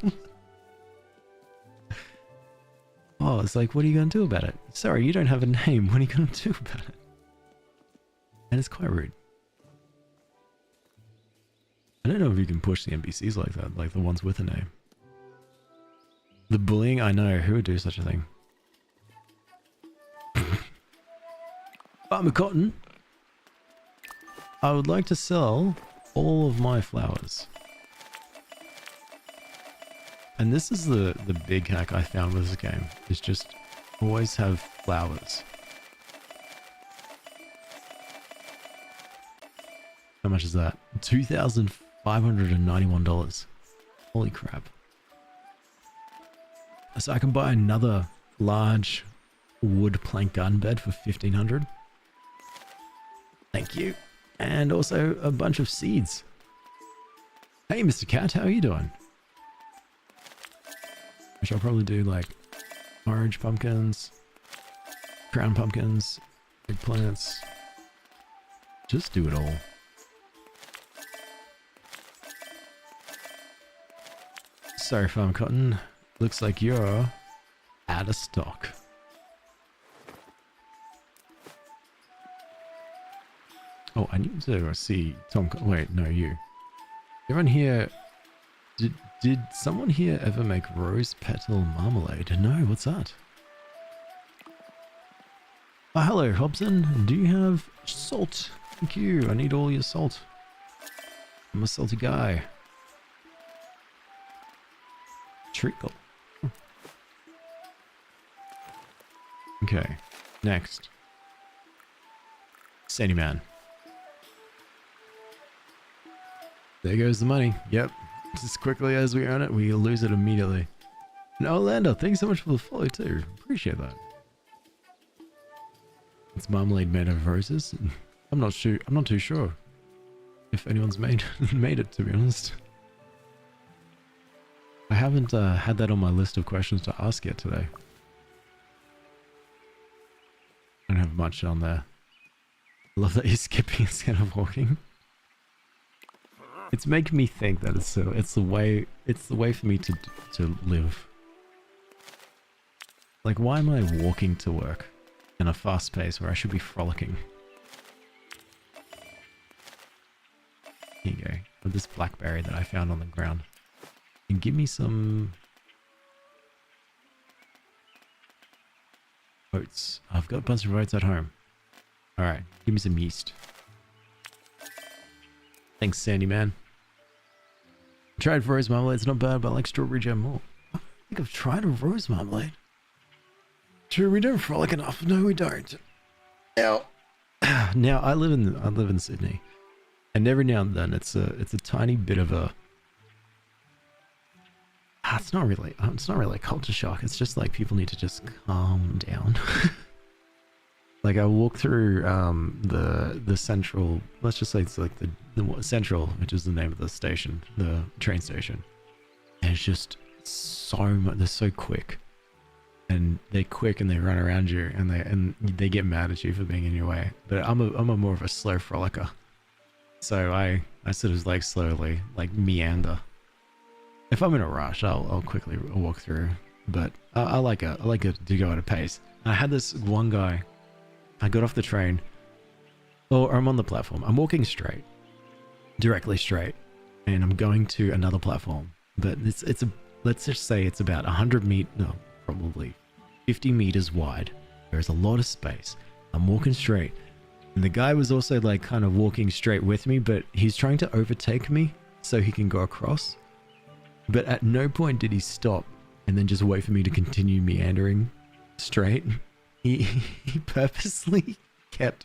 Oh, it's like, what are you going to do about it? Sorry, you don't have a name. What are you going to do about it? And it's quite rude. I don't know if you can push the NPCs like that, like the ones with a name. The bullying, I know. Who would do such a thing? Farmer Cotton. I would like to sell all of my flowers. And this is the big hack I found with this game, is just always have flowers. How much is that? $2,591. Holy crap. So I can buy another large wood plank garden bed for $1,500. Thank you. And also a bunch of seeds. Hey, Mr. Cat, how are you doing? Which I'll probably do like orange pumpkins, crown pumpkins, eggplants. Just do it all. Sorry, Farm Cotton. Looks like you're out of stock. Oh, I need to see Tom. Wait, no, you. Everyone here. Did someone here ever make rose petal marmalade? No, what's that? Oh, hello, Hobson. Do you have salt? Thank you. I need all your salt. I'm a salty guy. Treacle. Okay, next. Sandyman. There goes the money. Yep. As quickly as we earn it, we lose it immediately. And Orlando, thanks so much for the follow too. Appreciate that. It's marmalade made of roses. I'm not too sure if anyone's made it, to be honest. I haven't had that on my list of questions to ask yet today. I don't have much on there. I love that you're skipping instead of walking. It's making me think that it's the way for me to live. Like, why am I walking to work in a fast pace where I should be frolicking? Here you go. With this blackberry that I found on the ground. And give me some oats. I've got a bunch of oats at home. Alright, give me some yeast. Thanks, Sandyman. I tried rose marmalade. It's not bad, but I like strawberry jam more. I think I've tried a rose marmalade. True, we don't frolic enough. No, we don't. Now I live in Sydney, and every now and then it's a tiny bit of a. It's not really a culture shock. It's just like people need to just calm down. Like, I walk through the central, let's just say it's like the central, which is the name of the station, the train station. And it's just so much, they're so quick. And they're quick and they run around you and they get mad at you for being in your way. But I'm a more of a slow frolicker. So I sort of like slowly like meander. If I'm in a rush, I'll quickly walk through. But I like it to go at a pace. I had this one guy. I got off the train, or I'm on the platform. I'm walking straight, directly straight, and I'm going to another platform. But let's just say it's about 100 meters, no, probably 50 meters wide. There's a lot of space. I'm walking straight, and the guy was also like kind of walking straight with me, but he's trying to overtake me so he can go across. But at no point did he stop and then just wait for me to continue meandering straight. He purposely kept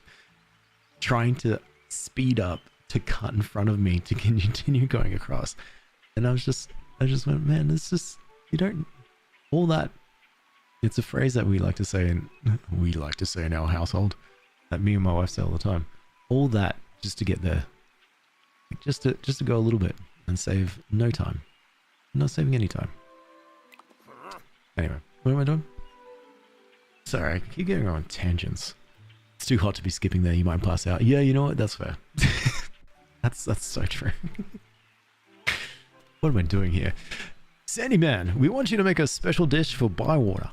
trying to speed up to cut in front of me to continue going across. And I just went, man, it's just, you don't, all that, it's a phrase that we like to say in our household. that me and my wife say all the time. All that just to get there. Like, just to go a little bit and save no time. Not saving any time. Anyway, what am I doing? Sorry, I keep getting on tangents. It's too hot to be skipping there. You might pass out. Yeah, you know what? That's fair. That's so true. What am I doing here? Sandy Man, we want you to make a special dish for Bywater.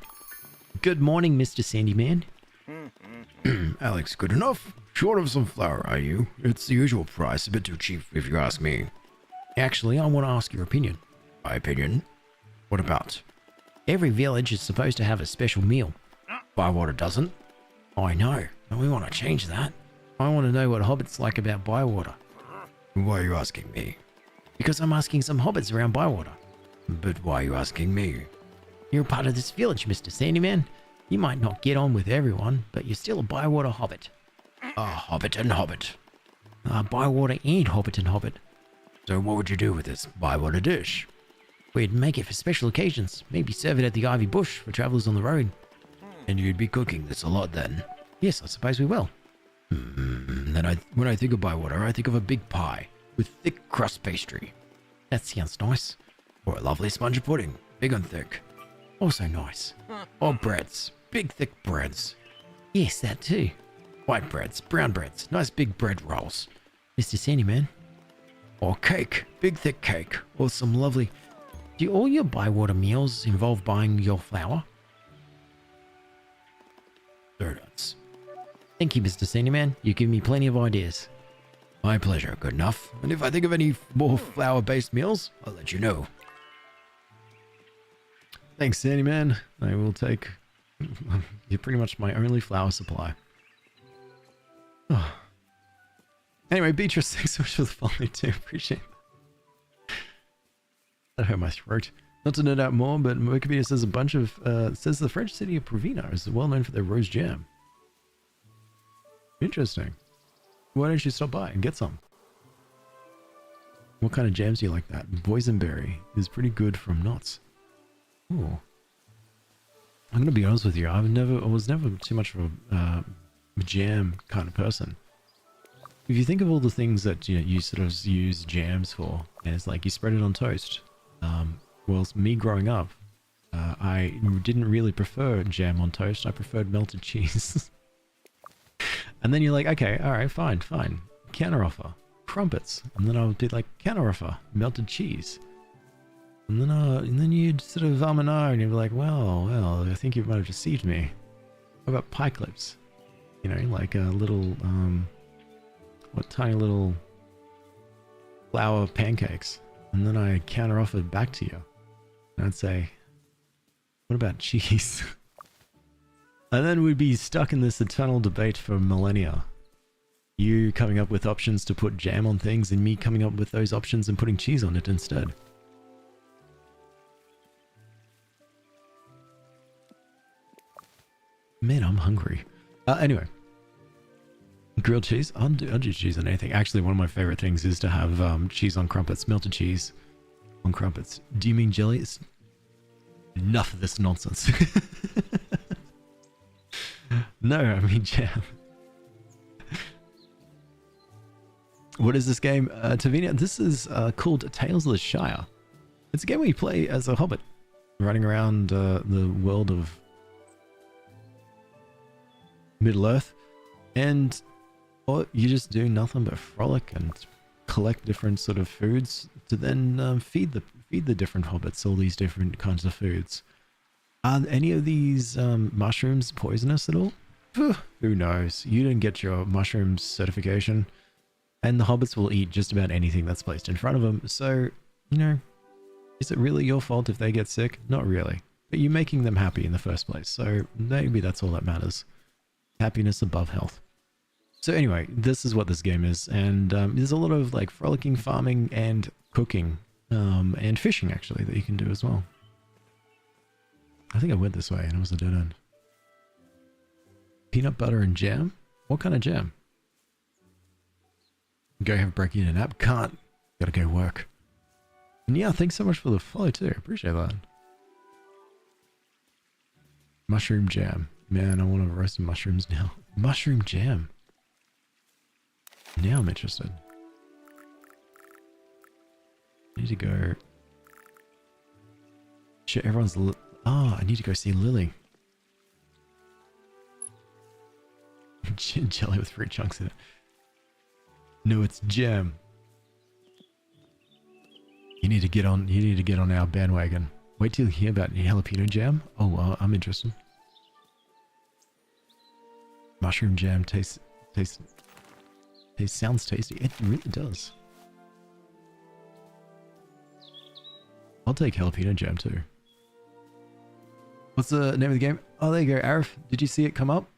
Good morning, Mr. Sandy Man. Alex, good enough? Short of some flour, are you? It's the usual price, a bit too cheap if you ask me. Actually, I want to ask your opinion. My opinion? What about? Every village is supposed to have a special meal. Bywater doesn't? I know, but we want to change that. I want to know what hobbits like about Bywater. Why are you asking me? Because I'm asking some hobbits around Bywater. But why are you asking me? You're part of this village, Mr. Sandyman. You might not get on with everyone, but you're still a Bywater hobbit. A hobbit and hobbit. Bywater and hobbit. So what would you do with this Bywater dish? We'd make it for special occasions. Maybe serve it at the Ivy Bush for travellers on the road. And you'd be cooking this a lot then? Yes, I suppose we will. Then when I think of Bywater, I think of a big pie with thick crust pastry. That sounds nice. Or a lovely sponge pudding, big and thick. Also nice. Or breads, big thick breads. Yes, that too. White breads, brown breads, nice big bread rolls. Mr. Sandyman. Or cake, big thick cake. Or some lovely... Do all your Bywater meals involve buying your flour? Donuts. Thank you, Mr. Sandyman. You give me plenty of ideas. My pleasure, good enough. And if I think of any more flour-based meals, I'll let you know. Thanks, Sandy Man. I will take... You're pretty much my only flour supply. Oh. Anyway, Beatrice, thanks so much for the follow too. Appreciate that. That hurt my throat. Not to nerd out more, but Wikipedia says a bunch of... says the French city of Provino is well known for their rose jam. Interesting. Why don't you stop by and get some? What kind of jams do you like that? Boysenberry is pretty good from Knott's. Ooh. I'm gonna be honest with you. I was never too much of a jam kind of person. If you think of all the things that you sort of use jams for, and it's like you spread it on toast. Well, me growing up, I didn't really prefer jam on toast. I preferred melted cheese. And then you're like, okay, all right, fine. Counter offer, crumpets, and then I would be like, counter offer, melted cheese. And then you'd sort of and ahh, and you'd be like, well, I think you might have deceived me. What about pie clips? You know, like a little, tiny little flour pancakes. And then I counter offered back to you. And I'd say, what about cheese? And then we'd be stuck in this eternal debate for millennia. You coming up with options to put jam on things, and me coming up with those options and putting cheese on it instead. Man, I'm hungry. Anyway. Grilled cheese? I'll do cheese on anything. Actually, one of my favorite things is to have cheese on crumpets. Melted cheese on crumpets. Do you mean jelly? It's enough of this nonsense. No, I mean jam. What is this game? Tavinia, this is called Tales of the Shire. It's a game where you play as a hobbit, running around the world of Middle-earth, and you just do nothing but frolic and collect different sort of foods to then feed the different hobbits all these different kinds of foods. Are any of these mushrooms poisonous at all? Who knows? You didn't get your mushrooms certification, and the hobbits will eat just about anything that's placed in front of them. So, is it really your fault if they get sick? Not really. But you're making them happy in the first place, so maybe that's all that matters. Happiness above health. So anyway, this is what this game is, and there's a lot of like frolicking, farming, and cooking, and fishing actually that you can do as well. I think I went this way and it was a dead end. Peanut butter and jam? What kind of jam? Go have breaking in a nap? Can't. Gotta go work. And yeah, thanks so much for the follow too. Appreciate that. Mushroom jam. Man, I want to roast some mushrooms now. Mushroom jam. Now I'm interested. I need to go. Shit, everyone's. I need to go see Lily. Jelly with fruit chunks in it. No, it's jam. You need to get on. You need to get on our bandwagon. Wait till you hear about jalapeno jam. Oh, well, I'm interested. Mushroom jam sounds tasty. It really does. I'll take jalapeno jam too. What's the name of the game? Oh, there you go, Arif. Did you see it come up?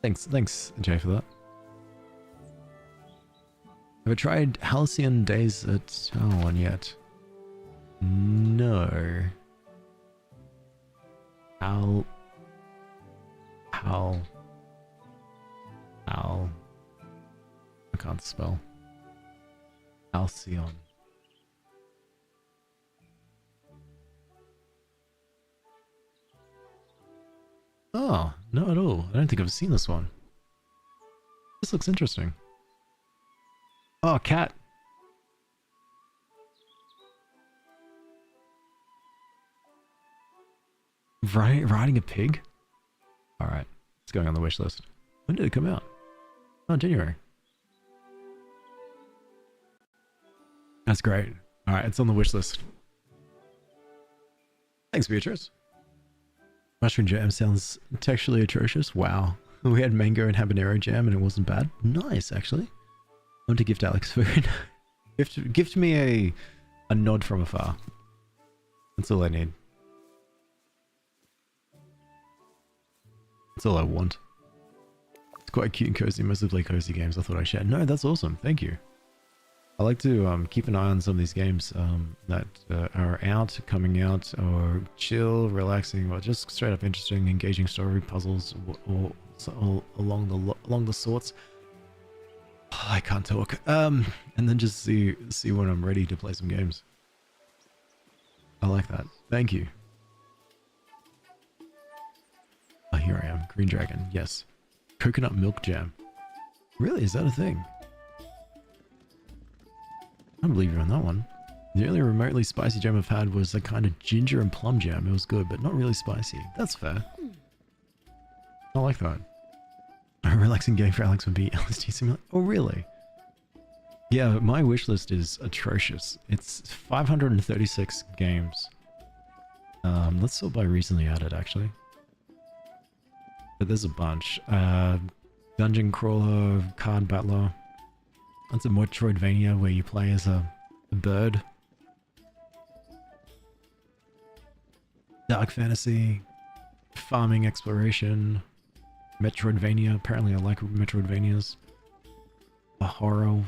Thanks, Jay, for that. Have I tried Halcyon Days at Town yet? No. How? I can't spell. Halcyon. Oh, not at all. I don't think I've seen this one. This looks interesting. Oh, cat. Riding a pig? Alright. It's going on the wish list. When did it come out? Oh, January. That's great. Alright, it's on the wish list. Thanks, Beatrice. Mushroom jam sounds texturally atrocious. Wow. We had mango and habanero jam and it wasn't bad. Nice, actually. I want to gift Alex food. gift me a nod from afar. That's all I need. That's all I want. It's quite cute and cozy, mostly cozy games I thought I'd share. No, that's awesome. Thank you. I like to keep an eye on some of these games that are out, coming out, or chill, relaxing, or just straight up interesting, engaging story, puzzles, or along the sorts. Oh, I can't talk. And then just see when I'm ready to play some games. I like that. Thank you. Oh, here I am. Green Dragon. Yes. Coconut milk jam. Really? Is that a thing? I don't believe you on that one. The only remotely spicy jam I've had was a kind of ginger and plum jam. It was good, but not really spicy. That's fair. I like that. A relaxing game for Alex would be LSD Simulator. Oh, really? Yeah, my wish list is atrocious. It's 536 games. Let's sort by recently added, actually. But there's a bunch. Dungeon Crawler, Card Battler. That's a Metroidvania where you play as a bird. Dark Fantasy. Farming Exploration. Metroidvania. Apparently I like Metroidvanias. A horror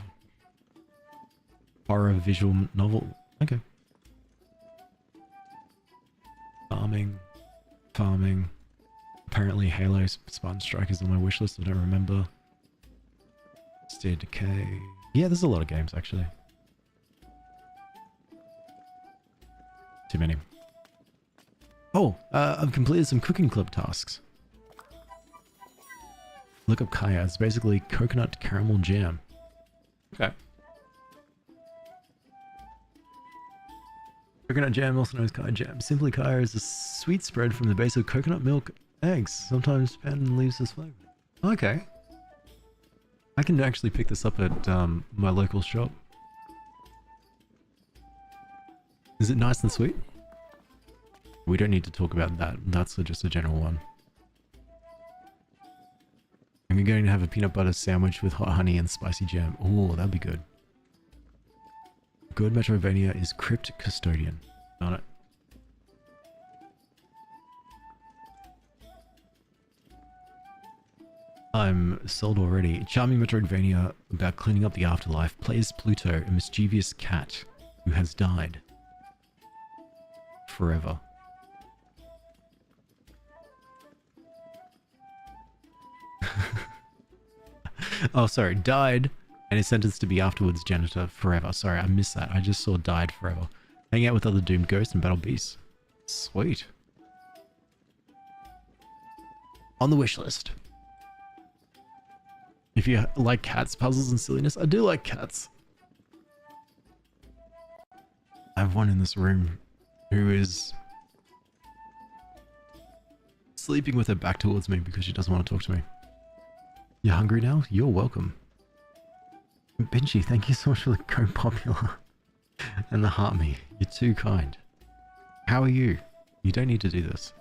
visual novel. Okay. Farming. Apparently Halo Spartan Strike is on my wish list. I don't remember. Steer Decay. Yeah, there's a lot of games actually. Too many. Oh, I've completed some cooking club tasks. Look up Kaya. It's basically coconut caramel jam. Okay. Coconut jam, also known as Kaya jam. Simply Kaya is a sweet spread from the base of coconut milk, eggs, sometimes pan and leaves as flavor. Okay. I can actually pick this up at my local shop. Is it nice and sweet? We don't need to talk about that. That's just a general one. I'm going to have a peanut butter sandwich with hot honey and spicy jam. Oh, that'd be good. Good Metroidvania is Crypt Custodian. On it. I'm sold already. Charming Metroidvania about cleaning up the afterlife. Plays Pluto, a mischievous cat who has died. Forever. Oh, sorry. Died and is sentenced to be afterwards janitor forever. Sorry, I missed that. I just saw died forever. Hang out with other doomed ghosts and battle beasts. Sweet. On the wish list. If you like cats, puzzles, and silliness, I do like cats. I have one in this room who is sleeping with her back towards me because she doesn't want to talk to me. You're hungry now? You're welcome. Benji, thank you so much for the go popular and the heart me. You're too kind. How are you? You don't need to do this.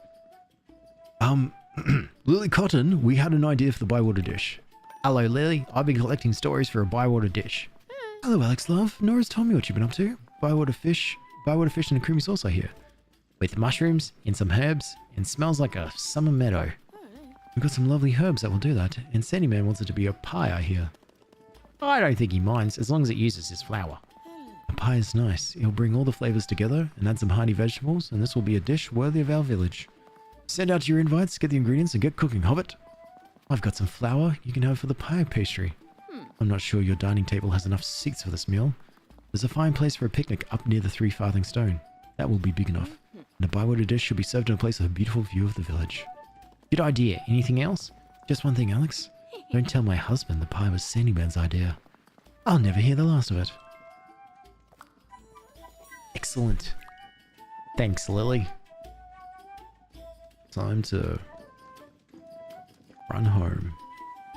Lily Cotton, we had an idea for the Bywater dish. Hello, Lily. I've been collecting stories for a Bywater dish. Hello, Alex love. Nora's told me what you've been up to. Bywater fish and a creamy sauce, I hear. With mushrooms and some herbs, and smells like a summer meadow. We've got some lovely herbs that will do that, and Sandyman wants it to be a pie, I hear. I don't think he minds, as long as it uses his flour. A pie is nice. It'll bring all the flavors together and add some hearty vegetables, and this will be a dish worthy of our village. Send out your invites, get the ingredients, and get cooking, Hobbit. I've got some flour you can have for the pie pastry. I'm not sure your dining table has enough seats for this meal. There's a fine place for a picnic up near the 3 farthing stone. That will be big enough. And a Bywater dish should be served in a place with a beautiful view of the village. Good idea. Anything else? Just one thing, Alex. Don't tell my husband the pie was Sandyman's idea. I'll never hear the last of it. Excellent. Thanks, Lily. Time to run home.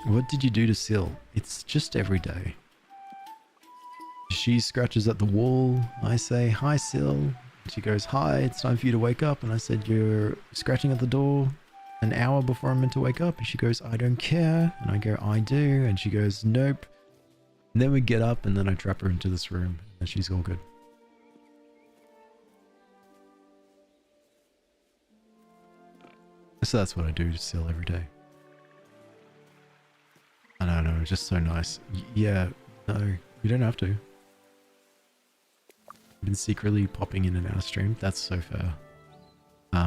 What did you do to Syl? It's just every day. She scratches at the wall. I say, hi, Syl. She goes, hi, it's time for you to wake up. And I said, you're scratching at the door an hour before I'm meant to wake up. And she goes, I don't care. And I go, I do. And she goes, nope. And then we get up and then I trap her into this room and she's all good. So that's what I do to Syl every day. I don't know, it's just so nice. Yeah, no, you don't have to. I've been secretly popping in and out of stream. That's so fair.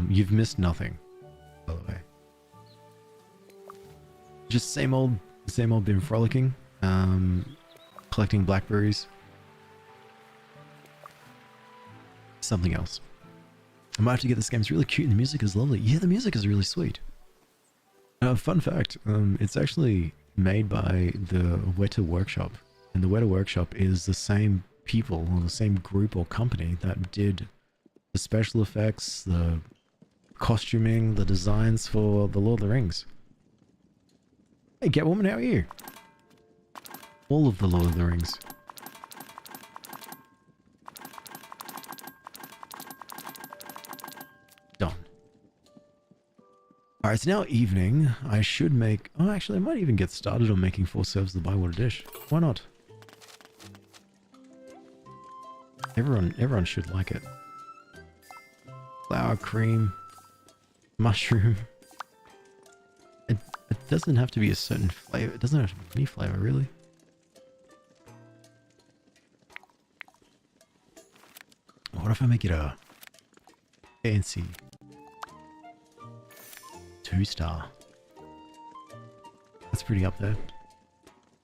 You've missed nothing, by the way. Just same old been frolicking. Collecting blackberries. Something else. I might have to get this game. It's really cute and the music is lovely. Yeah, the music is really sweet. Fun fact, it's actually made by the Wētā workshop. And the Wētā workshop is the same people or the same group or company that did the special effects, the costuming, the designs for the Lord of the Rings. Hey, Catwoman, how are you? All of the Lord of the Rings. Done. Alright, it's now evening. I should make... Oh, actually, I might even get started on making 4 serves of the Bywater dish. Why not? Everyone should like it. Flour, cream, mushroom. It doesn't have to be a certain flavor. It doesn't have to be any flavor, really. What if I make it a fancy 2-star? That's pretty up there.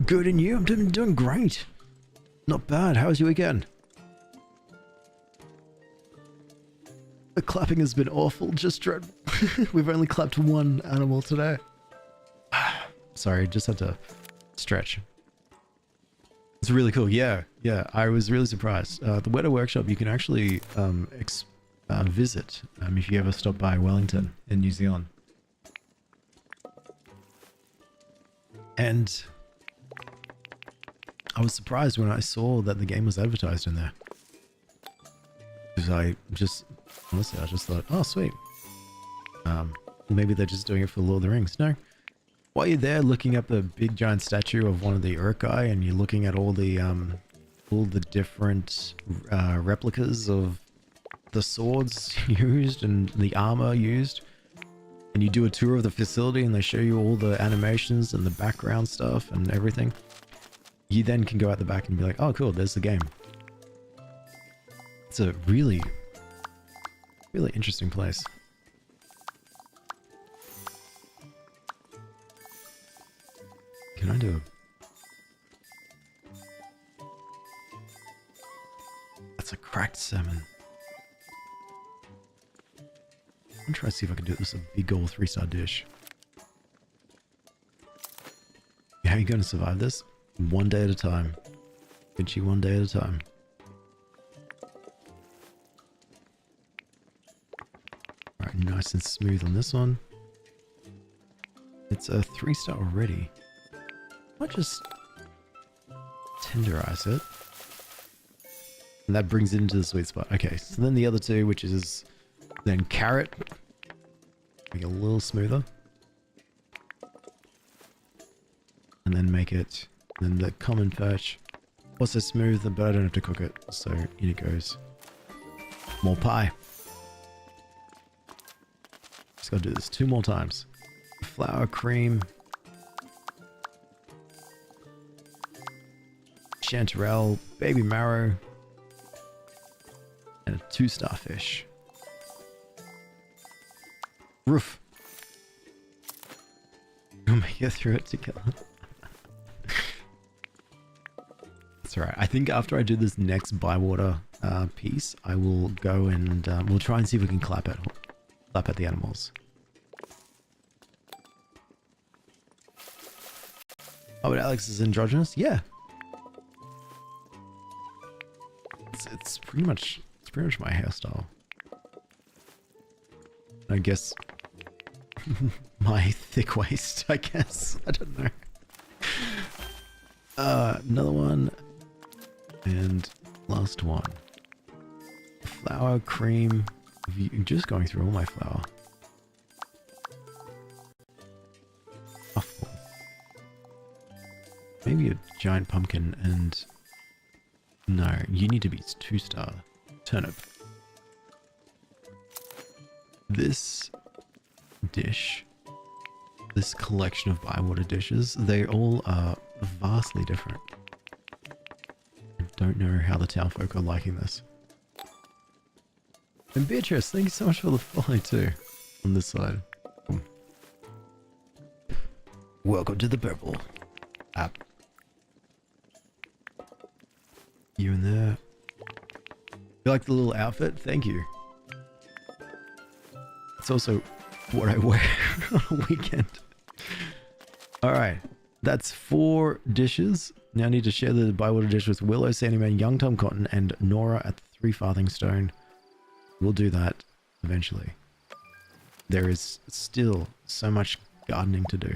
Good, and you? I'm doing great. Not bad. How was your weekend? The clapping has been awful, just dreadful. We've only clapped 1 animal today. Sorry, just had to stretch. It's really cool. Yeah, I was really surprised. The Wētā workshop you can actually visit if you ever stop by Wellington in New Zealand. And I was surprised when I saw that the game was advertised in there. Because honestly, I just thought, oh, sweet. Maybe they're just doing it for Lord of the Rings. No. While you're there looking at the big giant statue of one of the Uruk-hai and you're looking at all the different replicas of the swords used and the armor used, and you do a tour of the facility and they show you all the animations and the background stuff and everything, you then can go out the back and be like, oh cool, there's the game. It's a really, really interesting place. Can I do That's a cracked salmon. I'm gonna try to see if I can do this a big old 3-star dish. You How are you going to survive this? One day at a time. Vinci, one day at a time. Alright, nice and smooth on this one. It's a 3-star already. I'll just tenderize it. And that brings it into the sweet spot. Okay, so then the other two, which is then carrot. Make it a little smoother. And then make it, then the common perch. Also smooth, but I don't have to cook it. So in it goes. More pie. Just gotta do this 2 more times. Flour, cream. Chanterelle, baby marrow. And a 2-star fish. Roof. We'll make it through it together. That's alright. I think after I do this next bywater piece, I will go and we'll try and see if we can clap at the animals. Oh, but Alex is androgynous? Yeah. It's pretty much my hairstyle. I guess my thick waist, I guess. I don't know. Another one. And last one. Flour, cream. Just going through all my flour. Puffball. Maybe a giant pumpkin and... No, you need to be 2-star. Turnip. This dish, this collection of bywater dishes, they all are vastly different. I don't know how the town folk are liking this. And Beatrice, thank you so much for the follow too, on this side. Welcome to the purple app. You in there. You like the little outfit? Thank you. It's also what I wear on a weekend. Alright. That's 4 dishes. Now I need to share the bywater dish with Willow, Sandyman, Young Tom Cotton, and Nora at the 3 Farthing Stone. We'll do that eventually. There is still so much gardening to do.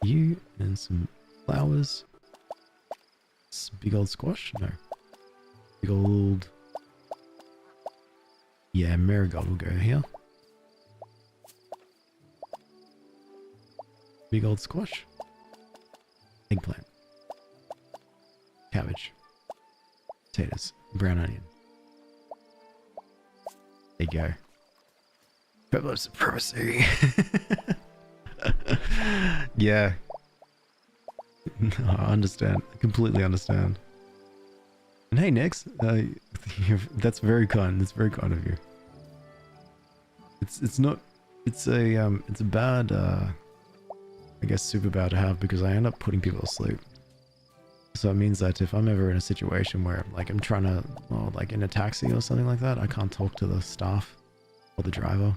You and some flowers. Big old squash? No. Big old... Yeah, marigold will go here. Big old squash. Eggplant. Cabbage. Potatoes. Brown onion. There you go. Purple supremacy. Yeah. No, I understand. I completely understand. And hey, Nix, that's very kind. That's very kind of you. It's not. It's a bad. I guess super bad to have because I end up putting people to sleep. So it means that if I'm ever in a situation where like I'm trying to, well, like in a taxi or something like that, I can't talk to the staff or the driver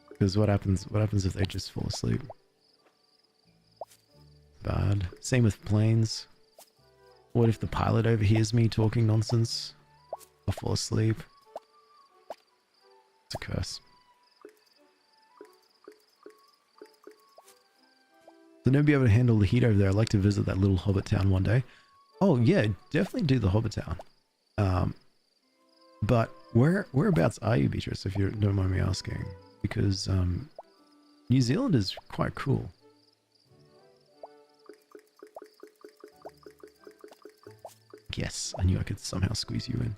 because what happens if they just fall asleep? Bad. Same with planes. What if the pilot overhears me talking nonsense? I'll fall asleep. It's a curse. So never be able to handle the heat over there. I'd like to visit that little hobbit town one day. Oh yeah, definitely do the hobbit town. But whereabouts are you, Beatrice, if you don't mind me asking? Because New Zealand is quite cool. Yes, I knew I could somehow squeeze you in.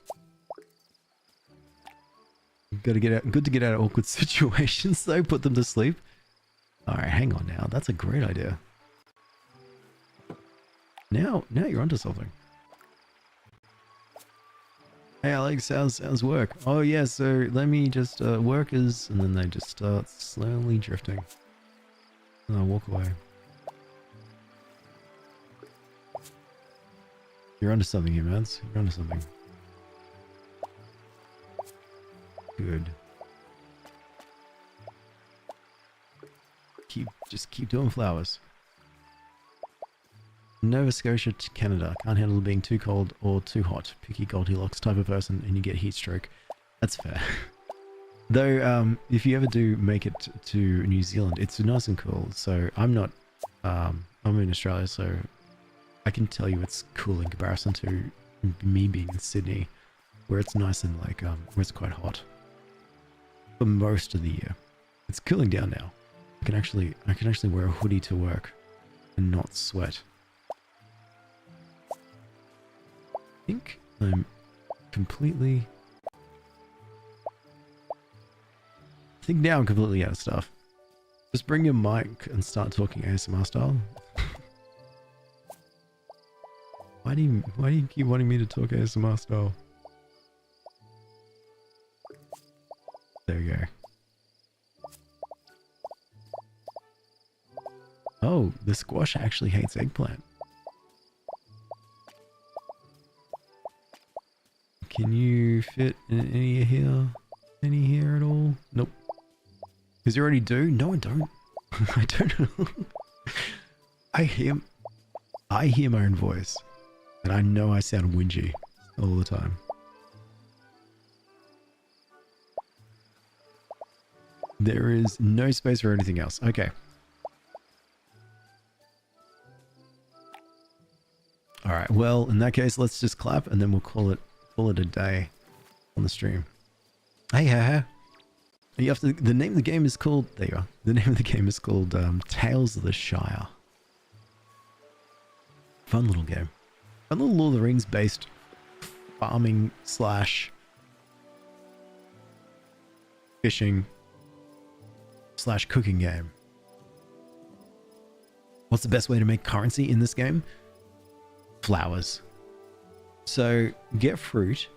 Gotta get out. Good to get out of awkward situations, though. Put them to sleep. All right, hang on now. That's a great idea. Now you're onto something. Hey Alex, how's work? Oh yeah, so let me just workers, and then they just start slowly drifting. And I'll walk away. You're onto something here, Mads. You're onto something. Good. just keep doing flowers. Nova Scotia to Canada. Can't handle being too cold or too hot. Picky Goldilocks type of person and you get heat stroke. That's fair. Though, if you ever do make it to New Zealand, it's nice and cool. So I'm not, I'm in Australia, so I can tell you it's cool in comparison to me being in Sydney, where it's nice and like, where it's quite hot for most of the year. It's cooling down now. I can actually wear a hoodie to work and not sweat. I think I'm completely... I think now I'm completely out of stuff. Just bring your mic and start talking ASMR style. Why do you keep wanting me to talk ASMR style? There we go. Oh, the squash actually hates eggplant. Can you fit any here? Any here at all? Nope. Because you already do? No, I don't. I don't know. I hear my own voice. And I know I sound whingy all the time. There is no space for anything else. Okay. Alright, well, in that case, let's just clap and then we'll call it a day on the stream. Hey, haha. You have to, the name of the game is called, there you are. The name of the game is called Tales of the Shire. Fun little game. Fun little Lord of the Rings based farming slash fishing slash cooking game. What's the best way to make currency in this game? Flowers. So get fruit.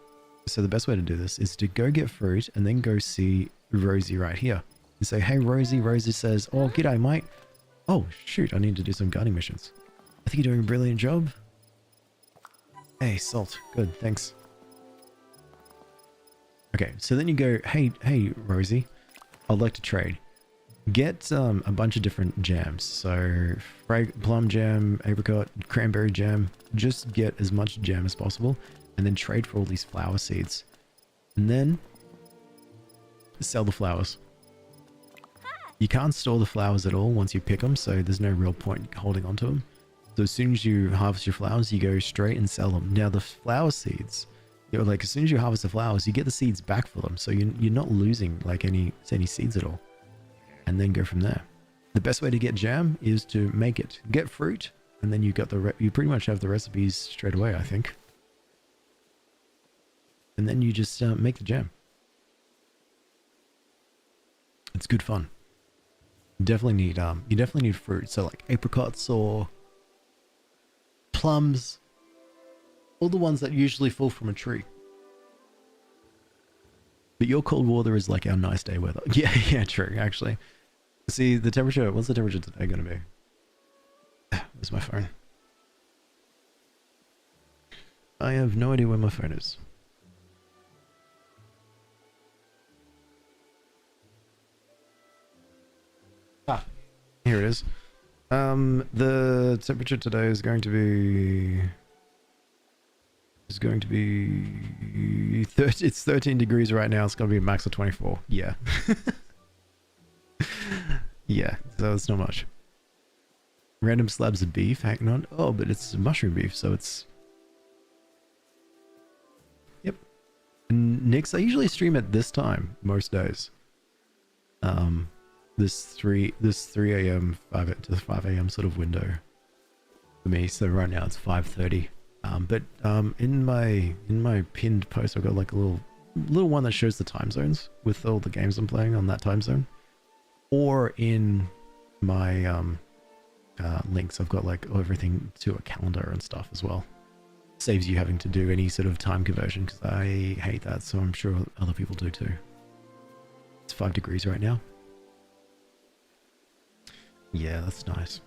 So the best way to do this is to go get fruit and then go see Rosie right here. You say, hey Rosie. Rosie says, oh, g'day mate. Oh shoot, I need to do some gardening missions. I think you're doing a brilliant job. Hey, salt. Good, thanks. Okay, so then you go, hey Rosie, I'd like to trade. Get a bunch of different jams. So plum jam, apricot, cranberry jam. Just get as much jam as possible and then trade for all these flower seeds. And then sell the flowers. You can't store the flowers at all once you pick them, so there's no real point holding on to them. So as soon as you harvest your flowers, you go straight and sell them. Now the flower seeds, like as soon as you harvest the flowers, you get the seeds back for them. So you're not losing like any seeds at all. And then go from there. The best way to get jam is to make it. Get fruit, and then you got you pretty much have the recipes straight away, I think. And then you just make the jam. It's good fun. You definitely need fruit. So like apricots or plums, all the ones that usually fall from a tree. But your cold weather is like our nice day weather. Yeah, true, actually. See, the temperature, what's the temperature today going to be? Where's my phone? I have no idea where my phone is. Ah, here it is. The temperature today is going to be... it's 13 degrees right now. It's going to be a max of 24. Yeah. Yeah, so it's not much. Random slabs of beef hanging on. Oh, but it's mushroom beef, so it's... Yep. And Nix, I usually stream at this time most days. This 3 a.m. 5 to 5 a.m. sort of window for me. So right now it's 5:30. But in my pinned post, I've got like a little one that shows the time zones with all the games I'm playing on that time zone. Or in my links, I've got like everything to a calendar and stuff as well. Saves you having to do any sort of time conversion, because I hate that, so I'm sure other people do too. It's 5 degrees right now. Yeah, that's nice.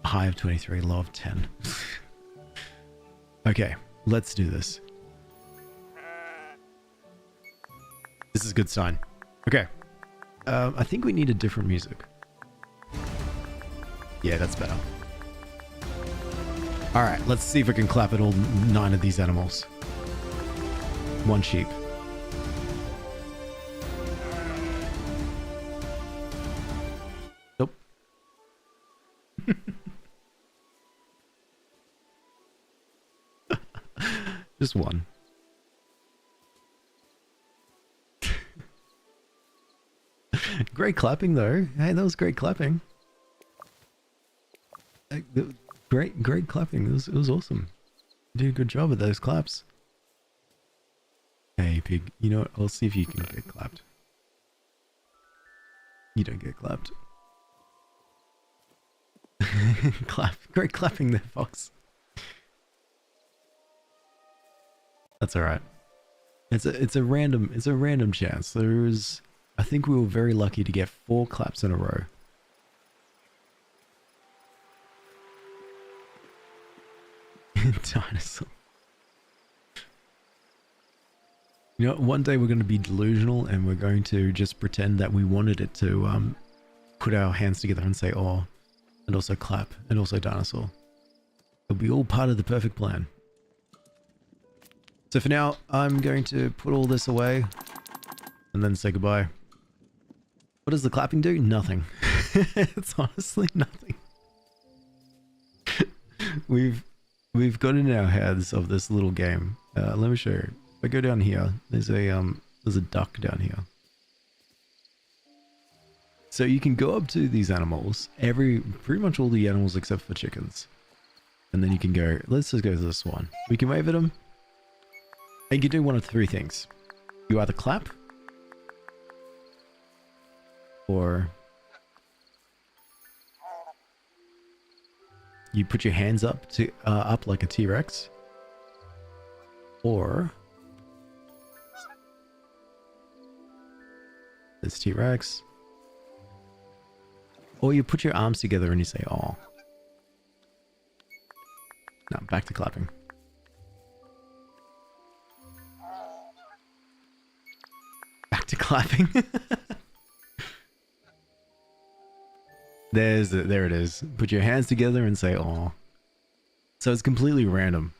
High of 23, low of 10. Okay, let's do this. This is a good sign. Okay. I think we need a different music. Yeah, that's better. All right, let's see if we can clap at all 9 of these animals. 1 sheep. Nope. Just 1. Great clapping though. Hey, that was great clapping. Great clapping. It was awesome. You did a good job with those claps. Hey, pig. You know what? I'll see if you can get clapped. You don't get clapped. Clap. Great clapping there, Fox. That's alright. It's a random chance. I think we were very lucky to get 4 claps in a row. Dinosaur. You know, one day we're going to be delusional and we're going to just pretend that we wanted it to put our hands together and say "oh," and also clap, and also dinosaur. It'll be all part of the perfect plan. So for now, I'm going to put all this away and then say goodbye. What does the clapping do? Nothing. It's honestly nothing. We've got in our heads of this little game. Let me show you. If I go down here, there's a duck down here. So you can go up to these animals, pretty much all the animals except for chickens. And then you can go, let's just go to this one. We can wave at them. And you can do one of 3 things. You either clap, or you put your hands up up like a T-Rex, or this T-Rex, or you put your arms together and you say "oh." Now back to clapping. Back to clapping. There it is. Put your hands together and say "oh." So it's completely random.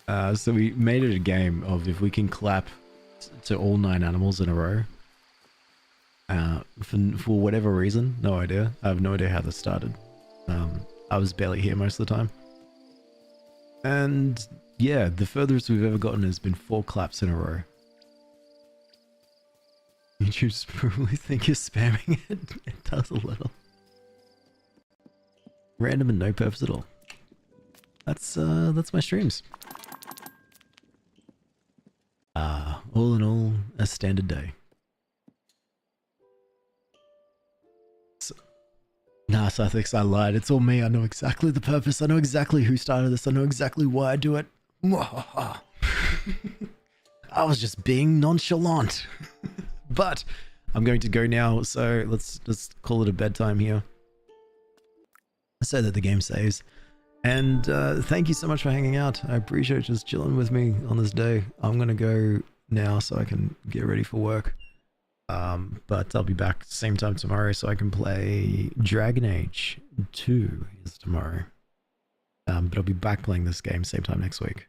So we made it a game of if we can clap to all 9 animals in a row. For whatever reason, no idea. I have no idea how this started. I was barely here most of the time. And yeah, the furthest we've ever gotten has been 4 claps in a row. You just probably think you're spamming it. It does a little. Random and no purpose at all. That's my streams. All in all, a standard day. Nah, Sithix, I lied. It's all me. I know exactly the purpose. I know exactly who started this. I know exactly why I do it. I was just being nonchalant. But I'm going to go now, so let's just call it a bedtime here, so that the game saves. And thank you so much for hanging out. I appreciate just chilling with me on this day. I'm gonna go now so I can get ready for work. But I'll be back same time tomorrow so I can play Dragon Age 2 is tomorrow. But I'll be back playing this game same time next week.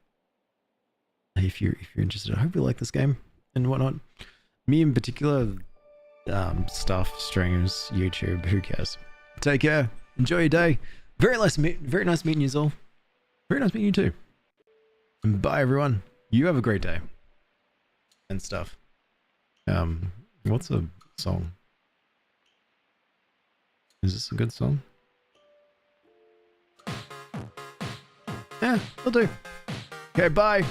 If you're interested, I hope you like this game and whatnot. Me in particular, stuff, streams, YouTube, who cares? Take care. Enjoy your day. Very nice meeting you all. Very nice meeting you too. And bye everyone. You have a great day. And stuff. What's a song? Is this a good song? Yeah, will do. Okay, bye.